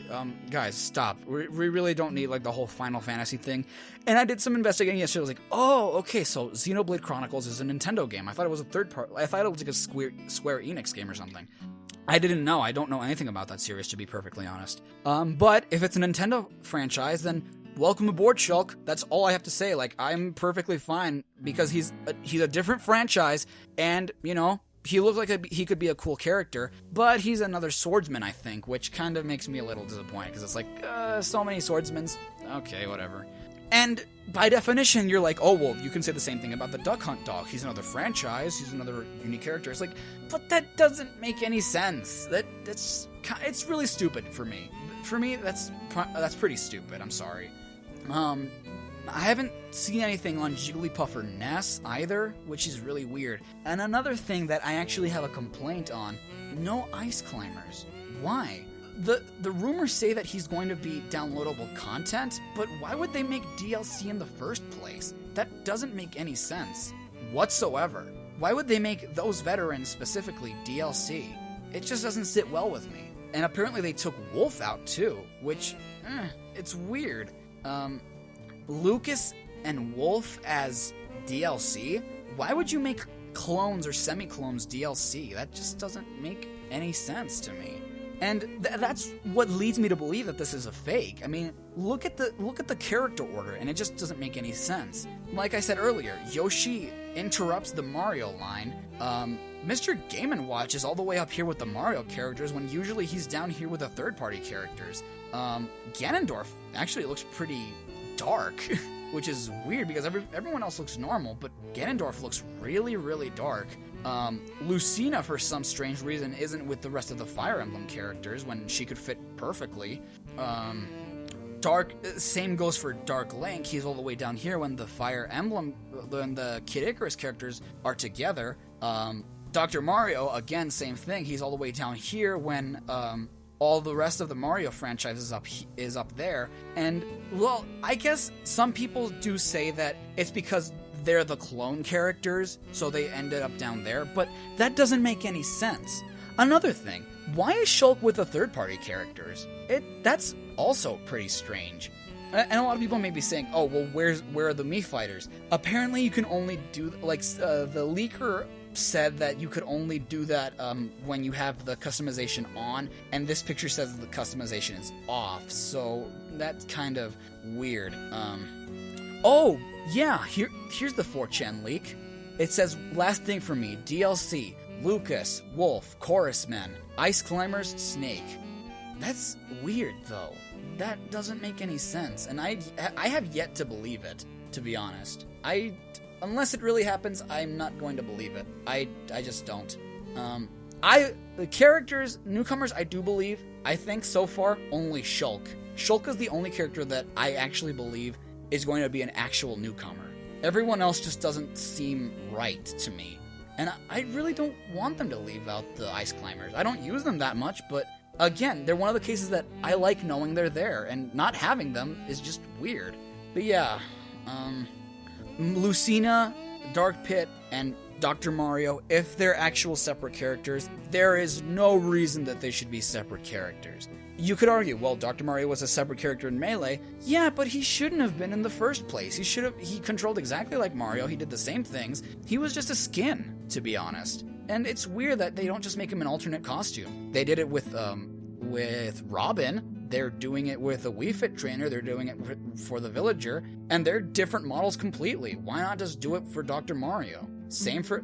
guys, stop. We really don't need, like, the whole Final Fantasy thing. And I did some investigating yesterday. I was like, oh, okay, so Xenoblade Chronicles is a Nintendo game. I thought it was a third-party. I thought it was like a Square Enix game or something. I didn't know. I don't know anything about that series, to be perfectly honest. But if it's a Nintendo franchise, then welcome aboard, Shulk. That's all I have to say. Like, I'm perfectly fine because he's a different franchise, and he looks like he could be a cool character. But he's another swordsman, I think, which kind of makes me a little disappointed because it's like so many swordsmen. Okay, whatever. And by definition, you're like, oh, well, you can say the same thing about the Duck Hunt dog. He's another franchise. He's another unique character. It's like, but that doesn't make any sense. It's really stupid for me. For me, that's pretty stupid. I'm sorry. I haven't seen anything on Jigglypuff or Ness either, which is really weird. And another thing that I actually have a complaint on, no ice climbers. Why? the rumors say that he's going to be downloadable content, but why would they make DLC in the first place? That doesn't make any sense whatsoever. Why would they make those veterans specifically DLC? It just doesn't sit well with me. And apparently they took Wolf out too, which, it's weird. Lucas and Wolf as DLC? Why would you make clones or semi-clones DLC? That just doesn't make any sense to me. And that's what leads me to believe that this is a fake. I mean, look at the character order, and it just doesn't make any sense. Like I said earlier, Yoshi interrupts the Mario line. Mr. Game & Watch is all the way up here with the Mario characters when usually he's down here with the third-party characters. Ganondorf actually looks pretty dark, which is weird because everyone else looks normal, but Ganondorf looks really, really dark. Lucina, for some strange reason, isn't with the rest of the Fire Emblem characters when she could fit perfectly. Same goes for Dark Link. He's all the way down here when the Fire Emblem, when the Kid Icarus characters are together. Dr. Mario, again, same thing. He's all the way down here when all the rest of the Mario franchise is up there. And, well, I guess some people do say that it's because they're the clone characters, so they ended up down there, but that doesn't make any sense. Another thing, why is Shulk with the third-party characters? That's also pretty strange. And a lot of people may be saying, oh, well, where are the Mii Fighters? Apparently you can only do, the leaker said that you could only do that when you have the customization on, and this picture says that the customization is off, so that's kind of weird. Oh, yeah, here's the 4chan leak. It says, last thing for me, DLC, Lucas, Wolf, Chorus Men, Ice Climbers, Snake. That's weird, though. That doesn't make any sense, and I have yet to believe it, to be honest. Unless it really happens, I'm not going to believe it. I just don't. The characters, newcomers, I do believe. I think so far, only Shulk. Shulk is the only character that I actually believe is going to be an actual newcomer. Everyone else just doesn't seem right to me. And I really don't want them to leave out the Ice Climbers. I don't use them that much, but again, they're one of the cases that I like knowing they're there, and not having them is just weird. But yeah, Lucina, Dark Pit, and Dr. Mario, if they're actual separate characters, there is no reason that they should be separate characters. You could argue, well, Dr. Mario was a separate character in Melee. Yeah, but he shouldn't have been in the first place. He controlled exactly like Mario. He did the same things. He was just a skin, to be honest. And it's weird that they don't just make him an alternate costume. They did it with Robin. They're doing it with the Wii Fit Trainer. They're doing it for the Villager. And they're different models completely. Why not just do it for Dr. Mario? Same for...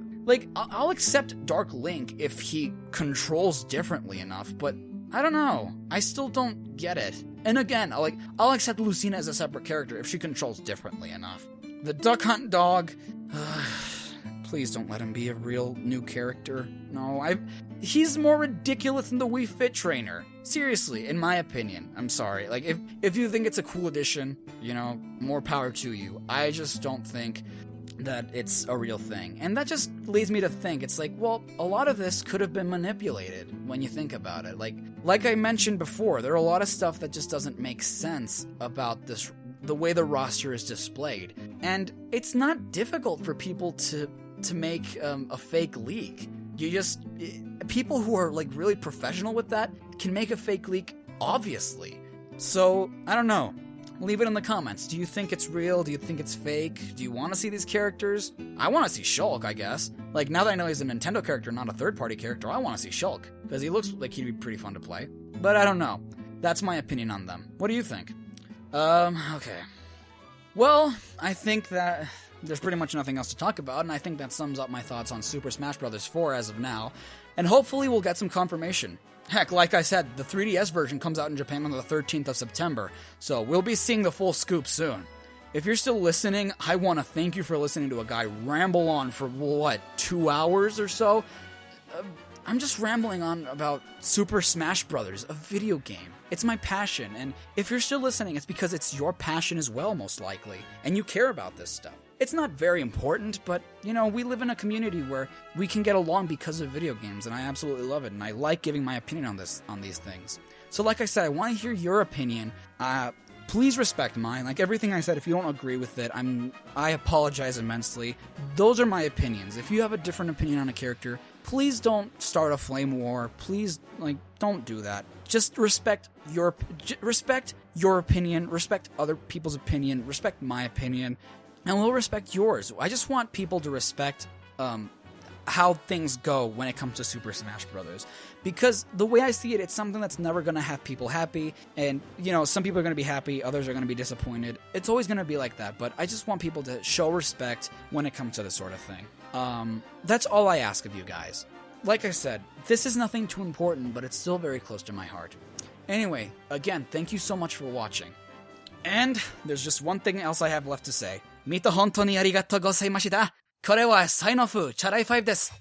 I'll accept Dark Link if he controls differently enough, but I don't know. I still don't get it. And again, I'll accept Lucina as a separate character if she controls differently enough. The Duck Hunt Dog... Please don't let him be a real new character. No, he's more ridiculous than the Wii Fit Trainer. Seriously, in my opinion. I'm sorry. If you think it's a cool addition, more power to you. I just don't think that it's a real thing. And that just leads me to think, it's well, a lot of this could have been manipulated when you think about it. Like I mentioned before, there are a lot of stuff that just doesn't make sense about the way the roster is displayed. And it's not difficult for people to make a fake leak. People who are really professional with that can make a fake leak, obviously. So, I don't know. Leave it in the comments. Do you think it's real? Do you think it's fake? Do you want to see these characters? I want to see Shulk, I guess. Now that I know he's a Nintendo character, not a third-party character, I want to see Shulk, because he looks like he'd be pretty fun to play. But I don't know. That's my opinion on them. What do you think? Okay. Well, I think that there's pretty much nothing else to talk about, and I think that sums up my thoughts on Super Smash Bros. 4 as of now, and hopefully we'll get some confirmation. Heck, like I said, the 3DS version comes out in Japan on the 13th of September, so we'll be seeing the full scoop soon. If you're still listening, I want to thank you for listening to a guy ramble on for, 2 hours or so? I'm just rambling on about Super Smash Bros., a video game. It's my passion, and if you're still listening, it's because it's your passion as well, most likely, and you care about this stuff. It's not very important, but, we live in a community where we can get along because of video games, and I absolutely love it, and I like giving my opinion on these things. So like I said, I want to hear your opinion. Please respect mine. Like everything I said, if you don't agree with it, I apologize immensely. Those are my opinions. If you have a different opinion on a character, please don't start a flame war. Please, don't do that. Just respect your opinion, respect other people's opinion, respect my opinion, and we'll respect yours. I just want people to respect how things go when it comes to Super Smash Bros. Because the way I see it, it's something that's never going to have people happy, and, some people are going to be happy, others are going to be disappointed. It's always going to be like that, but I just want people to show respect when it comes to this sort of thing. That's all I ask of you guys. Like I said, this is nothing too important, but it's still very close to my heart. Anyway, again, thank you so much for watching. And there's just one thing else I have left to say. 見て本当にありがとうございました。これはサインオフチャライ5です。